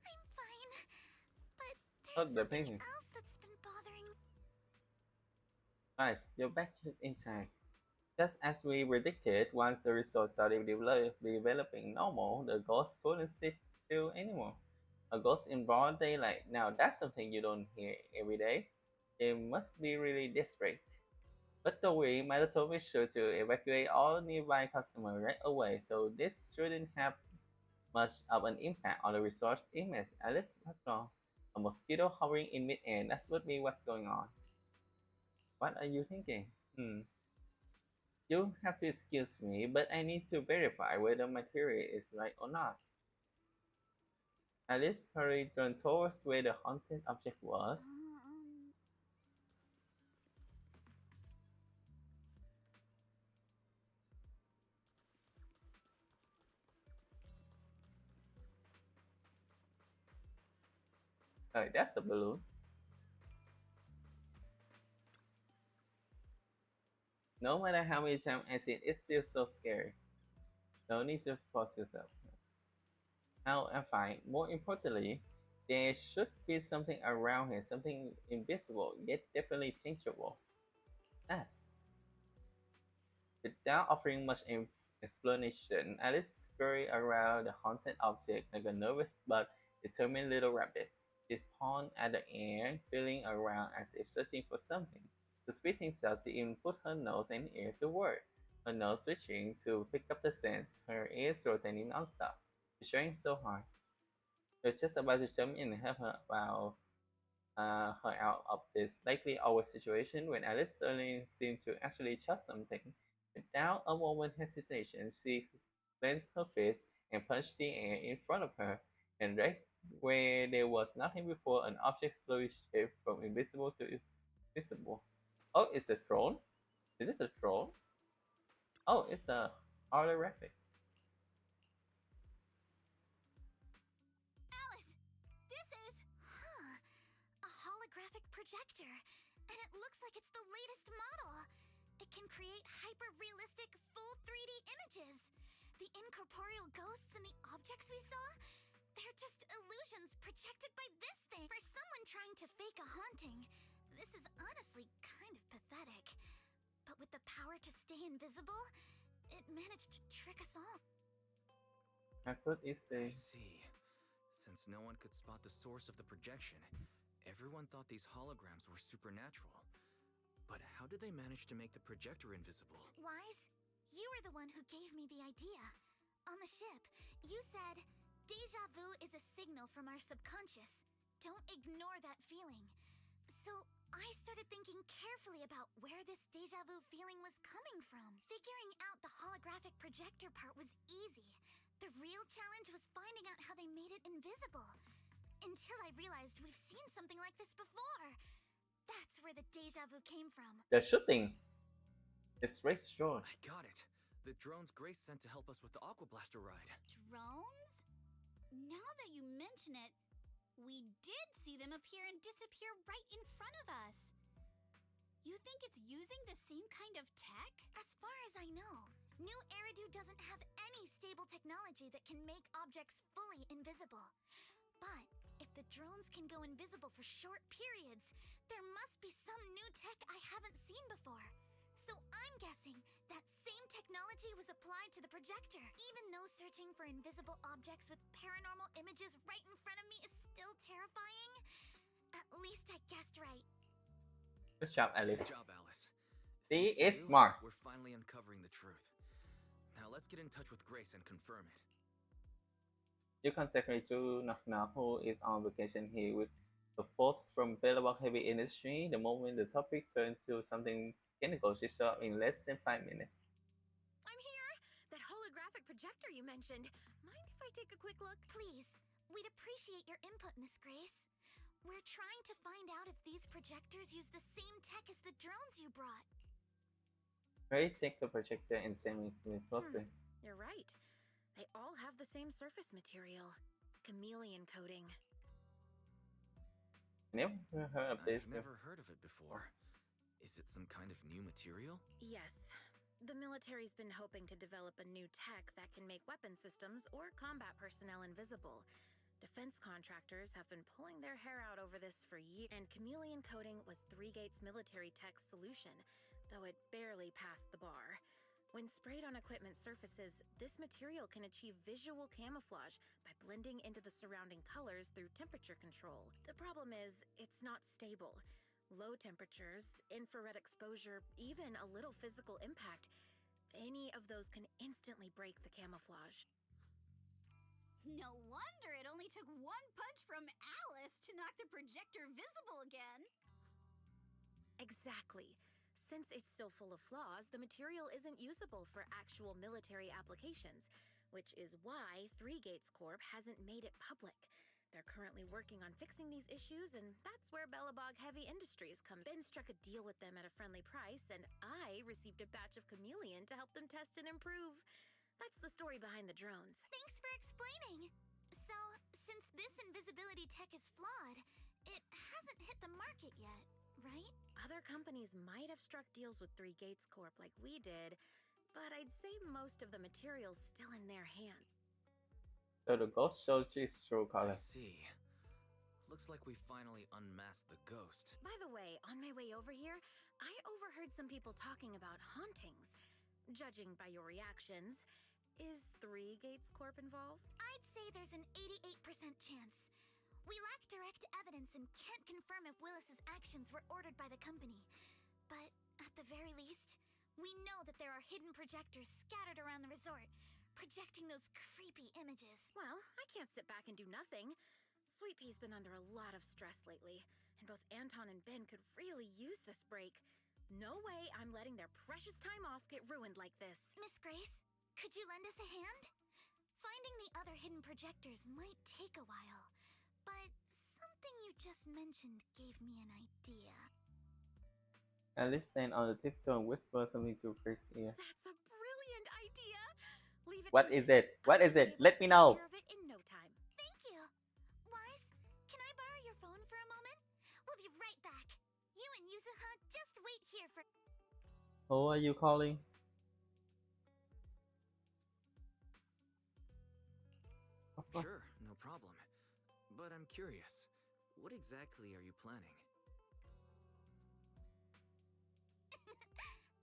[SPEAKER 3] I'm fine, but
[SPEAKER 1] oh,
[SPEAKER 3] there's
[SPEAKER 1] the
[SPEAKER 3] something
[SPEAKER 1] painting.
[SPEAKER 3] else that's been bothering me.
[SPEAKER 1] Nice, you're back just in time. Just as we predicted, once the resort started developing normal, the ghost couldn't sit still anymore. A ghost in broad daylight. Now that's something you don't hear every day. They must be really desperate. But the way Maruto was sure to evacuate all nearby customers right away, so this shouldn't have much of an impact on the resort's image. At least that's wrong. A mosquito hovering in mid-air, that's what me what's going on. What are you thinking? You have to excuse me, but I need to verify whether my theory is right or not. Alice hurried run towards where the haunted object was. Oh, that's a balloon. No matter how many times I see it, it's still so scary. No need to force yourself. Now I'm fine. More importantly, there should be something around here, something invisible, yet definitely tangible. Ah, without offering much explanation, Alice scurried around the haunted object like a nervous but determined little rabbit. She pawed at the air, feeling around as if searching for something. To speed things up, she even put her nose and ears to work, her nose switching to pick up the scents, her ears rotating nonstop. She's trying so hard. You're just about to jump in and help her out of this likely awkward situation when Alice suddenly seemed to actually trust something. Without a moment's hesitation, she clenched her fist and punched the air in front of her, and right where there was nothing before, an object slowly shifted from invisible to visible. Oh, it's a throne? Is it a throne? Oh, it's a holographic.
[SPEAKER 3] Alice, this is... Huh. A holographic projector. And it looks like it's the latest model. It can create hyper-realistic, full 3D images. The incorporeal ghosts and the objects we saw, they're just illusions projected by this thing. For someone trying to fake a haunting, this is honestly kind of pathetic. But with the power to stay invisible, it managed to trick us all.
[SPEAKER 1] How good is
[SPEAKER 2] I
[SPEAKER 1] the
[SPEAKER 2] see. Since no one could spot the source of the projection, everyone thought these holograms were supernatural. But how did they manage to make the projector invisible?
[SPEAKER 3] Wise, you were the one who gave me the idea. On the ship, you said, deja vu is a signal from our subconscious. Don't ignore that feeling. So I started thinking carefully about where this deja vu feeling was coming from. Figuring out the holographic projector part was easy. The real challenge was finding out how they made it invisible. Until I realized we've seen something like this before. That's where the deja vu came from.
[SPEAKER 1] the shooting? It's great story.
[SPEAKER 2] I got it. The drones Grace sent to help us with the Aqua Blaster ride.
[SPEAKER 4] Drones? Now that you mention it, we did see them appear and disappear right in front of us. You think it's using the same kind of tech?
[SPEAKER 3] As far as I know, New Eridu doesn't have any stable technology that can make objects fully invisible. But if the drones can go invisible for short periods, there must be some new tech I haven't seen before. So I'm guessing that same technology was applied to the projector. Even though searching for invisible objects with paranormal images right in front of me is still terrifying, at least I guessed right.
[SPEAKER 1] Good job, Alice.
[SPEAKER 2] Good job, Alice.
[SPEAKER 1] She
[SPEAKER 2] Thanks to
[SPEAKER 1] is
[SPEAKER 2] you,
[SPEAKER 1] smart.
[SPEAKER 2] we're finally uncovering the truth. Now let's get in touch with Grace and confirm it.
[SPEAKER 1] You contact Rachel Knock, who is on vacation here with the folks from Bellabog Heavy Industry. The moment the topic turns to something technical, she showed up in less than 5 minutes.
[SPEAKER 9] I'm here! That holographic projector you mentioned. Mind if I take a quick look?
[SPEAKER 3] Please, we'd appreciate your input, Miss Grace. We're trying to find out if these projectors use the same tech as the drones you brought.
[SPEAKER 1] Grace take the projector and examine it closely.
[SPEAKER 9] You're right. They all have the same surface material. Chameleon coating.
[SPEAKER 1] Never heard of this.
[SPEAKER 2] I've never heard of it before. Is it some kind of new material?
[SPEAKER 9] Yes. The military's been hoping to develop a new tech that can make weapon systems or combat personnel invisible. Defense contractors have been pulling their hair out over this for years, and chameleon coating was Three Gates Military Tech's solution, though it barely passed the bar. When sprayed on equipment surfaces, this material can achieve visual camouflage by blending into the surrounding colors through temperature control. The problem is, it's not stable. Low temperatures, infrared exposure, even a little physical impact, any of those can instantly break the camouflage.
[SPEAKER 4] No wonder it only took one punch from Alice to knock the projector visible again.
[SPEAKER 9] Exactly. Since it's still full of flaws, the material isn't usable for actual military applications, which is why Three Gates Corp hasn't made it public. They're currently working on fixing these issues, and that's where Bellabog Heavy Industries comes. Ben struck a deal with them at a friendly price, and I received a batch of chameleon to help them test and improve. That's the story behind the drones.
[SPEAKER 3] Thanks for explaining. So, since this invisibility tech is flawed, it hasn't hit the market yet, right?
[SPEAKER 9] Other companies might have struck deals with Three Gates Corp like we did, but I'd say most of the material's still in their hands.
[SPEAKER 1] So the ghost shows its true
[SPEAKER 2] I
[SPEAKER 1] color.
[SPEAKER 2] see. Looks like we finally unmasked the ghost.
[SPEAKER 9] By the way, on my way over here, I overheard some people talking about hauntings. Judging by your reactions, is Three Gates Corp involved?
[SPEAKER 3] I'd say there's an 88% chance. We lack direct evidence and can't confirm if Willis's actions were ordered by the company. But at the very least, we know that there are hidden projectors scattered around the resort, projecting those creepy images.
[SPEAKER 9] Well, I can't sit back and do nothing. Sweet Pea's been under a lot of stress lately, and both Anton and Ben could really use this break. No way I'm letting their precious time off get ruined like this.
[SPEAKER 3] Miss Grace, could you lend us a hand? Finding the other hidden projectors might take a while, but something you just mentioned gave me an idea.
[SPEAKER 1] Alice stand on the tiptoe and whisper something to Grace's ear.
[SPEAKER 9] That's a brilliant idea! Leave it
[SPEAKER 1] What
[SPEAKER 9] to
[SPEAKER 1] is
[SPEAKER 9] me.
[SPEAKER 1] it? What
[SPEAKER 9] I
[SPEAKER 1] is
[SPEAKER 9] should be
[SPEAKER 1] it?
[SPEAKER 9] able
[SPEAKER 1] Let
[SPEAKER 9] to
[SPEAKER 1] me
[SPEAKER 9] take
[SPEAKER 1] know.
[SPEAKER 9] care of it in no time.
[SPEAKER 3] Thank you. Wise, can I borrow your phone for a moment? We'll be right back. You and Yuzuha just wait here for...
[SPEAKER 1] Who are you calling? Of course.
[SPEAKER 2] Sure, no problem. But I'm curious, what exactly are you planning?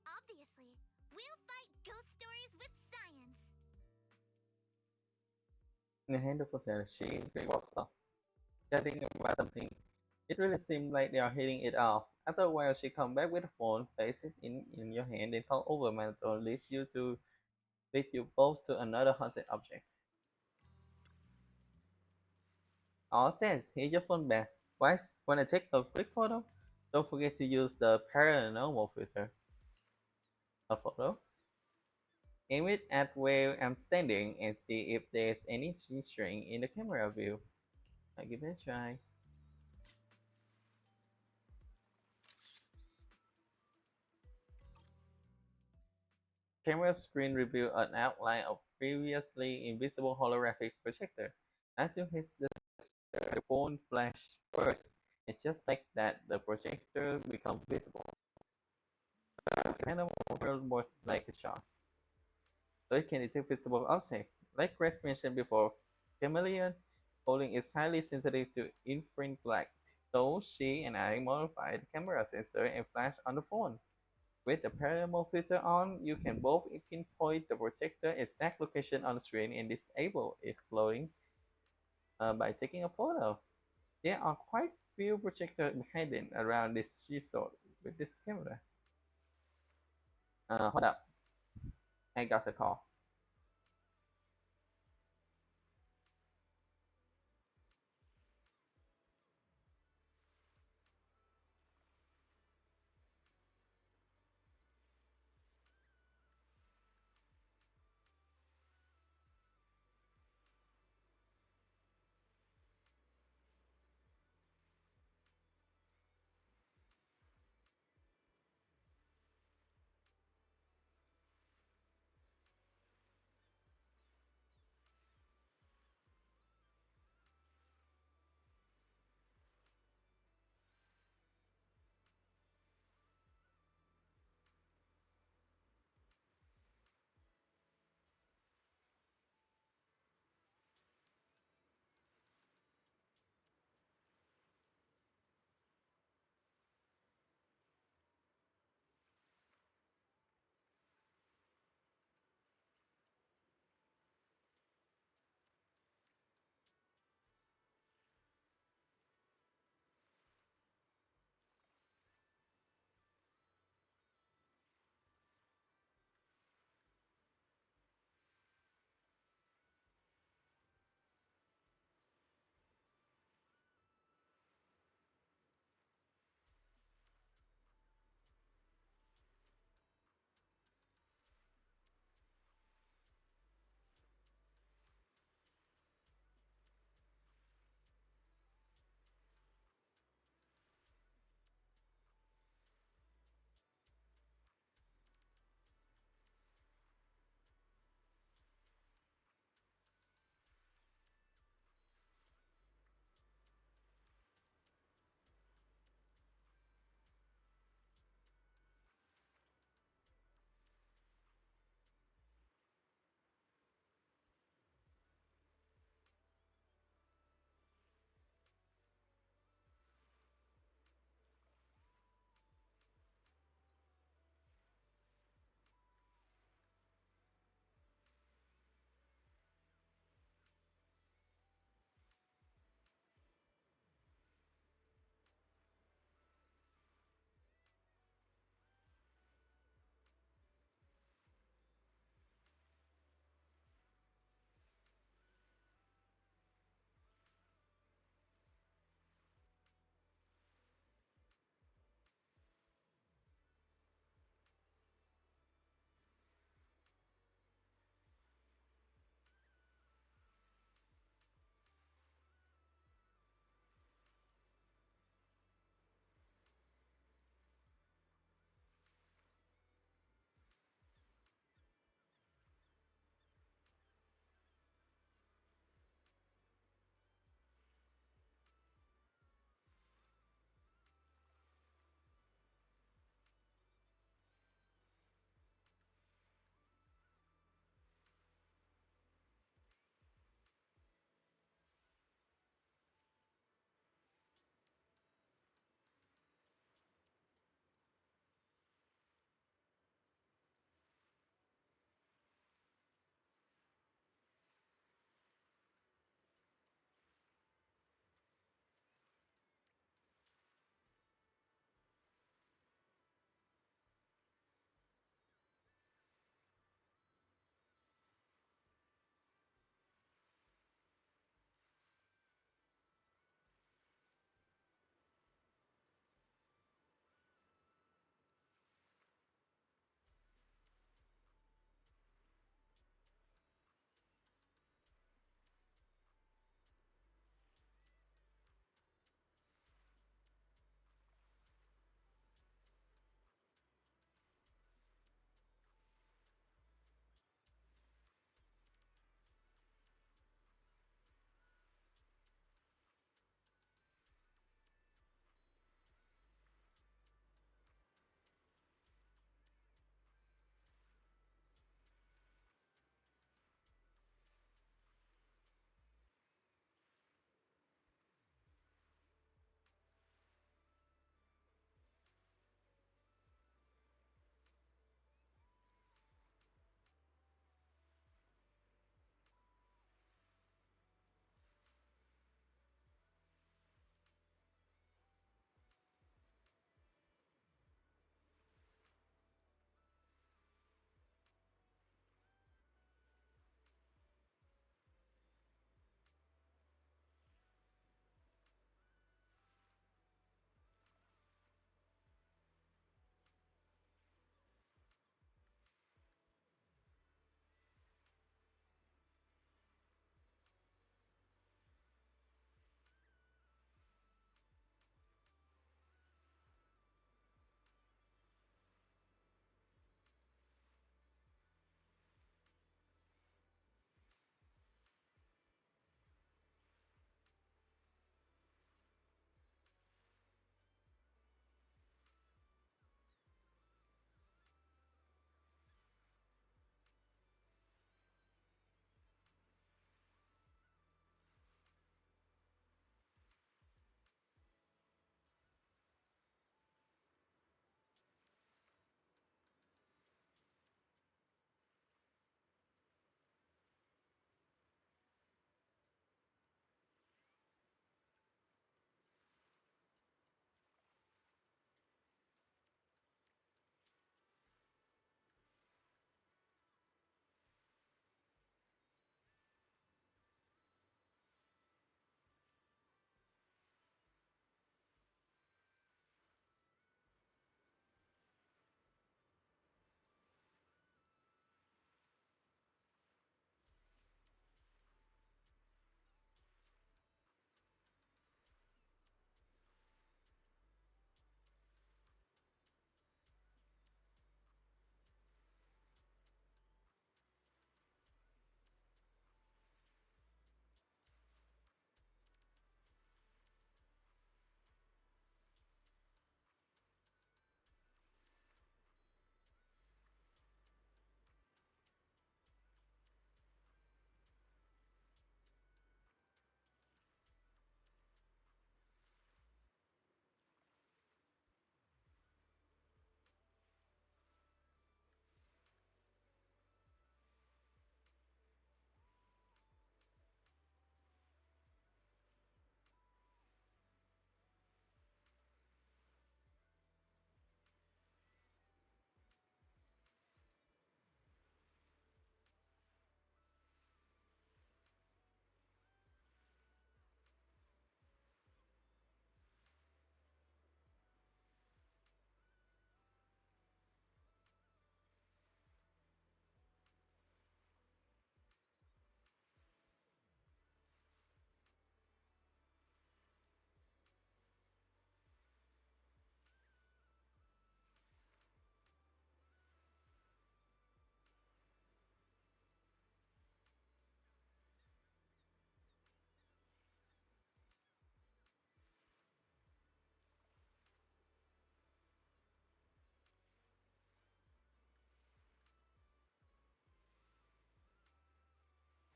[SPEAKER 3] Obviously, we'll fight ghost stories with science.
[SPEAKER 1] 100% she walks off, chatting about something. It really seemed like they are hitting it off. After a while, she come back with a phone, place it in your hand, and talk over milestone, lead you both to another haunted object. All sense, here's your phone back. Wise, wanna take a quick photo? Don't forget to use the paranormal filter. A photo? Aim it at where I'm standing and see if there's any string in the camera view. I'll give it a try. Camera screen revealed an outline of previously invisible holographic projector. As you hit the phone flash first, it's just like that the projector becomes visible. The panel world was like a shot. So it can detect visible objects. Like Chris mentioned before, Chameleon holding is highly sensitive to infrared light. So she and I modified the camera sensor and flash on the phone. With the paranormal filter on, you can both pinpoint the projector exact location on the screen and disable its glowing by taking a photo. There are quite few projectors hidden around this resort with this camera. Hold up, I got a call.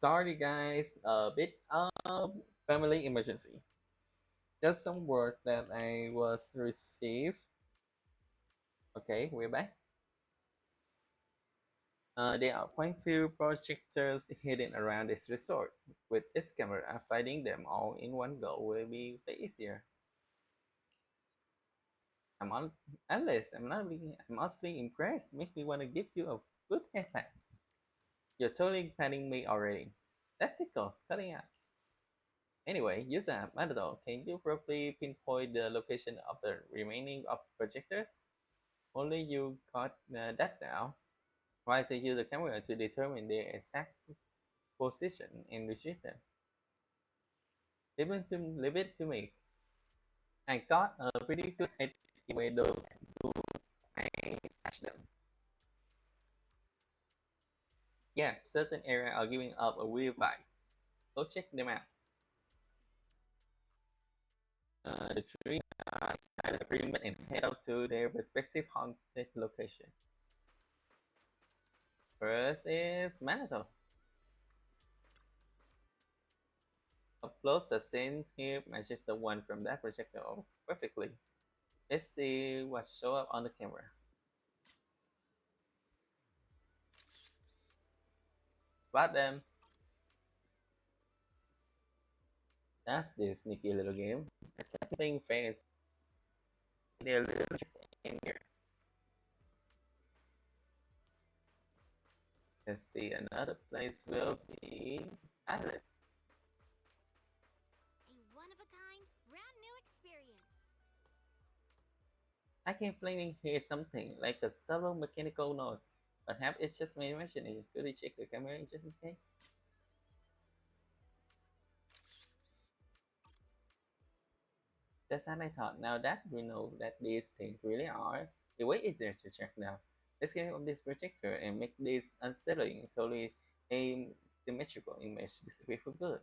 [SPEAKER 1] Sorry guys, a bit family emergency. Just some word that I was received. Okay, we're back. There are quite few projectors hidden around this resort. With this camera, finding them all in one go will be way easier. I'm on Alice, I'm honestly impressed. Make me wanna give you a good headband. You're totally planning me already. That's it goes, cutting out. Anyway, user Matador, can you roughly pinpoint the location of the remaining of projectors? Only you got that now. Try to use the camera to determine their exact position and retrieve them. Leave it to me. I got a pretty good idea where those tools I stash them. Yeah, certain areas are giving up a weird vibe. Go check them out. The three sign agreement and head out to their respective haunted location. First is Manitou. Up close, the scene here matches the one from that projector perfectly. Let's see what show up on the camera. Spot them. That's the sneaky little game. It's everything fast. They're little tricks in here. Let's see, another place will be Atlas.
[SPEAKER 4] A one-of-a-kind, brand new experience.
[SPEAKER 1] I can plainly hear something like a subtle mechanical noise. Perhaps it's just my imagination. Could you check the camera just in case? That's what I thought. Now that we know that these things really are, the way easier to track now. Let's get on this projector and make this unsettling, totally a symmetrical image disappear for good.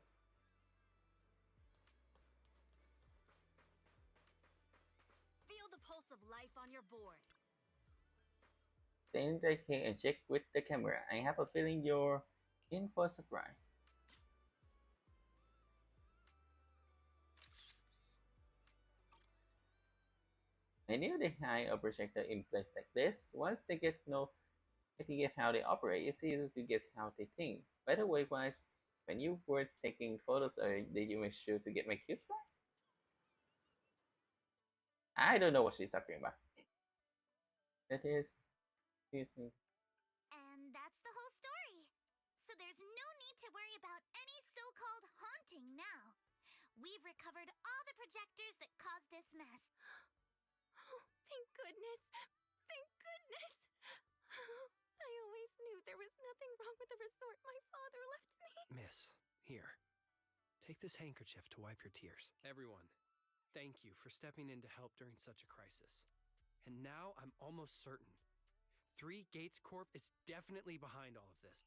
[SPEAKER 4] Feel the pulse of life on your board.
[SPEAKER 1] Stand right here and check with the camera. I have a feeling you're in for a surprise. I knew they had a projector in place like this. Once they get how they operate, it's easy to guess how they think. By the way, guys, when you were taking photos, did you make sure to get my kiss sign? I don't know what she's talking about. That is, excuse me.
[SPEAKER 3] And that's the whole story. So there's no need to worry about any so-called haunting now. We've recovered all the projectors that caused this mess.
[SPEAKER 9] Oh, thank goodness. Thank goodness. I always knew there was nothing wrong with the resort my father left me.
[SPEAKER 8] Miss, here. Take this handkerchief to wipe your tears.
[SPEAKER 10] Everyone, thank you for stepping in to help during such a crisis. And now I'm almost certain Three Gates Corp is definitely behind all of this.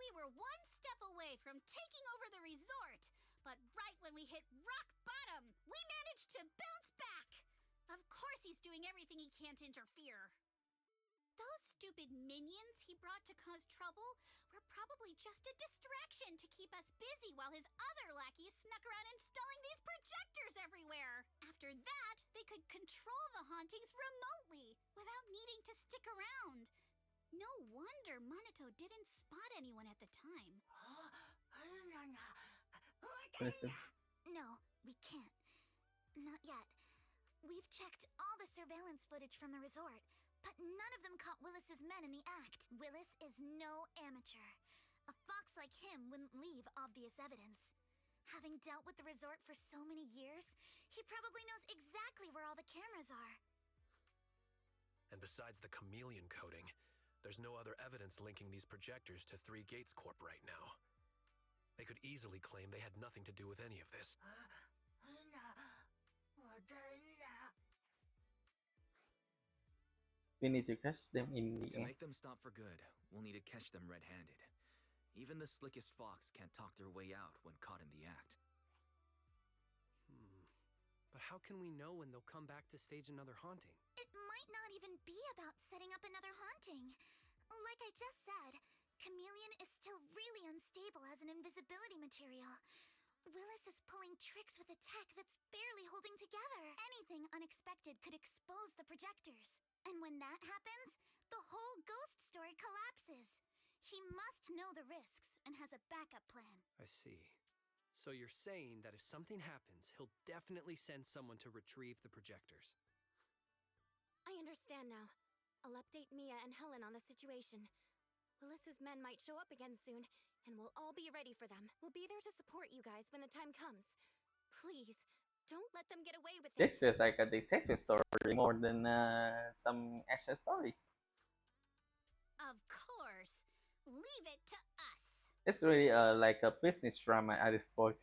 [SPEAKER 4] We were one step away from taking over the resort, but right when we hit rock bottom, we managed to bounce back. Of course he's doing everything he can to interfere. Those stupid minions he brought to cause trouble were probably just a distraction to keep us busy while his other lackeys snuck around installing these projectors everywhere. After that, they could control the hauntings remotely without needing to stick around. No wonder Monato didn't spot anyone at the time.
[SPEAKER 1] Listen.
[SPEAKER 3] No, we can't. Not yet. We've checked all the surveillance footage from the resort, but none of them caught Willis's men in the act. Willis is no amateur. A fox like him wouldn't leave obvious evidence. Having dealt with the resort for so many years, he probably knows exactly where all the cameras are.
[SPEAKER 7] And besides the chameleon coating, there's no other evidence linking these projectors to Three Gates Corp right now. They could easily claim they had nothing to do with any of this.
[SPEAKER 1] We need to catch them in the
[SPEAKER 2] To
[SPEAKER 1] act.
[SPEAKER 2] make them stop for good, we'll need to catch them red-handed. Even the slickest fox can't talk their way out when caught in the act.
[SPEAKER 10] But how can we know when they'll come back to stage another haunting?
[SPEAKER 3] It might not even be about setting up another haunting. Like I just said, Chameleon is still really unstable as an invisibility material. Willis is pulling tricks with a tech that's barely holding together. Anything unexpected could expose the projectors. And when that happens, the whole ghost story collapses. He must know the risks and has a backup plan.
[SPEAKER 10] I see. So you're saying that if something happens, he'll definitely send someone to retrieve the projectors.
[SPEAKER 9] I understand now. I'll update Mia and Helen on the situation. Willis's men might show up again soon, and we'll all be ready for them. We'll be there to support you guys when the time comes. Please, don't let them get away with
[SPEAKER 1] This
[SPEAKER 9] it.
[SPEAKER 1] feels like a detective story more than some action story.
[SPEAKER 4] Of course. Leave it to us.
[SPEAKER 1] It's really like a business drama at this point.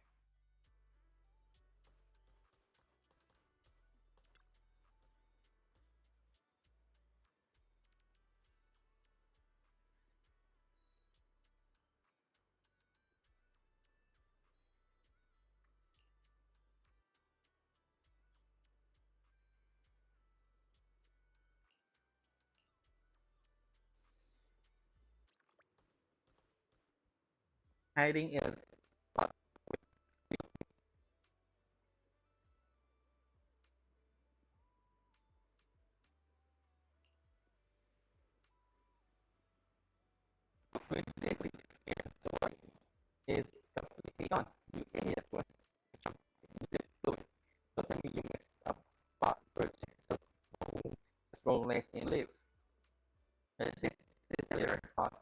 [SPEAKER 1] Hiding in a spot with deadly story is completely gone. You idiot was zip fluid. Doesn't mean you messed up spot project. Just roll let him live. This is the lyric spot.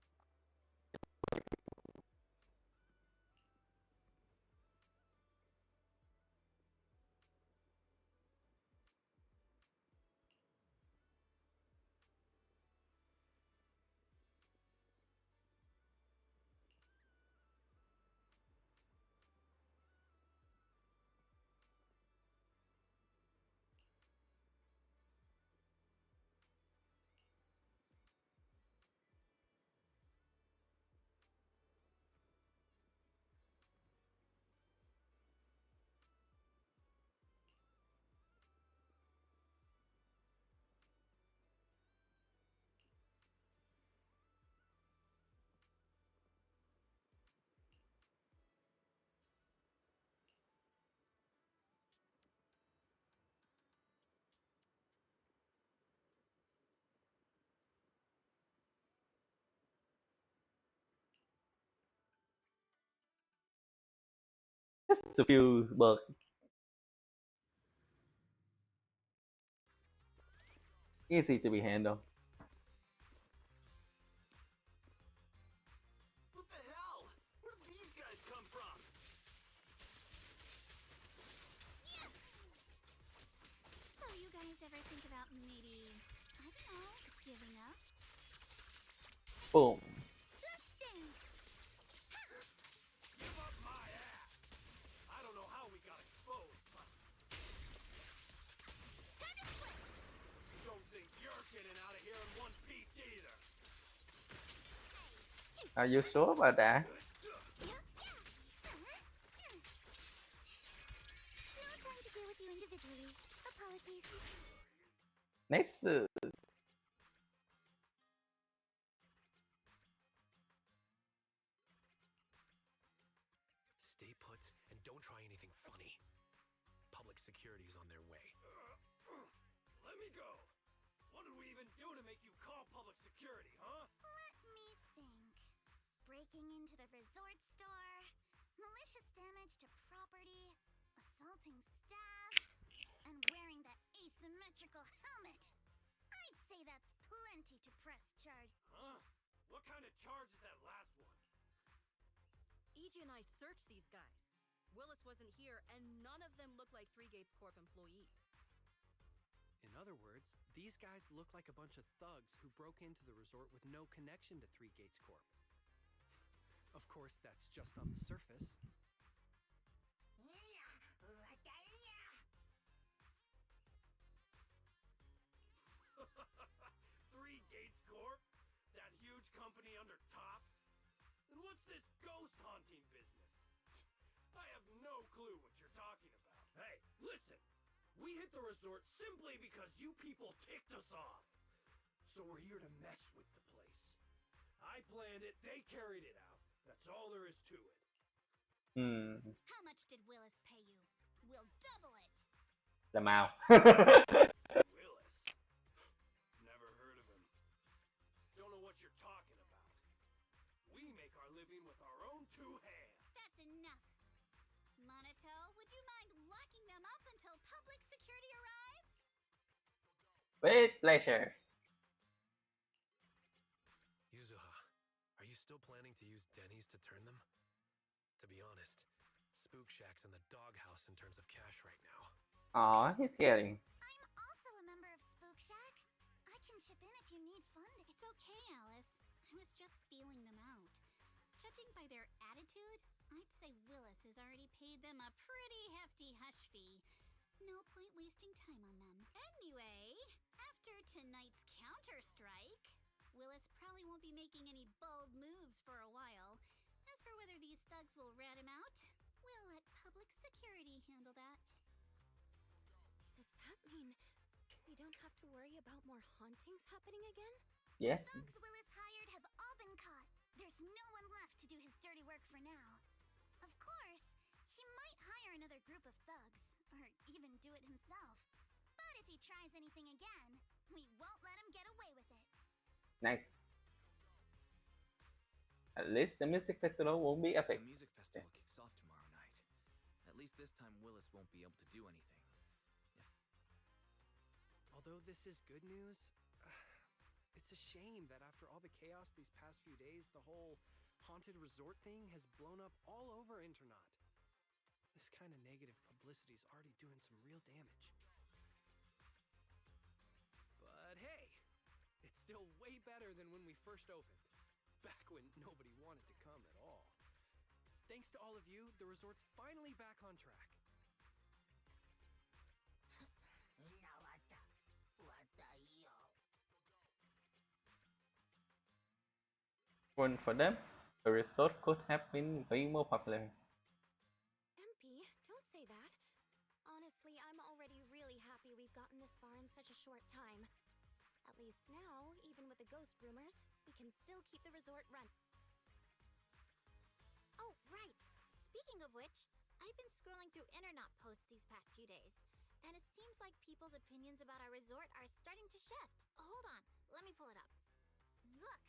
[SPEAKER 1] Just a few bugs. Easy to be handled.
[SPEAKER 7] What the hell? Where did these guys come from?
[SPEAKER 3] So you guys ever think about maybe, I don't know, giving up?
[SPEAKER 1] Boom.
[SPEAKER 3] Let's dance!
[SPEAKER 7] Give up my ass! I don't know how we got exposed, but
[SPEAKER 3] Time to split!
[SPEAKER 7] don't think you're getting out of here in one piece either.
[SPEAKER 1] Are you sure about that?
[SPEAKER 3] No time to deal with you individually. Apologies.
[SPEAKER 1] Nice.
[SPEAKER 7] Stay put and don't try anything funny. Public security's on their way. Let me go. What did we even do to make you call public security, huh?
[SPEAKER 3] Let me think. Breaking into the resort store, malicious damage to property, assaulting staff, and wearing that asymmetrical helmet. I'd say that's plenty to press charge.
[SPEAKER 7] Huh? What kind of charge is that last one?
[SPEAKER 11] EJ and I searched these guys. Willis wasn't here, and none of them look like Three Gates Corp employee.
[SPEAKER 10] In other words, these guys look like a bunch of thugs who broke into the resort with no connection to Three Gates Corp. Of course, that's just on the surface.
[SPEAKER 8] company under Tops? Then what's this ghost haunting business? I have no clue what you're talking about. Hey, listen! We hit the resort simply because you people ticked us off. So we're here to mess with the place. I planned it, they carried it out. That's all there is to it.
[SPEAKER 1] Hmm.
[SPEAKER 4] How much did Willis pay you? We'll double it.
[SPEAKER 1] The mouth.
[SPEAKER 8] Willis? Never heard of him. Don't know what you're talking about. We make our living with our own two hands.
[SPEAKER 4] That's enough. Monato, would you mind locking them up until public security arrives?
[SPEAKER 1] With pleasure.
[SPEAKER 7] Yuzuha, are you still planning to use Denny's to turn them? To be honest, Spook Shack's in the doghouse in terms of cash right now.
[SPEAKER 1] Aw, he's kidding.
[SPEAKER 3] I'm also a member of Spook Shack. I can chip in if you need funding.
[SPEAKER 4] It's okay, Alice. I was just feeling them out. Judging by their attitude, I'd say Willis has already paid them a pretty hefty hush fee. No point wasting time on them. Anyway, after tonight's counter-strike, Willis probably won't be making any bold moves for a while. As for whether these thugs will rat him out, we'll let public security handle that.
[SPEAKER 9] Does that mean we don't have to worry about more hauntings happening again?
[SPEAKER 1] Yes.
[SPEAKER 3] Thugs Willis hired have all been caught. There's no one left to do his dirty work for now. Of course, he might hire another group of thugs, or even do it himself. But if he tries anything again, we won't let him get away with it.
[SPEAKER 1] Nice. At least the music festival won't be
[SPEAKER 2] The
[SPEAKER 1] affected.
[SPEAKER 2] music festival kicks off tomorrow night. At least this time Willis won't be able to do anything.
[SPEAKER 10] Although this is good news, it's a shame that after all the chaos these past few days, the whole haunted resort thing has blown up all over Internaut. This kind of negative publicity is already doing some real damage. But hey, it's still way better than when we first opened, back when nobody wanted to come at all. Thanks to all of you, the resort's finally back on track.
[SPEAKER 1] For them, the resort could have been way more popular.
[SPEAKER 9] MP, don't say that. Honestly, I'm already really happy we've gotten this far in such a short time. At least now, even with the ghost rumors, we can still keep the resort run.
[SPEAKER 4] Oh, right. Speaking of which, I've been scrolling through Internaut posts these past few days, and it seems like people's opinions about our resort are starting to shift. Hold on, let me pull it up. Look,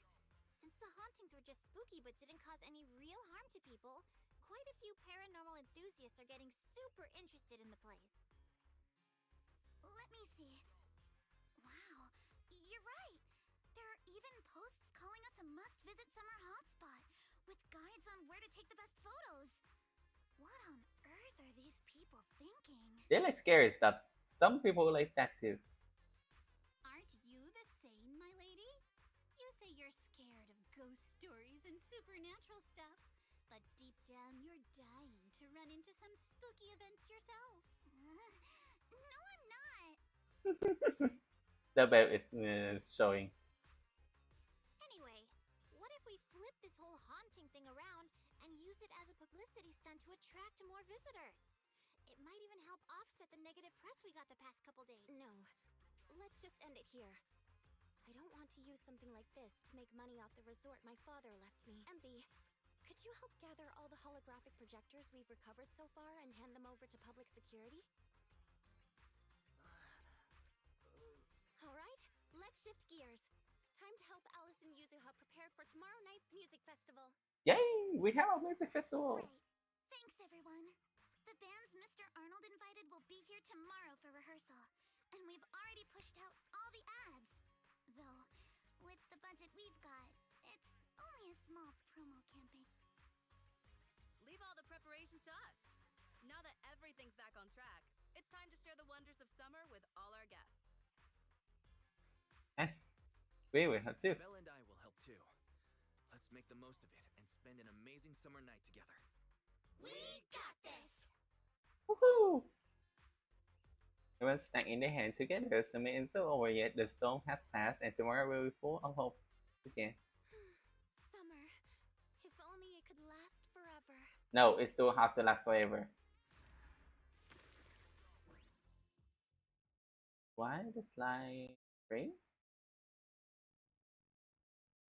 [SPEAKER 4] since the hauntings were just spooky but didn't cause any real harm to people, quite a few paranormal enthusiasts are getting super interested in the place.
[SPEAKER 3] Let me see. Wow, you're right. There are even posts calling us a must-visit summer hotspot, with guides on where to take the best photos. What on earth are these people thinking?
[SPEAKER 1] They like scary stuff. Some people like that too.
[SPEAKER 4] Aren't you the same, my lady? You say you're scared of ghost stories and supernatural stuff, but deep down you're dying to run into some spooky events yourself.
[SPEAKER 3] No, I'm not.
[SPEAKER 1] The bell is showing.
[SPEAKER 4] Anyway, what if we flip this whole haunting thing around and use it as a publicity stunt to attract more visitors? It might even help offset the negative press we got the past couple days.
[SPEAKER 9] No, let's just end it here. I don't want to use something like this to make money off the resort my father left me. MB, could you help gather all the holographic projectors we've recovered so far and hand them over to public security? Alright, let's shift gears. Time to help Alice and Yuzuha prepare for tomorrow night's music festival.
[SPEAKER 1] Yay! We have a music festival.
[SPEAKER 3] Right. Thanks, everyone. The bands Mr. Arnold invited will be here tomorrow for rehearsal, and we've already pushed out all the ads. Though, with the budget we've got, it's only a small promo campaign.
[SPEAKER 11] Leave all the preparations to us. Now that everything's back on track, it's time to share the wonders of summer with all our guests.
[SPEAKER 1] Yes, we will have to.
[SPEAKER 2] Mel and I will help too. Let's make the most of it and spend an amazing summer night together.
[SPEAKER 3] We got this!
[SPEAKER 1] Woohoo! Everyone stand in their hand together. Summer isn't over yet. The storm has passed, and tomorrow will be full of hope again.
[SPEAKER 9] over.
[SPEAKER 1] No, it's too hot to last forever. Why the slide ring?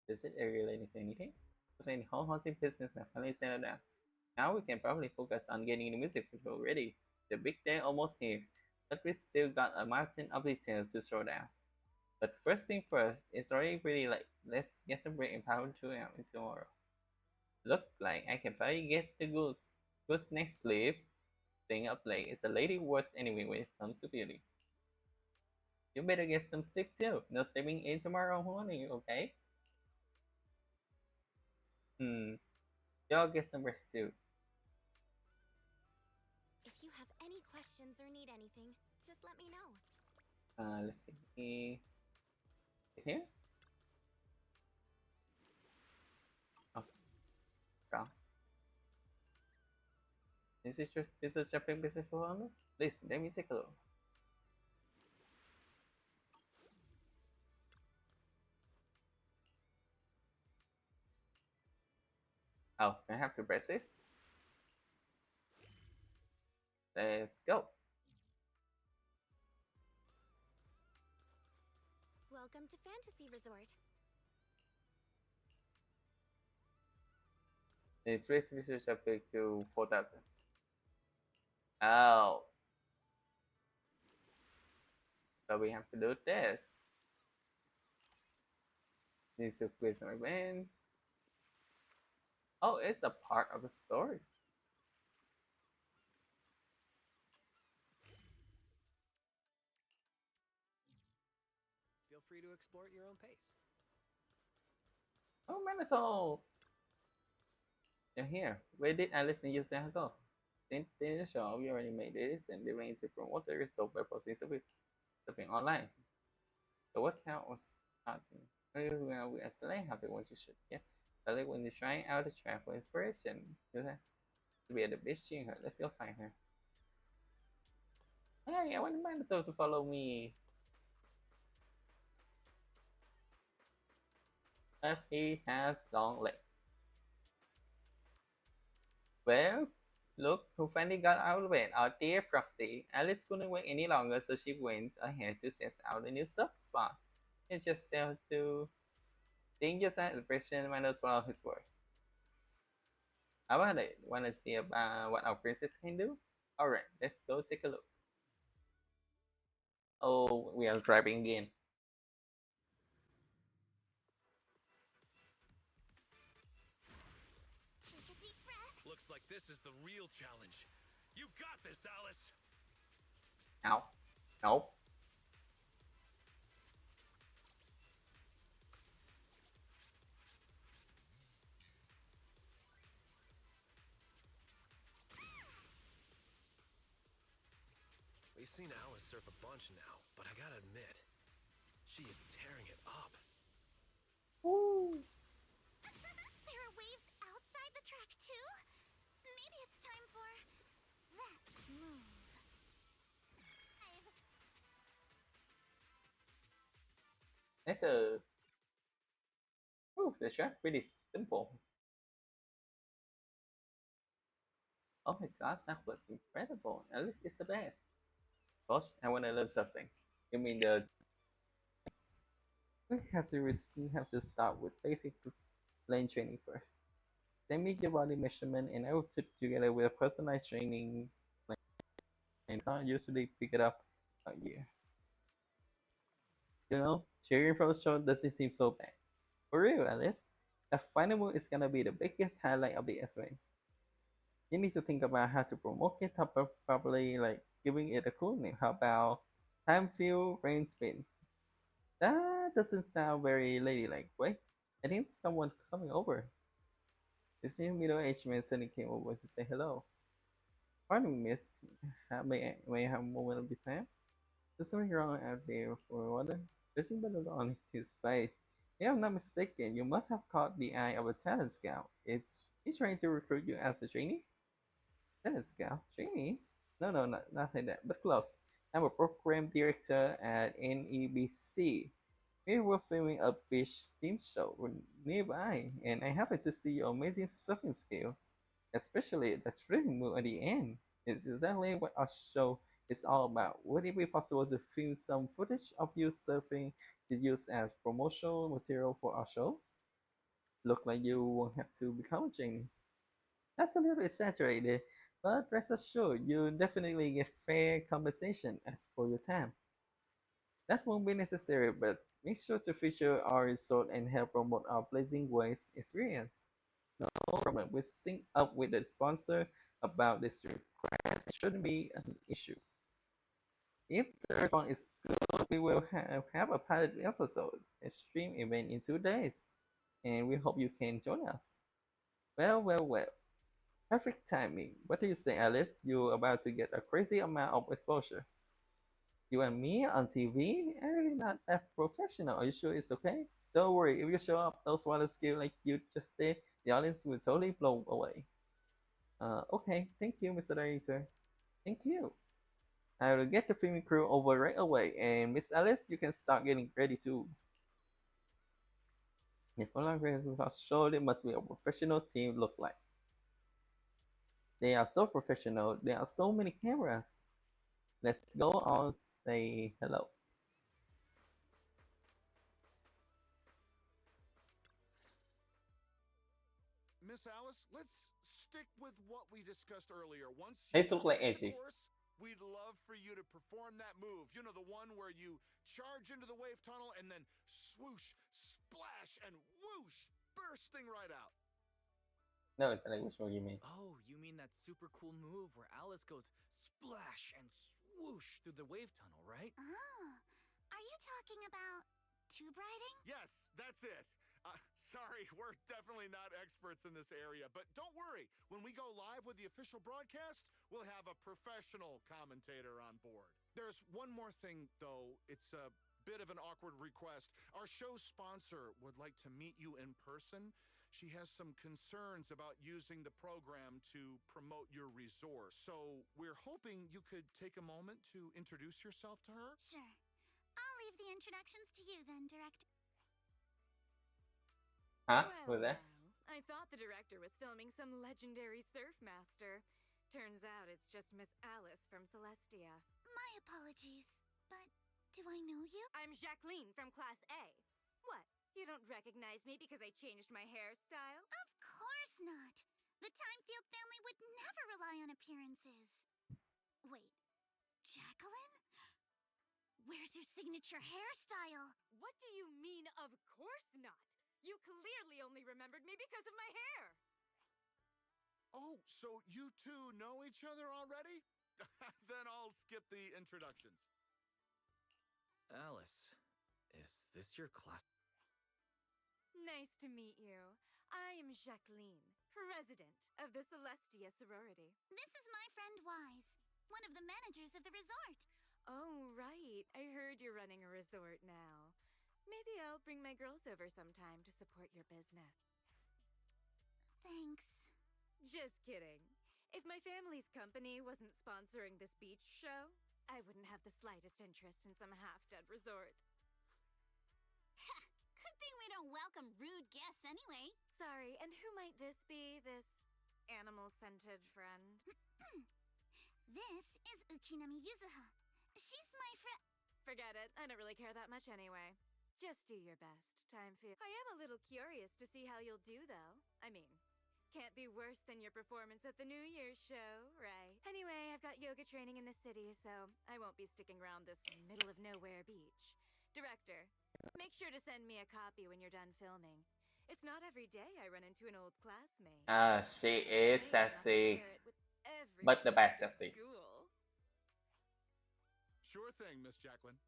[SPEAKER 1] Does it relate to anything? But in the whole haunting business now finally settled down. Now we can probably focus on getting the music video ready. The big day almost here, but we still got a mountain of details to throw down. But first thing first, it's already pretty late. Let's get some break and power to out tomorrow. Look like I can finally get the goose next sleep. Staying up late is a lady worst anyway when it comes to beauty. You better get some sleep too. No sleeping in tomorrow morning, okay? Hmm. Y'all get some rest too.
[SPEAKER 9] If you have any questions or need anything, just let me know.
[SPEAKER 1] Let's see. Here? Oh, wrong. Is this your big business for honor? Listen, let me take a look. Oh, I have to press this. Let's go.
[SPEAKER 9] Welcome to Fantasy Resort.
[SPEAKER 1] Increase research traffic to 4,000. Oh, so we have to do this. Need to quiz my man. Oh, it's a part of the story.
[SPEAKER 10] Feel free to explore at your own pace.
[SPEAKER 1] Oh man, it's all. You're here. Where did Alice and you say go? Since the show, we already made this and the range to promote the result by posting something online. So what count was happening? We actually have the ones you should, yeah. I like when you're trying out the track for inspiration. You have to be at the beach seeing her. Let's go find her. Hey, I want Manito to follow me. If he has long legs. Well, look who finally got out of bed, our dear Proxy. Alice couldn't wait any longer, so she went ahead to test out a new sub spot. It's just sell to dangerous and impression might as well his work. How about it? Wanna see about what our princess can do? Alright, let's go take a look. Oh, we are driving again.
[SPEAKER 3] Take a deep breath.
[SPEAKER 7] Looks like this is the real challenge. You got this, Alice!
[SPEAKER 1] Ow. Nope.
[SPEAKER 7] We've seen Alice surf a bunch now, but I gotta admit, she is tearing it up.
[SPEAKER 1] Woo.
[SPEAKER 3] There are waves outside the track too? Maybe it's time for that move.
[SPEAKER 1] That's a. Ooh, the track pretty simple. Oh my gosh, that was incredible. Alice is the best. Gosh, I wanna learn something. You mean the we have to start with basic lane training first. Then make your body measurement and I will put together with a personalized training plan. It's not usually pick it up a year. You know, cheering for a show doesn't seem so bad. For real, Alice. The final move is gonna be the biggest highlight of the S-Wing. You need to think about how to promote it properly, like giving it a cool name. How about time field rain spin? That doesn't sound very ladylike, right? I think someone coming over. This new middle-aged man suddenly came over to say hello. Pardon me, miss. May I have a moment of your time? There's something wrong out there for water. Judging by the look on his face, if I'm not mistaken, you must have caught the eye of a talent scout. He's trying to recruit you as a trainee? Talent scout? Trainee? No, no, not like that, but close. I'm a program director at NEBC. We were filming a beach team show nearby, and I happened to see your amazing surfing skills. especially the thrilling move at the end. It's exactly what our show is all about. Would it be possible to film some footage of you surfing to use as promotional material for our show? Look like you won't have to become a genie. That's a little exaggerated, but rest assured, you definitely get fair compensation for your time. That won't be necessary, but make sure to feature our resort and help promote our Blazing Waves experience. No problem. We sync up with the sponsor about this request. It shouldn't be an issue. If the response is good, we will have a pilot episode, a stream event in 2 days, and we hope you can join us. Well, well, well. Perfect timing. What do you say, Alice? You're about to get a crazy amount of exposure. You and me on TV? I'm really not that professional. Are you sure it's okay? Don't worry, if you show up those water skills like you just did, the audience will totally blow away. Okay, thank you, Mr. Director. Thank you. I will get the filming crew over right away, and Miss Alice, you can start getting ready too. If all I'm ready with our show, it must be a professional team look like. They are so professional. There are so many cameras. Let's go on, say hello.
[SPEAKER 6] Miss Alice, let's stick with what we discussed earlier. Once you
[SPEAKER 1] They look like
[SPEAKER 6] finish the
[SPEAKER 1] edgy.
[SPEAKER 6] course, we'd love for you to perform that move. You know, the one where you charge into the wave tunnel and then swoosh, splash, and whoosh, bursting right out.
[SPEAKER 1] No, it's like which one you mean?
[SPEAKER 2] Oh, you mean that super cool move where Alice goes splash and swoosh through the wave tunnel, right?
[SPEAKER 3] Oh, are you talking about tube riding?
[SPEAKER 6] Yes, that's it. Sorry, we're definitely not experts in this area, but don't worry. When we go live with the official broadcast, we'll have a professional commentator on board. There's one more thing, though. It's a bit of an awkward request. Our show's sponsor would like to meet you in person. She has some concerns about using the program to promote your resort. So we're hoping you could take a moment to introduce yourself to her.
[SPEAKER 3] Sure. I'll leave the introductions to you then, Director.
[SPEAKER 1] Huh?
[SPEAKER 11] Well,
[SPEAKER 1] Who's that?
[SPEAKER 11] I thought the director was filming some legendary surf master. Turns out it's just Miss Alice from Celestia.
[SPEAKER 3] My apologies, but do I know you?
[SPEAKER 11] I'm Jacqueline from Class A. What? You don't recognize me because I changed my hairstyle?
[SPEAKER 3] Of course not. The Timefield family would never rely on appearances. Wait, Jacqueline? Where's your signature hairstyle?
[SPEAKER 11] What do you mean, of course not? You clearly only remembered me because of my hair.
[SPEAKER 6] Oh, so you two know each other already? Then I'll skip the introductions.
[SPEAKER 2] Alice, is this your class?
[SPEAKER 11] Nice to meet you. I am Jacqueline, president of the Celestia sorority.
[SPEAKER 3] This is my friend Wise, one of the managers of the resort.
[SPEAKER 11] Oh, right. I heard you're running a resort now. Maybe I'll bring my girls over sometime to support your business.
[SPEAKER 3] Thanks.
[SPEAKER 11] Just kidding. If my family's company wasn't sponsoring this beach show, I wouldn't have the slightest interest in some half-dead resort.
[SPEAKER 4] Good thing we don't welcome rude guests anyway.
[SPEAKER 11] Sorry, and who might this be, this animal-scented friend?
[SPEAKER 3] This is Ukinami Yuzuha. She's my friend.
[SPEAKER 11] Forget it. I don't really care that much anyway. Just do your best, Timefield. I am a little curious to see how you'll do, though. I mean, can't be worse than your performance at the New Year's show, right? Anyway, I've got yoga training in the city, so I won't be sticking around this middle-of-nowhere beach. Director, make sure to send me a copy when you're done filming. It's not every day I run into an old classmate.
[SPEAKER 1] She is
[SPEAKER 11] Maybe enough to
[SPEAKER 1] sassy,
[SPEAKER 11] share it with
[SPEAKER 1] but the
[SPEAKER 11] everyone
[SPEAKER 1] best
[SPEAKER 11] at
[SPEAKER 1] sassy.
[SPEAKER 11] school.
[SPEAKER 6] Sure thing, Miss Jacqueline.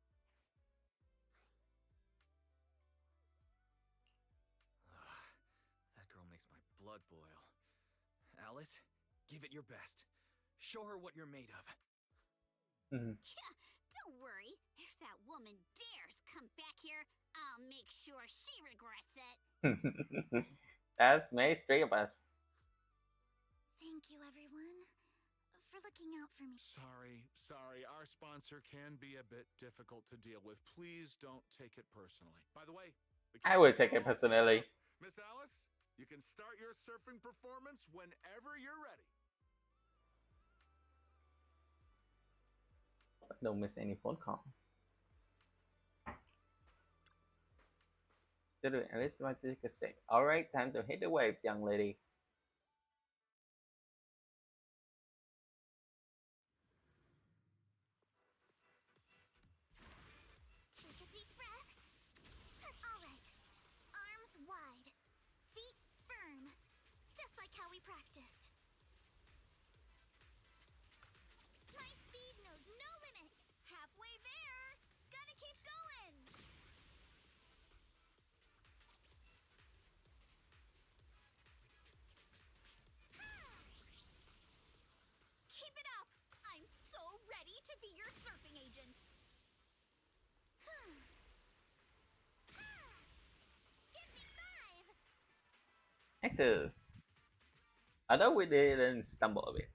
[SPEAKER 2] Ugh, that girl makes my blood boil. Alice, give it your best. Show her what you're made of.
[SPEAKER 1] Mhm.
[SPEAKER 4] Don't worry. If that woman dares come back here, I'll make sure she regrets it.
[SPEAKER 1] That's makes three of us.
[SPEAKER 3] Thank you, everyone, for looking out for me.
[SPEAKER 6] Sorry. Our sponsor can be a bit difficult to deal with. Please don't take it personally. By the way, the
[SPEAKER 1] I would
[SPEAKER 6] cameras
[SPEAKER 1] take
[SPEAKER 6] are
[SPEAKER 1] it
[SPEAKER 6] all set
[SPEAKER 1] personally.
[SPEAKER 6] up. Miss Alice, You can start your surfing performance whenever you're ready.
[SPEAKER 1] Don't miss any phone call. Alice wants to say, all right, time to hit the wave, young lady.
[SPEAKER 3] Take a deep breath. All right. Arms wide. Feet firm. Just like how we practiced. My speed knows no limits.
[SPEAKER 4] Halfway there. Gotta keep going. Keep it up. I'm so ready to be your surfing agent.
[SPEAKER 3] Give me 5.
[SPEAKER 1] Nice. Although we didn't stumble a bit.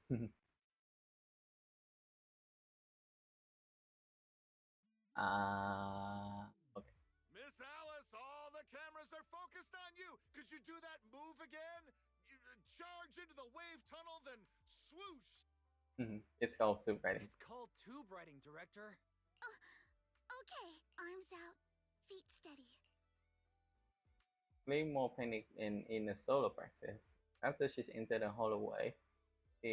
[SPEAKER 1] Okay.
[SPEAKER 6] Miss Alice, all the cameras are focused on you. Could you do that move again? Charge into the wave tunnel, then swoosh.
[SPEAKER 1] It's called tube writing.
[SPEAKER 2] It's called tube writing, Director.
[SPEAKER 3] Okay. Arms out. Feet steady.
[SPEAKER 1] Way more panic in the solo practice. After she's entered the hallway,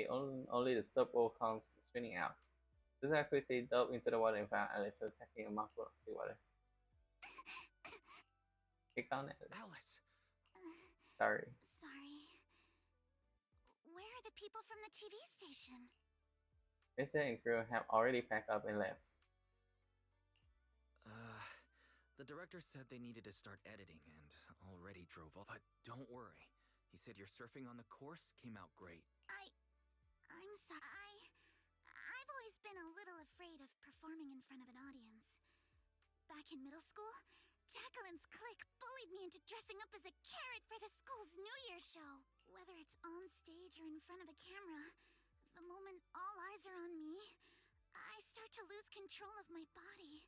[SPEAKER 1] only the subwall comes spinning out. Susan quickly dove into the water and found Alice attacking a mouthful of seawater. Kick on it.
[SPEAKER 2] Alice!
[SPEAKER 1] Sorry.
[SPEAKER 3] Sorry. Where are the people from the TV station?
[SPEAKER 1] Vincent and crew have already packed up and left.
[SPEAKER 2] The director said they needed to start editing and already drove up. But don't worry. He said your surfing on the course came out great.
[SPEAKER 3] I'm sorry. I've always been a little afraid of performing in front of an audience. Back in middle school, Jacqueline's clique bullied me into dressing up as a carrot for the school's New Year's show. Whether it's on stage or in front of a camera, the moment all eyes are on me, I start to lose control of my body.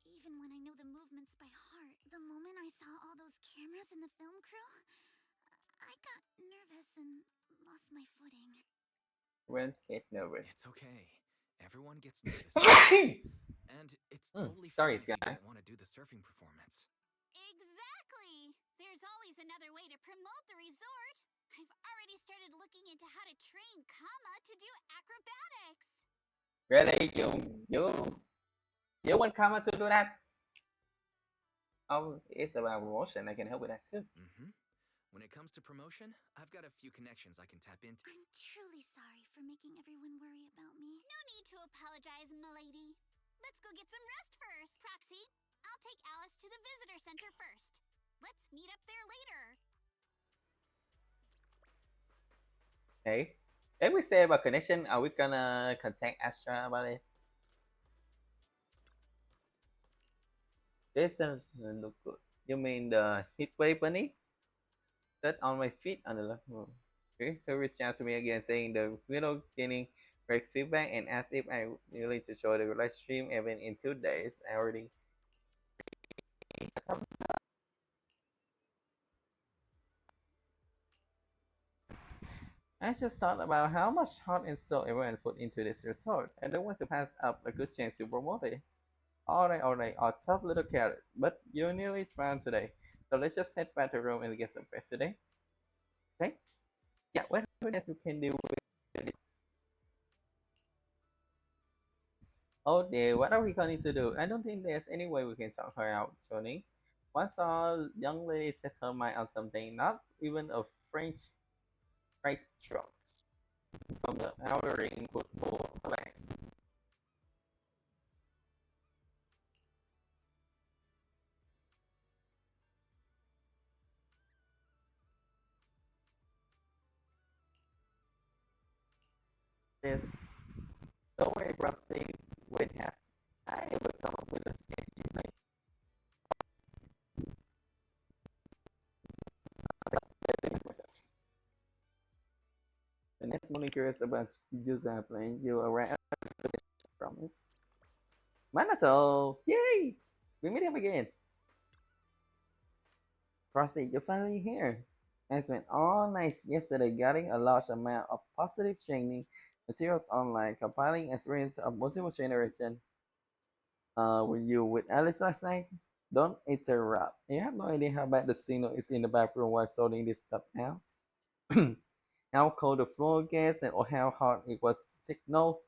[SPEAKER 3] Even when I know the movements by heart. The moment I saw all those cameras in the film crew, I got nervous and lost my footing.
[SPEAKER 1] When get nervous.
[SPEAKER 2] It's okay. Everyone gets nervous. And it's totally
[SPEAKER 1] sorry,
[SPEAKER 2] fine if you
[SPEAKER 1] Sky.
[SPEAKER 2] don't want to do the surfing performance.
[SPEAKER 4] Exactly. There's always another way to promote the resort. I've already started looking into how to train Kama to do acrobatics.
[SPEAKER 1] Really? You want Karma to do that? Oh, it's about promotion. I can help with that too.
[SPEAKER 2] When it comes to promotion, I've got a few connections I can tap into.
[SPEAKER 3] I'm truly sorry for making everyone worry about me.
[SPEAKER 4] No need to apologize, milady. Let's go get some rest first. Proxy, I'll take Alice to the visitor center first. Let's meet up there later.
[SPEAKER 1] Hey, if we say about connection, are we gonna contact Astra about it? This doesn't look good. You mean the heat wave bunny? That on my feet on the left room. Okay, so reached out to me again saying the video getting great feedback and asked if I willing to show the live stream even in 2 days. I already I just thought about how much heart and soul everyone put into this resort. I don't want to pass up a good chance to promote it. Alright, our tough little carrot. But you nearly drowned today. So let's just head back to room and get some rest today. Okay? Yeah, what else you can do with it? Oh dear, what are we going to do? I don't think there's any way we can talk her out, Johnny. Once our young lady set her mind on something, not even a French fried truck from the outer ring could pull her back. This don't worry, Rusty. Wait, I will come up with a sketchy plan. The next morning, curious about user playing you around. Promise. Manato! Yay! We meet him again. Frosty, you're finally here. I spent all night yesterday getting a large amount of positive training materials online, compiling experience of multiple generation. Were you with Alice last night? Don't interrupt. You have no idea how bad the signal is in the bathroom while sorting this stuff out. How cold the floor gets and or how hard it was to take notes.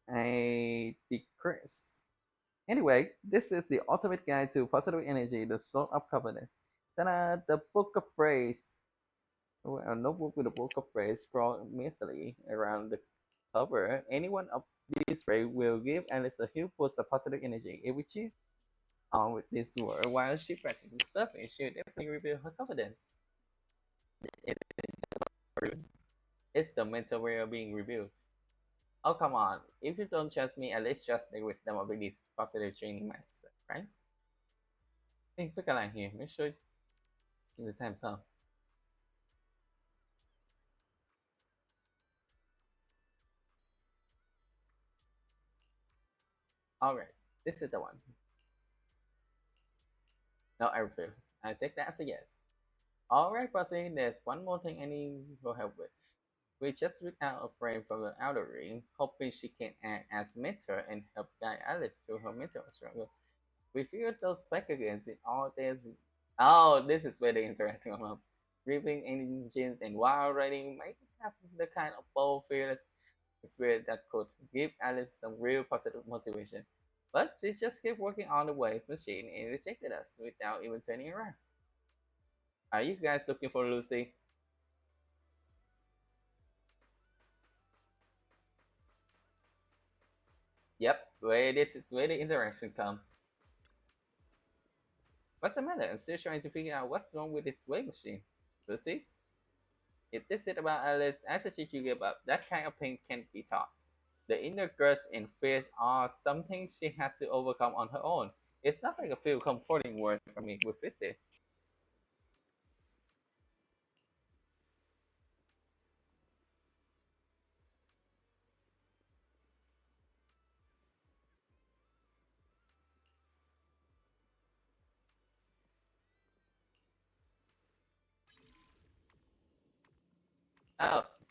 [SPEAKER 1] I decrease. Anyway, this is the ultimate guide to positive energy, the soul of confidence. Ta-da! The book of praise. A notebook with a book of praise scrawled mistily around the cover. Anyone of this praise will give Alice a huge boost of positive energy. If we choose on with this word while she presses the surface, she'll definitely reveal her confidence. It's the mental way of being revealed. Oh, come on. If you don't trust me, at least trust the wisdom of this positive training mindset, right? Hey, pick a line here. Make sure the time comes. Alright, this is the one. No, I refuse. I take that as a yes. Alright, proceed. There's one more thing I need your help with. We just ripped out a frame from the outer ring, hoping she can act as mentor and help guide Alice through her mental struggle. We figured those back against it all this. Oh, this is very interesting. Ripping engines and wild riding might have the kind of bold, fearless spirit that could give Alice some real positive motivation. But she just kept working on the waves machine and rejected us without even turning around. Are you guys looking for Lucy? Yep, where this is where the interaction comes. What's the matter? I'm still trying to figure out what's wrong with this wave machine. Lucy? If this is about Alice, I suggest you give up. That kind of pain can't be taught. The inner grudge and fears are something she has to overcome on her own. It's not like a feel comforting word for me with this.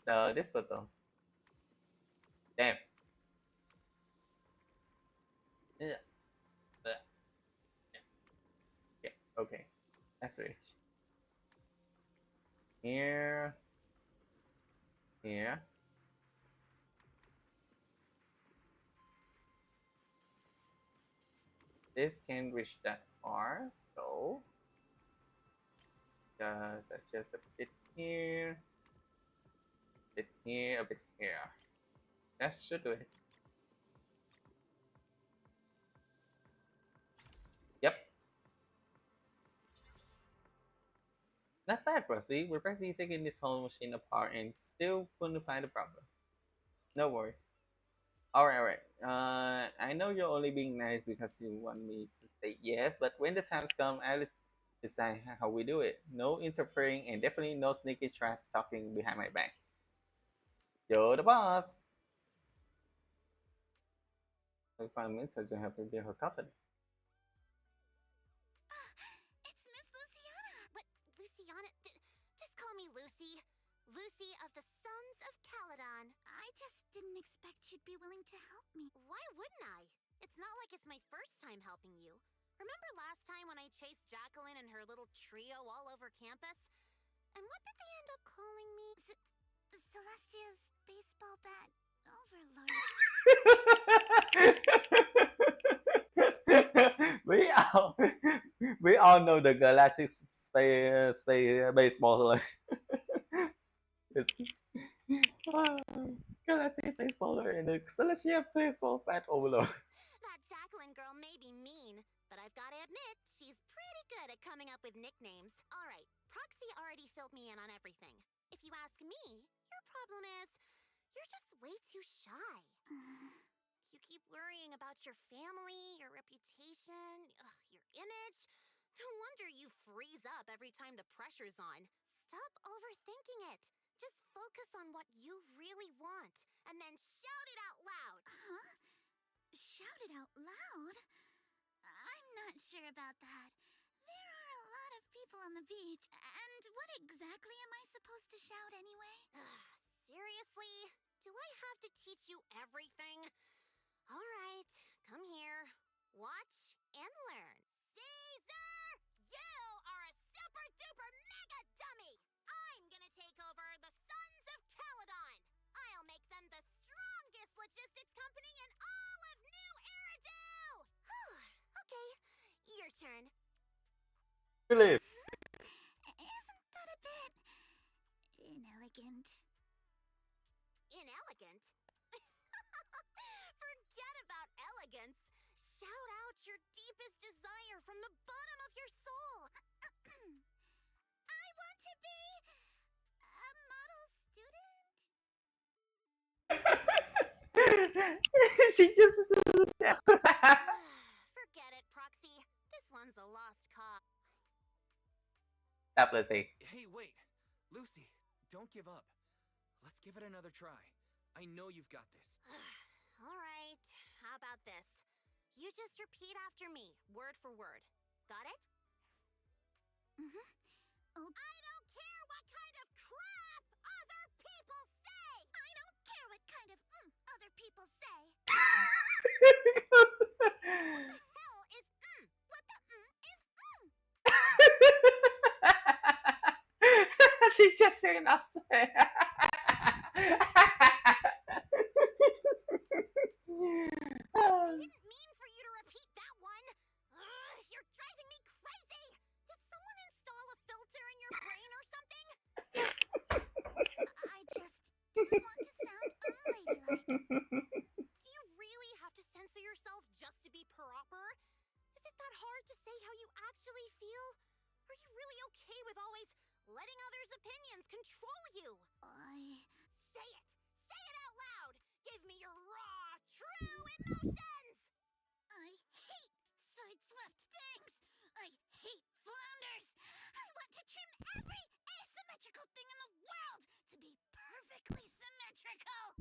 [SPEAKER 1] Oh, this puzzle. Damn. Yeah. Yeah. Okay. That's rich. Here. Here. This can reach that far, so just that's just a bit here, a bit here, a bit here. That should do it. Yep. Not bad, bro. See, we're practically taking this whole machine apart and still couldn't find the problem. No worries. Alright, alright. I know you're only being nice because you want me to say yes, but when the times come, I'll decide how we do it. No interfering and definitely no sneaky trash talking behind my back. You're the boss. I find mentors to help rebuild her confidence.
[SPEAKER 4] It's Miss Luciana! But Luciana, just call me Lucy. Lucy of the Sons of Caledon. I just didn't expect you'd be willing to help me. Why wouldn't I? It's not like it's my first time helping you. Remember last time when I chased Jacqueline and her little trio all over campus? And what did they end up calling me? Celestia's baseball bat overlord.
[SPEAKER 1] we all we all know the galactic space baseball. It's galactic baseballer and the celestial baseball bat overload.
[SPEAKER 4] That Jacqueline girl may be mean, but I've got to admit, she's pretty good at coming up with nicknames. All right, Proxy already filled me in on everything. If you ask me, your problem is you're just way too shy. You keep worrying about your family, your reputation, your image. No wonder you freeze up every time the pressure's on. Stop overthinking it. Just focus on what you really want, and then shout it out loud. Huh? Shout it out loud? I'm not sure about that. There are a lot of
[SPEAKER 3] beautiful on the beach. And what exactly am I supposed to shout anyway?
[SPEAKER 4] Seriously? Do I have to teach you everything? All right, come here. Watch and learn. Caesar! You are a super duper mega dummy! I'm gonna take over the Sons of Caledon! I'll make them the strongest logistics company in all of New Eridu! Okay, your turn.
[SPEAKER 1] Really?
[SPEAKER 3] Isn't that a bit inelegant?
[SPEAKER 4] Inelegant? Forget about elegance. Shout out your deepest desire from the bottom of your soul.
[SPEAKER 3] I want to be a model student.
[SPEAKER 1] She just.
[SPEAKER 4] Forget it, Proxy. This one's a lost cause.
[SPEAKER 1] Stop, Lucy.
[SPEAKER 2] Hey, wait. Lucy, don't give up. Let's give it another try. I know you've got this.
[SPEAKER 4] All right, how about this? You just repeat after me, word for word. Got it?
[SPEAKER 3] Mm-hmm. Oh.
[SPEAKER 4] I don't care what kind of crap other people say!
[SPEAKER 3] I don't care what kind of other people say.
[SPEAKER 4] What the hell is
[SPEAKER 3] What the is
[SPEAKER 1] She just saying Australia.
[SPEAKER 4] I didn't mean for you to repeat that one. You're driving me crazy. Did someone install a filter in your brain or something?
[SPEAKER 3] I just didn't want to sound unladylike.
[SPEAKER 4] Do you really have to censor yourself just to be proper? Is it that hard to say how you actually feel? Are you really okay with always letting others' opinions control you?
[SPEAKER 3] Say
[SPEAKER 4] it! Say it out loud! Give me your raw, true emotions!
[SPEAKER 3] I hate sideswept things. I hate flounders. I want to trim every asymmetrical thing in the world to be perfectly symmetrical.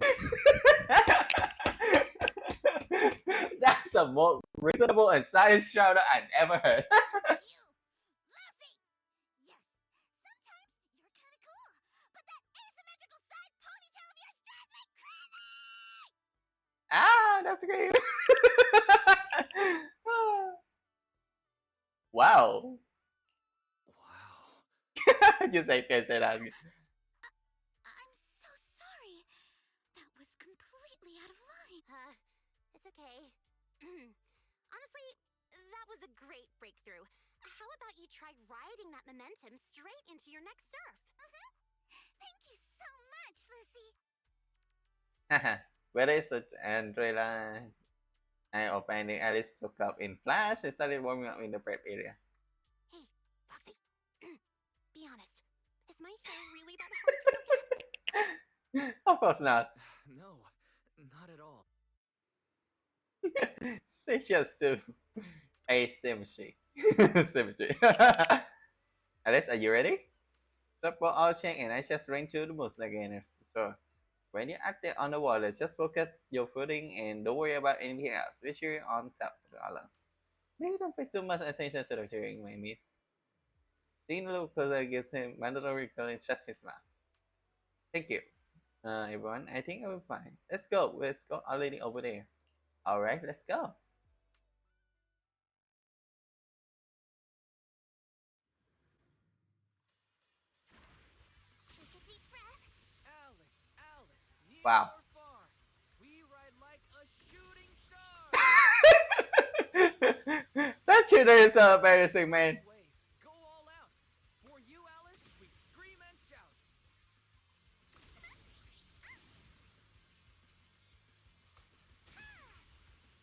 [SPEAKER 1] That's the most reasonable and science shouter I've ever heard.
[SPEAKER 3] You, Lucy! Yes, sometimes you're kind of cool, but that asymmetrical side ponytail of yours drives me crazy!
[SPEAKER 1] Ah, that's great. Wow.
[SPEAKER 2] Wow.
[SPEAKER 1] You say that.
[SPEAKER 3] I'm so sorry. That was completely out of line.
[SPEAKER 4] It's okay. Honestly, that was a great breakthrough. How about you try riding that momentum straight into your next surf?
[SPEAKER 3] Thank you so much, Lucy.
[SPEAKER 1] Where is it, Andrea? I opened Alice took up in Flash and started warming up in the prep area.
[SPEAKER 4] Hey, Foxy. Be honest. Is my hair really that hard to look at?
[SPEAKER 1] Of course not.
[SPEAKER 2] No, not at all.
[SPEAKER 1] Say just to asymmetry. Symmetry. Alice, are you ready? Stop for all check and I just ran through the moves again. So when you're out there on the water, just focus your footing and don't worry about anything else. Be sure you're on top of the balance. Maybe don't pay too much attention to the cheering, my mate. Seeing the look closer gives him mandatory recurring just his mouth. Thank you. Everyone, I think I'll be fine. Let's go. Let's go already over there. Alright, let's go.
[SPEAKER 3] Take a deep breath.
[SPEAKER 2] Alice, near
[SPEAKER 1] Wow.
[SPEAKER 2] or far, we ride like a shooting star.
[SPEAKER 1] That shooter is so embarrassing, man.
[SPEAKER 2] Wave, go all out. For you, Alice, we scream and shout.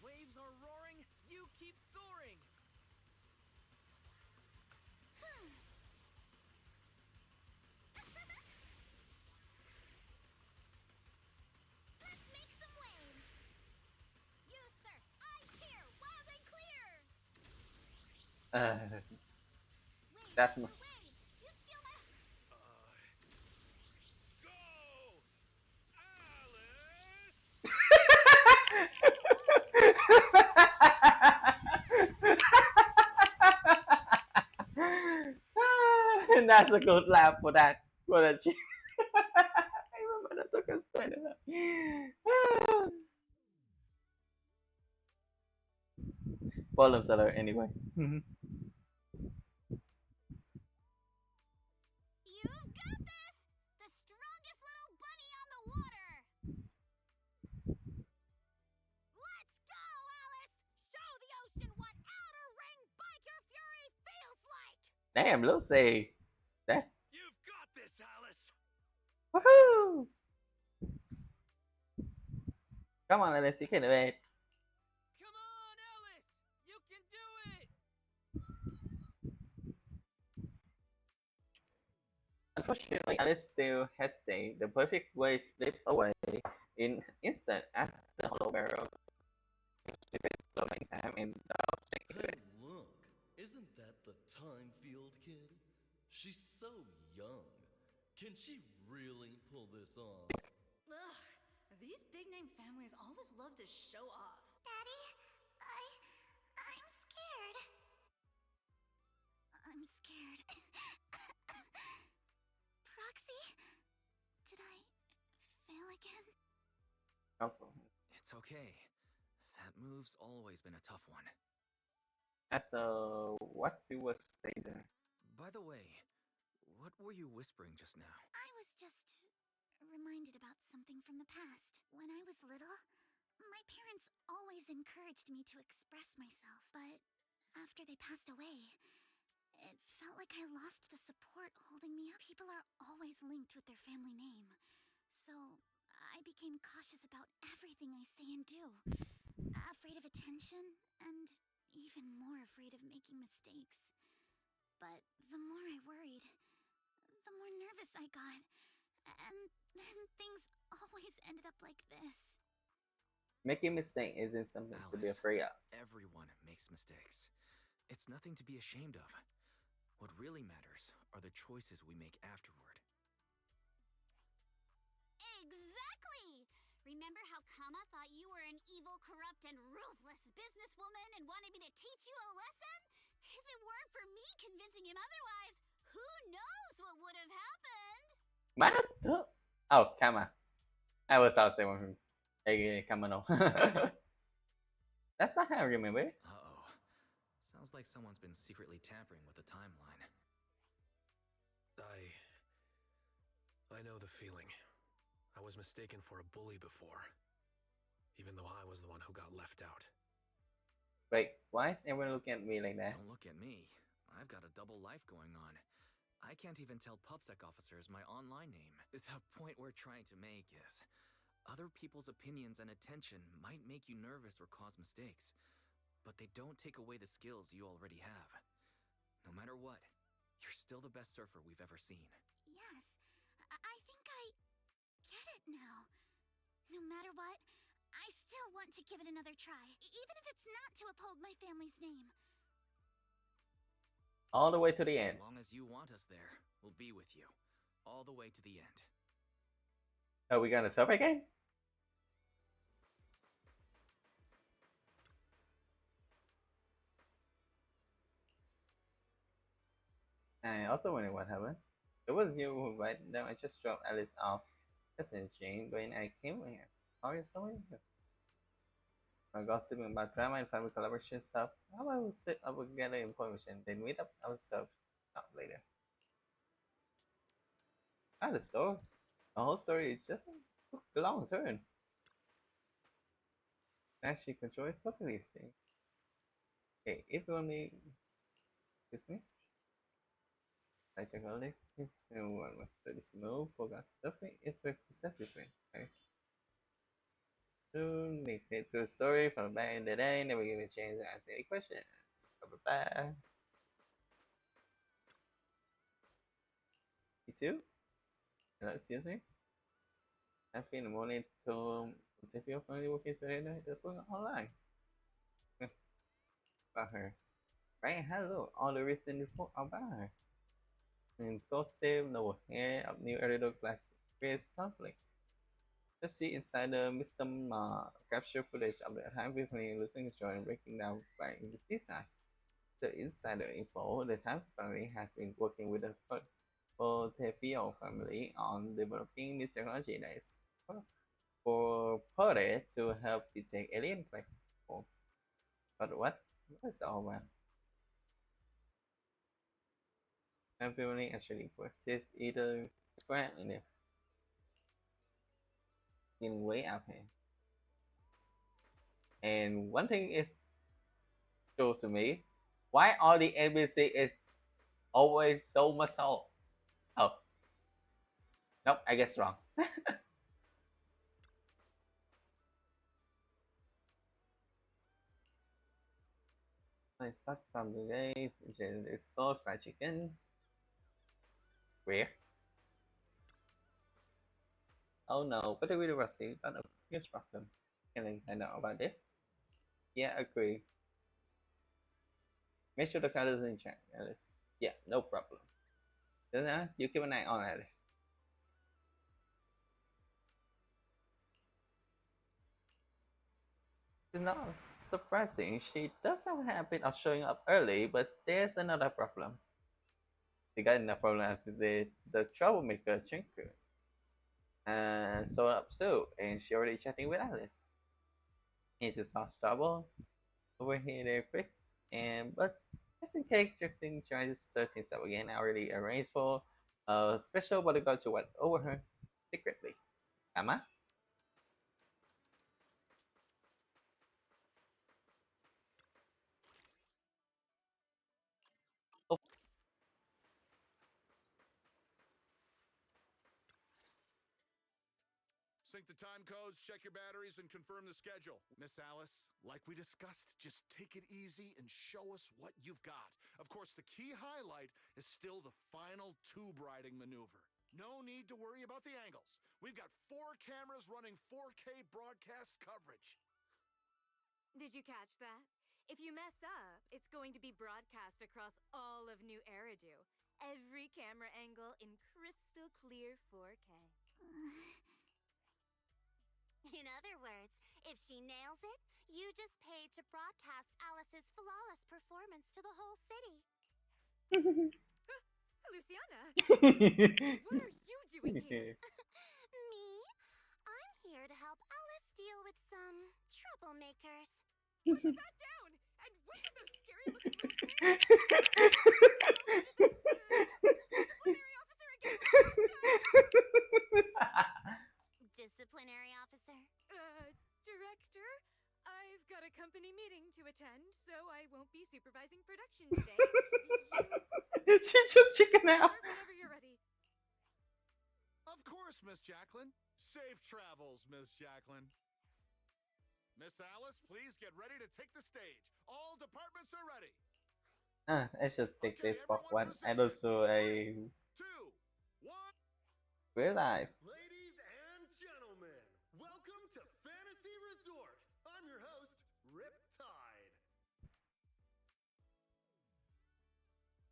[SPEAKER 2] Waves are roaring, you keep soaring.
[SPEAKER 3] Let's make some waves. You, sir, I cheer, wild and clear. Wave
[SPEAKER 1] That's
[SPEAKER 3] after
[SPEAKER 1] my...
[SPEAKER 3] wave. You steal my...
[SPEAKER 5] Go! Alice!
[SPEAKER 1] That's a good laugh for that. For that shit. I remember that took us Problem seller anyway.
[SPEAKER 4] You've got this! The strongest little bunny on the water! Let's go, Alice! Show the ocean what outer ring biker fury feels like!
[SPEAKER 1] Damn, Lucy. That
[SPEAKER 5] You've got this, Alice!
[SPEAKER 1] woohoo! Come on, Alice, you can do it.
[SPEAKER 10] Come on, Alice! You can do it!
[SPEAKER 1] Unfortunately, Alice still hesitates. The perfect way slipped away in instant as the hollow barrel slowing time and dog to
[SPEAKER 12] Hey,
[SPEAKER 1] it.
[SPEAKER 12] look. Isn't that the time field kid? She's so young. Can she really pull this off?
[SPEAKER 13] Ugh, these big name families always love to show off.
[SPEAKER 3] Daddy, I'm scared. I'm scared. Proxy, did I fail again?
[SPEAKER 1] Helpful.
[SPEAKER 2] It's okay. That move's always been a tough one.
[SPEAKER 1] So, what you was saying there?
[SPEAKER 2] By the way, what were you whispering just now?
[SPEAKER 3] I was just reminded about something from the past. When I was little, my parents always encouraged me to express myself, but after they passed away, it felt like I lost the support holding me up. People are always linked with their family name, so I became cautious about everything I say and do. Afraid of attention, and even more afraid of making mistakes. But the more I worried, the more nervous I got. And then things always ended up like this.
[SPEAKER 1] Making mistake isn't something to be
[SPEAKER 2] Alice,
[SPEAKER 1] afraid of.
[SPEAKER 2] everyone makes mistakes. It's nothing to be ashamed of. What really matters are the choices we make afterward.
[SPEAKER 4] Exactly! Remember how Kama thought you were an evil, corrupt, and ruthless businesswoman and wanted me to teach you a lesson? If it weren't for me convincing him otherwise, who knows what would have happened?
[SPEAKER 1] What? Oh, Kama. I was also saying one. Hey, Kama no. That's not how I remember it.
[SPEAKER 2] Uh-oh. Sounds like someone's been secretly tampering with the timeline.
[SPEAKER 7] I know the feeling. I was mistaken for a bully before, even though I was the one who got left out.
[SPEAKER 1] Wait, why is everyone looking at me like that?
[SPEAKER 2] Don't look at me. I've got a double life going on. I can't even tell PubSec officers my online name. The point we're trying to make is, other people's opinions and attention might make you nervous or cause mistakes, but they don't take away the skills you already have. No matter what, you're still the best surfer we've ever seen.
[SPEAKER 3] Yes, I think I get it now. No matter what, I still want to give it another try, even if it's not to uphold my family's name.
[SPEAKER 1] All the way to the
[SPEAKER 2] As
[SPEAKER 1] end.
[SPEAKER 2] long as you want us there, we'll be with you. All the way to the end.
[SPEAKER 1] Are we gonna surf again? I also wonder what happened. It was you who invited them. I just dropped Alice off. That's insane. When I came here, how is someone here? My gossiping about drama and family collaboration stuff. How about we split up and gather information, then meet up ourselves out later? Ah, the story. The whole story is just took a long turn. Actually, control it perfectly. See. Okay, if only. Excuse me. I check all the if someone was study smooth, focus stuffing, it's very perceptive. Okay. Soon make it to a story from back in the day, never give a chance to answer any question. Bye bye bye. You too? Hello, excuse me? Happy in the morning to if you're finally working today night, that's going online. About her. Right, hello, all the recent report about her. And gossip, no hair of new editor class face conflict. Just see inside the Mr. Ma capture footage of the time between losing control and breaking down by the seaside. The insider info, the time family has been working with the for the Theo family on developing new technology that is purported to help detect alien life. Oh, but what? What's all that? My family actually purchased either scrap in it in way up here. And one thing is true to me, why all the NPC is always so muscle? Oh, nope, I guess wrong. I start from the day, it's so fried chicken. Where? Oh no, but the video was not a huge problem. Can I know about this? Yeah, agree. Make sure the car doesn't check, Alice. Yeah, no problem. Then you keep an eye on Alice. It's not surprising. She does have a habit of showing up early, but there's another problem. The guy in the problem is the troublemaker Chinku. And so up too, and she already chatting with Alice. It's a soft trouble over here there quick. And but just in case Justin tries to start things up again, I already arranged for a special bodyguard to watch over her secretly. Ama?
[SPEAKER 6] Sync the time codes, check your batteries, and confirm the schedule. Miss Alice, like we discussed, just take it easy and show us what you've got. Of course, the key highlight is still the final tube riding maneuver. No need to worry about the angles. We've got 4 cameras running 4K broadcast coverage.
[SPEAKER 11] Did you catch that? If you mess up, it's going to be broadcast across all of New Eridu. Every camera angle in crystal clear 4K.
[SPEAKER 3] In other words, if she nails it, you just paid to broadcast Alice's flawless performance to the whole city.
[SPEAKER 11] Luciana! What are you doing here?
[SPEAKER 3] Me? I'm here to help Alice deal with some troublemakers.
[SPEAKER 11] Put the bat down! And when did those scary looking little things... Disciplinary officer again like last time!
[SPEAKER 3] Disciplinary officer?
[SPEAKER 11] Director? I've got a company meeting to attend, so I won't be supervising production today.
[SPEAKER 1] She took chicken out.
[SPEAKER 11] Whenever you're ready.
[SPEAKER 6] Of course, Miss Jacqueline. Safe travels, Miss Jacqueline. Miss Alice, please get ready to take the stage. All departments are ready.
[SPEAKER 1] I should take this for one and also a
[SPEAKER 6] 2, 1.
[SPEAKER 1] real life.
[SPEAKER 12] Ladies and gentlemen, welcome to Fantasy Resort. I'm your host, Riptide.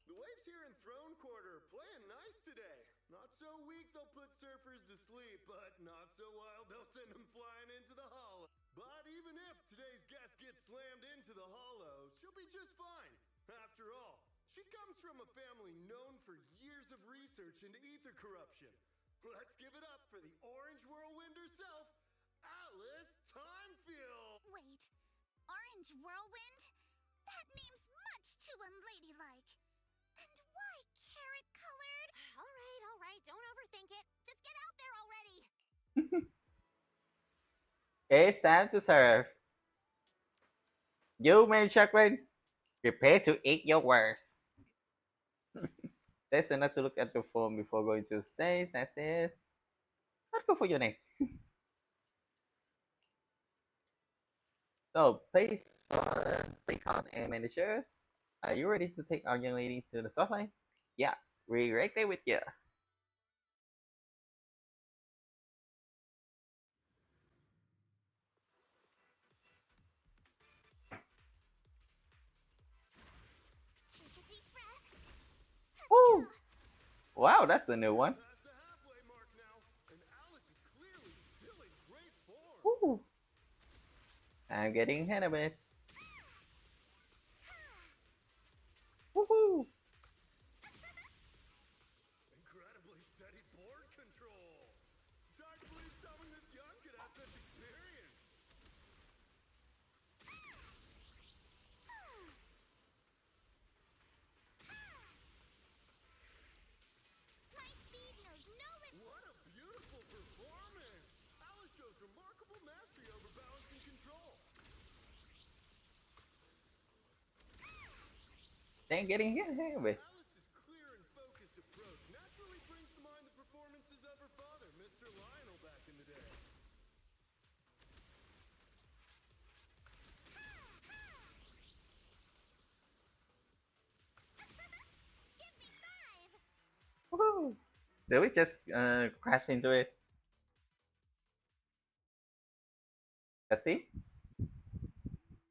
[SPEAKER 12] The waves here in Throne Quarter playing nice today. Not so weak they'll put surfers to sleep, but not so wild they'll send them flying into the hollow. But even if today's guest gets slammed into the hollow, she'll be just fine. After all, she comes from a family known for years of research into ether corruption. Let's give it up for the Orange Whirlwind herself, Alice Timefield!
[SPEAKER 3] Wait, Orange Whirlwind? That name's much too unladylike. And why carrot-colored? All right, don't overthink it. Just get out there already.
[SPEAKER 1] It's time to serve. You, Mary Jacqueline, prepare to eat your words. That's enough to look at the phone before going to the stage. I said, let's go for your name. So, play on and managers. Are you ready to take our young lady to the softline? Yeah, we're right there with you.
[SPEAKER 3] Take a deep breath.
[SPEAKER 1] Woo! Wow, that's a new one.
[SPEAKER 12] Past the halfway mark now, and Alice is clearly still in great form.
[SPEAKER 1] Woo! I'm getting ahead of it. Woohoo! They're getting hit with.
[SPEAKER 12] Alice's clear and focused approach naturally brings to mind the performances of her father, Mr. Lionel, back in the day.
[SPEAKER 3] Give me five!
[SPEAKER 1] Woohoo! Did we just crash into it? Let's see.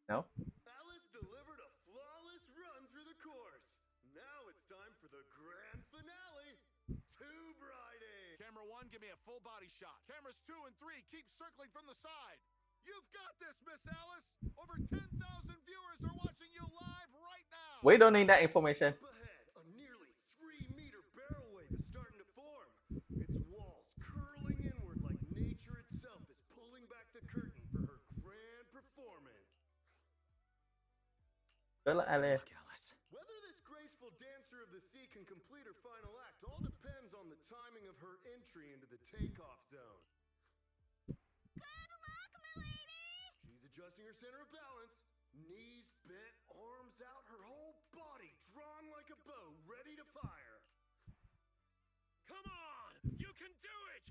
[SPEAKER 1] No.
[SPEAKER 12] Alice delivered a flawless run through the course. Now it's time for the grand finale. Tube riding.
[SPEAKER 6] Camera 1, give me a full body shot. Cameras 2 and 3, keep circling from the side. You've got this, Miss Alice. Over 10,000 viewers are watching you live right now.
[SPEAKER 1] We don't need that information.
[SPEAKER 12] Up ahead, a nearly 3-meter barrel wave is starting to form. Its walls curling inward like nature itself is pulling back the curtain for her grand performance.
[SPEAKER 1] Good luck, Ali.
[SPEAKER 2] Look, Alice.
[SPEAKER 12] Whether this graceful dancer of the sea can complete her final act all depends on the timing of her entry into the takeoff zone.
[SPEAKER 3] Good luck, milady!
[SPEAKER 12] She's adjusting her center of balance. Knees bent, arms out, her whole body drawn like a bow, ready to fire.
[SPEAKER 5] Come on! You can do it!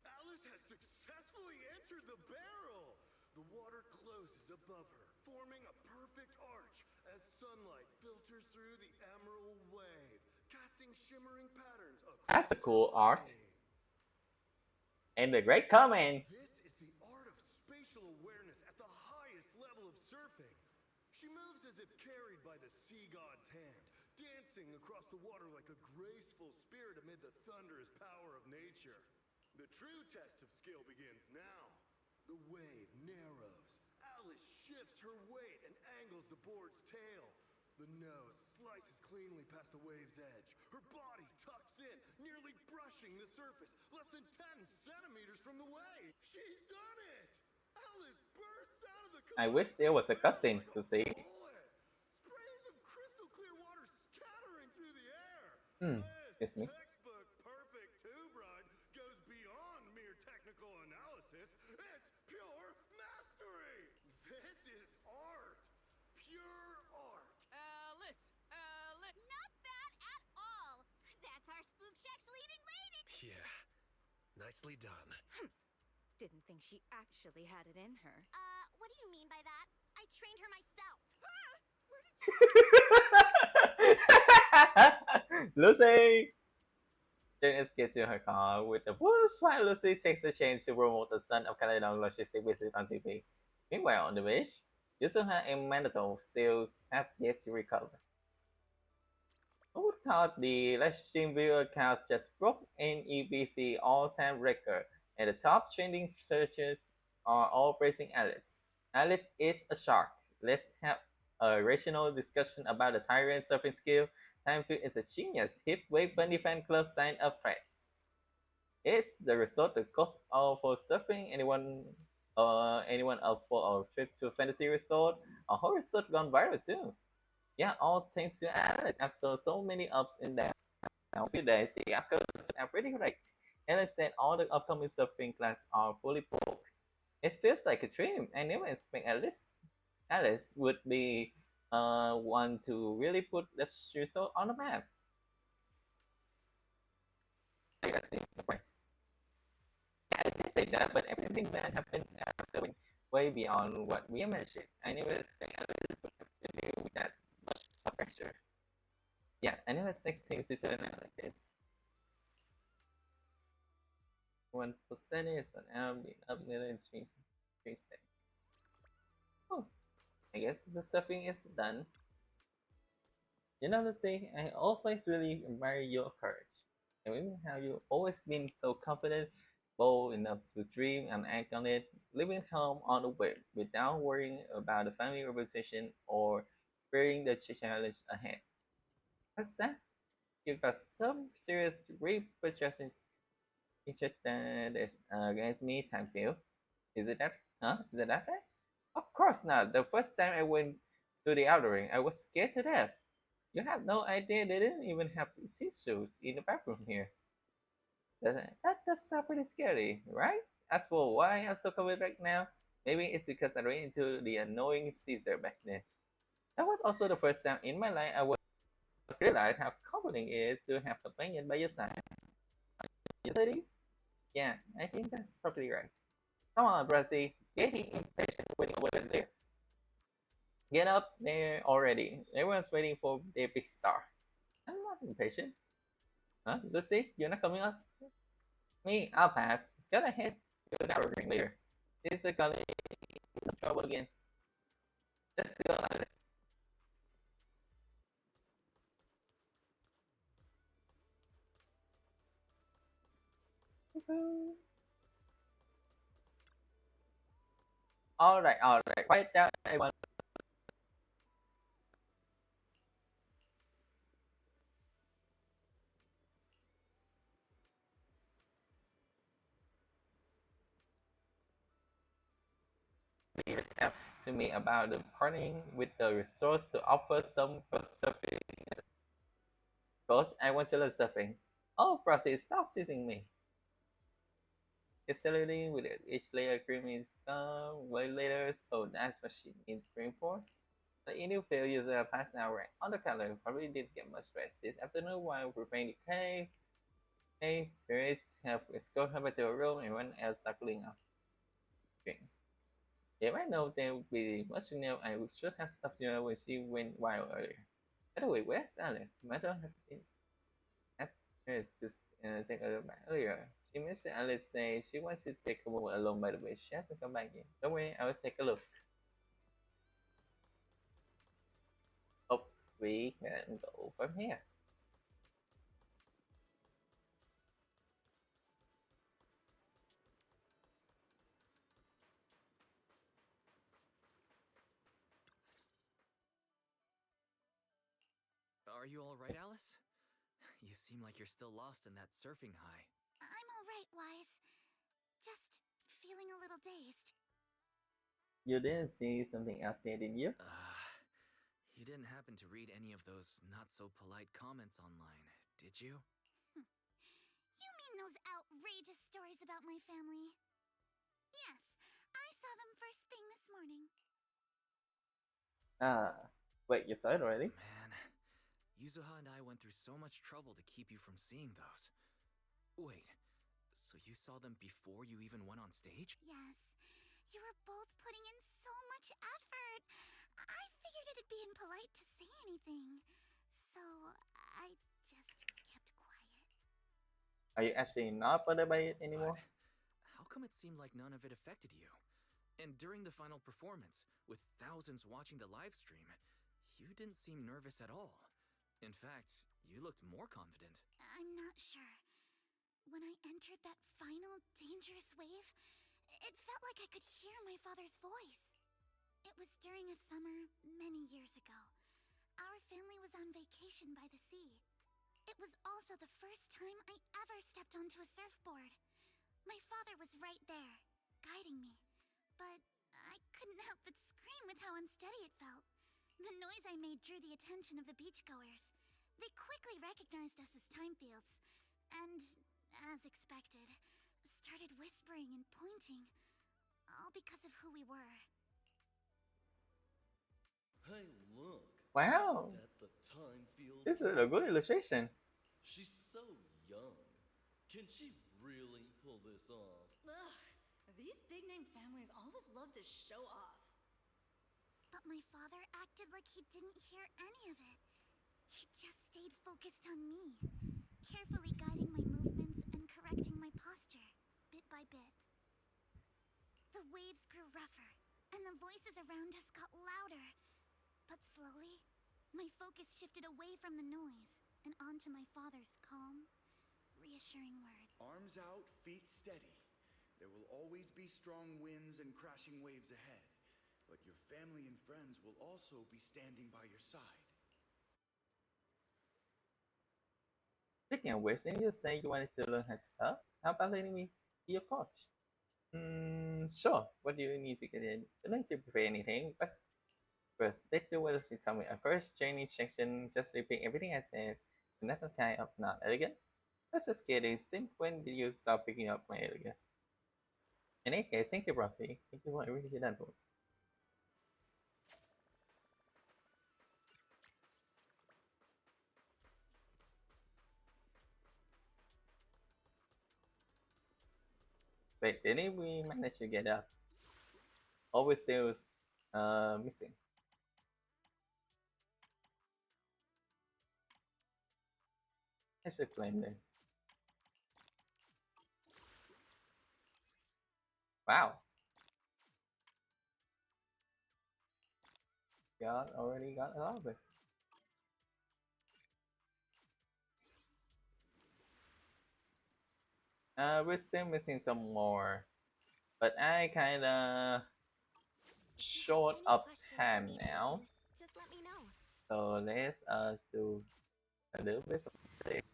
[SPEAKER 12] Alice has successfully entered the barrel. The water closes above her, forming a perfect arch as sunlight filters through the emerald wave, casting shimmering patterns across
[SPEAKER 1] That's a cool
[SPEAKER 12] the
[SPEAKER 1] art.
[SPEAKER 12] wave.
[SPEAKER 1] And the great comment.
[SPEAKER 12] This is the art of spatial awareness at the highest level of surfing. She moves as if carried by the sea god's hand, dancing across the water like a graceful spirit amid the thunderous power of nature. The true test of skill begins now. The wave narrows. Alice shifts her weight and angles the board's tail. The nose slices cleanly past the wave's edge. Her body tucks in, nearly brushing the surface, less than 10 centimeters from the wave. She's done it! Alice bursts out of the
[SPEAKER 1] I wish there was a cutscene to see.
[SPEAKER 12] Sprays of crystal clear water scattering through the air.
[SPEAKER 1] Excuse
[SPEAKER 12] This
[SPEAKER 1] me.
[SPEAKER 12] textbook perfect tube ride goes beyond mere technical analysis. It's pure mastery. This is art. Pure art.
[SPEAKER 11] Alice! Alice!
[SPEAKER 4] Not bad at all. That's our Spook Shack's leading lady.
[SPEAKER 7] Yeah. Nicely done.
[SPEAKER 11] Didn't think she actually had it in her.
[SPEAKER 3] What do you mean by that? I trained her myself.
[SPEAKER 1] Lucy! Jane escapes to her car with the whoosh while Lucy takes the chance to promote the son of Caledon logistic visit on TV. Meanwhile, on the beach, Yusuha and Minato still have yet to recover. Who thought the live stream viewer count just broke an EBC all-time record, and the top trending searches are all praising Alice. Alice is a shark. Let's have a rational discussion about the tyrant surfing skill. Timefield is a genius. Hip Wave Bunny fan club sign up thread. Is the resort the cost of for surfing? Anyone up for a trip to a fantasy resort? A whole resort gone viral too. Yeah, all thanks to Alice. After so many ups and downs, a few days, the accounts are pretty correct. Alice said all the upcoming surfing classes are fully booked. It feels like a dream. I never expect Alice would be one to really put the resort on the map. I got to surprise. Yeah, I can say that, but everything that happened after went way beyond what we imagined. I never expect Alice would have to deal with that much pressure. Yeah, I never expect things to turn out like this. 1% is an arm being up nearly in 3 steps. Oh, I guess the surfing is done. You know, Lucy, I also really admire your courage. And even how you've always been so confident, bold enough to dream and act on it, leaving home on the way without worrying about the family reputation or fearing the challenge ahead. What's that? You got some serious repercussions that is against me, time feel. Is it that? Huh? Is it that right? Of course not. The first time I went to the outer ring, I was scared to death. You have no idea they didn't even have tissue in the bathroom here. That does sound pretty scary, right? As for why I'm so covered right now, Maybe it's because I ran into the annoying Caesar back then. That was also the first time in my life I was realized how comforting it is to have a companion by your side. Utility? Yeah, I think that's probably right. Come on, Brazzy. Getting impatient waiting over there. Get up there already. Everyone's waiting for their big star. I'm not impatient. Huh? Lucy, you're not coming up? Me, I'll pass. Go ahead. Go down ring later. This is gonna be some trouble again. Let's go, Alice. Alright, alright. Quiet down, everyone. Have to me about the partnering with the resort to offer some surfing. Coach, I want to learn surfing. Oh, Brazzy, stop seizing me. It's celebrating with it. Each layer cream is gone way later, so that's what she needs cream for. The Indian field user past hour on the calendar probably did get much rest this afternoon while preparing the cave. Hey, Paris have escorted her back to her room and everyone else stuckling up. Drink. If I know there would be much to know, I should have stopped her when she went wild earlier. By the way, where's Alice? Matter has seen at Paris to take a look back earlier. She mentioned Alice say she wants to take a moment alone by the way. She hasn't come back yet. Don't worry, I will take a look. Oops, we can go from here.
[SPEAKER 2] Are you alright, Alice? You seem like you're still lost in that surfing high.
[SPEAKER 3] I'm alright, Wise. Just feeling a little dazed.
[SPEAKER 1] You didn't see something out there, did you?
[SPEAKER 2] You didn't happen to read any of those not so polite comments online, did you?
[SPEAKER 3] You mean those outrageous stories about my family? Yes, I saw them first thing this morning.
[SPEAKER 1] Ah, wait, you saw it already?
[SPEAKER 2] Man, Yuzuha and I went through so much trouble to keep you from seeing those. Wait, so you saw them before you even went on stage?
[SPEAKER 3] Yes, you were both putting in so much effort. I figured it'd be impolite to say anything. So I just kept quiet.
[SPEAKER 1] Are you actually not bothered by it anymore?
[SPEAKER 2] How come it seemed like none of it affected you? And during the final performance, with thousands watching the live stream, you didn't seem nervous at all. In fact, you looked more confident.
[SPEAKER 3] I'm not sure. When I entered that final dangerous wave, it felt like I could hear my father's voice. It was during a summer many years ago. Our family was on vacation by the sea. It was also the first time I ever stepped onto a surfboard. My father was right there, guiding me. But I couldn't help but scream with how unsteady it felt. The noise I made drew the attention of the beachgoers. They quickly recognized us as Timefields, and, as expected, started whispering and pointing, all because of who we were.
[SPEAKER 12] Hey, look.
[SPEAKER 1] Wow,
[SPEAKER 12] Isn't that the Timefield
[SPEAKER 1] this is
[SPEAKER 12] kid?
[SPEAKER 1] a good illustration.
[SPEAKER 12] She's so young. Can she really pull this off?
[SPEAKER 13] Ugh, these big name families always love to show off.
[SPEAKER 3] But my father acted like he didn't hear any of it. He just stayed focused on me, carefully guiding my movements and correcting my posture, bit by bit. The waves grew rougher, and the voices around us got louder. But slowly, my focus shifted away from the noise and onto my father's calm, reassuring words.
[SPEAKER 5] Arms out, feet steady. There will always be strong winds and crashing waves ahead, but your family and friends will also be standing by your side.
[SPEAKER 1] Speaking of which, didn't you say you wanted to learn how to surf? How about letting me be your coach? Sure. What do you need to get in? You don't need to prepare anything, but first, let's do what you tell me. A first training section, just repeat everything I said. Not kind of not elegant. Let's just get it. Since when did you start picking up my elegance? In any case, thank you, Rossi. Thank you for everything that book. Wait, didn't we manage to get up? Always still missing. I should claim them. Wow. Already got a lot of it. We're still missing some more, but I kinda short of time now.
[SPEAKER 9] Just let me know.
[SPEAKER 1] So let's do a little bit of this.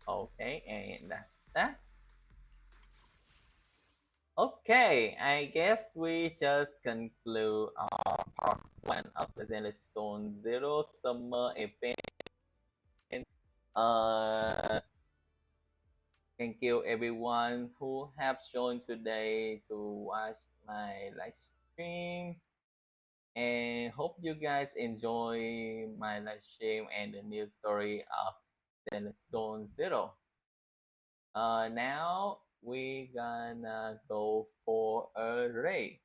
[SPEAKER 1] Okay, and that's that. Okay, I guess we just conclude our part one of the Zenless Zone Zero Summer Event. Uh, thank you everyone who have joined today to watch my live stream, and hope you guys enjoy my live stream and the new story of Zenless Zone Zero. Now we gonna go for a raid.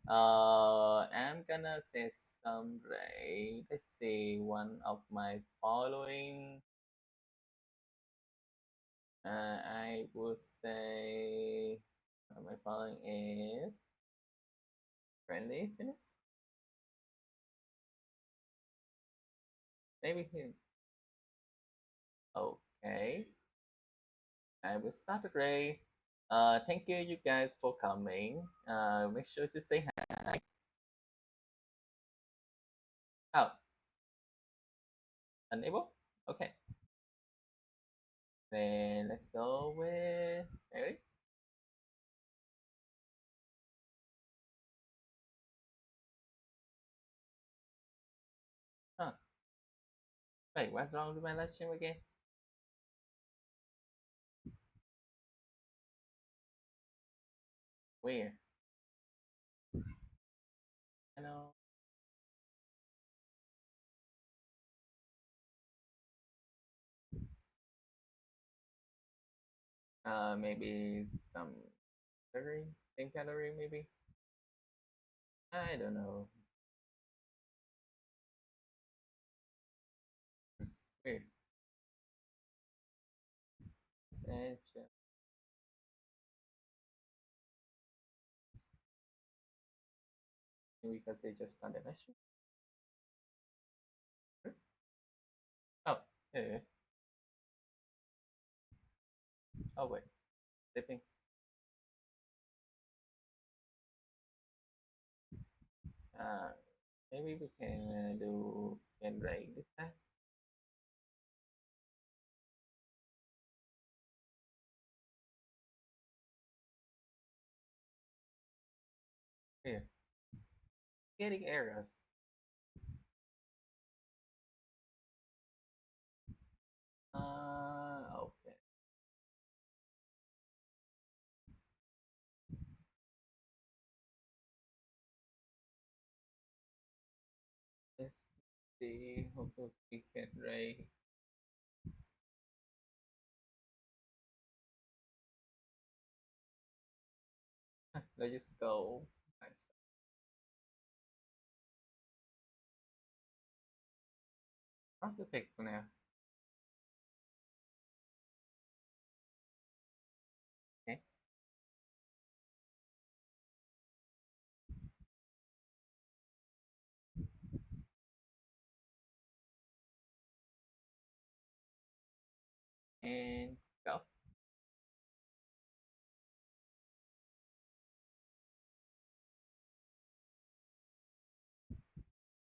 [SPEAKER 1] I'm gonna say some raid. Let's see, one of my following. I would say one of my following is friendly fitness. Maybe him. Okay. I will start the raid. Thank you, you guys, for coming. Make sure to say hi. Oh, unable? Okay. Then let's go with Mary. Huh. Wait, what's wrong with my live stream again? Where? I know. Maybe some gallery, same gallery, maybe. I don't know. Weird. Let's just, maybe because they just started live stream. Oh, here it is. Oh wait, sleeping. Uh, maybe we can do can break this time. Here, getting errors. Okay. Let's see how close we can break. Let's just go. Nice. What's the pick for now? Okay. And go.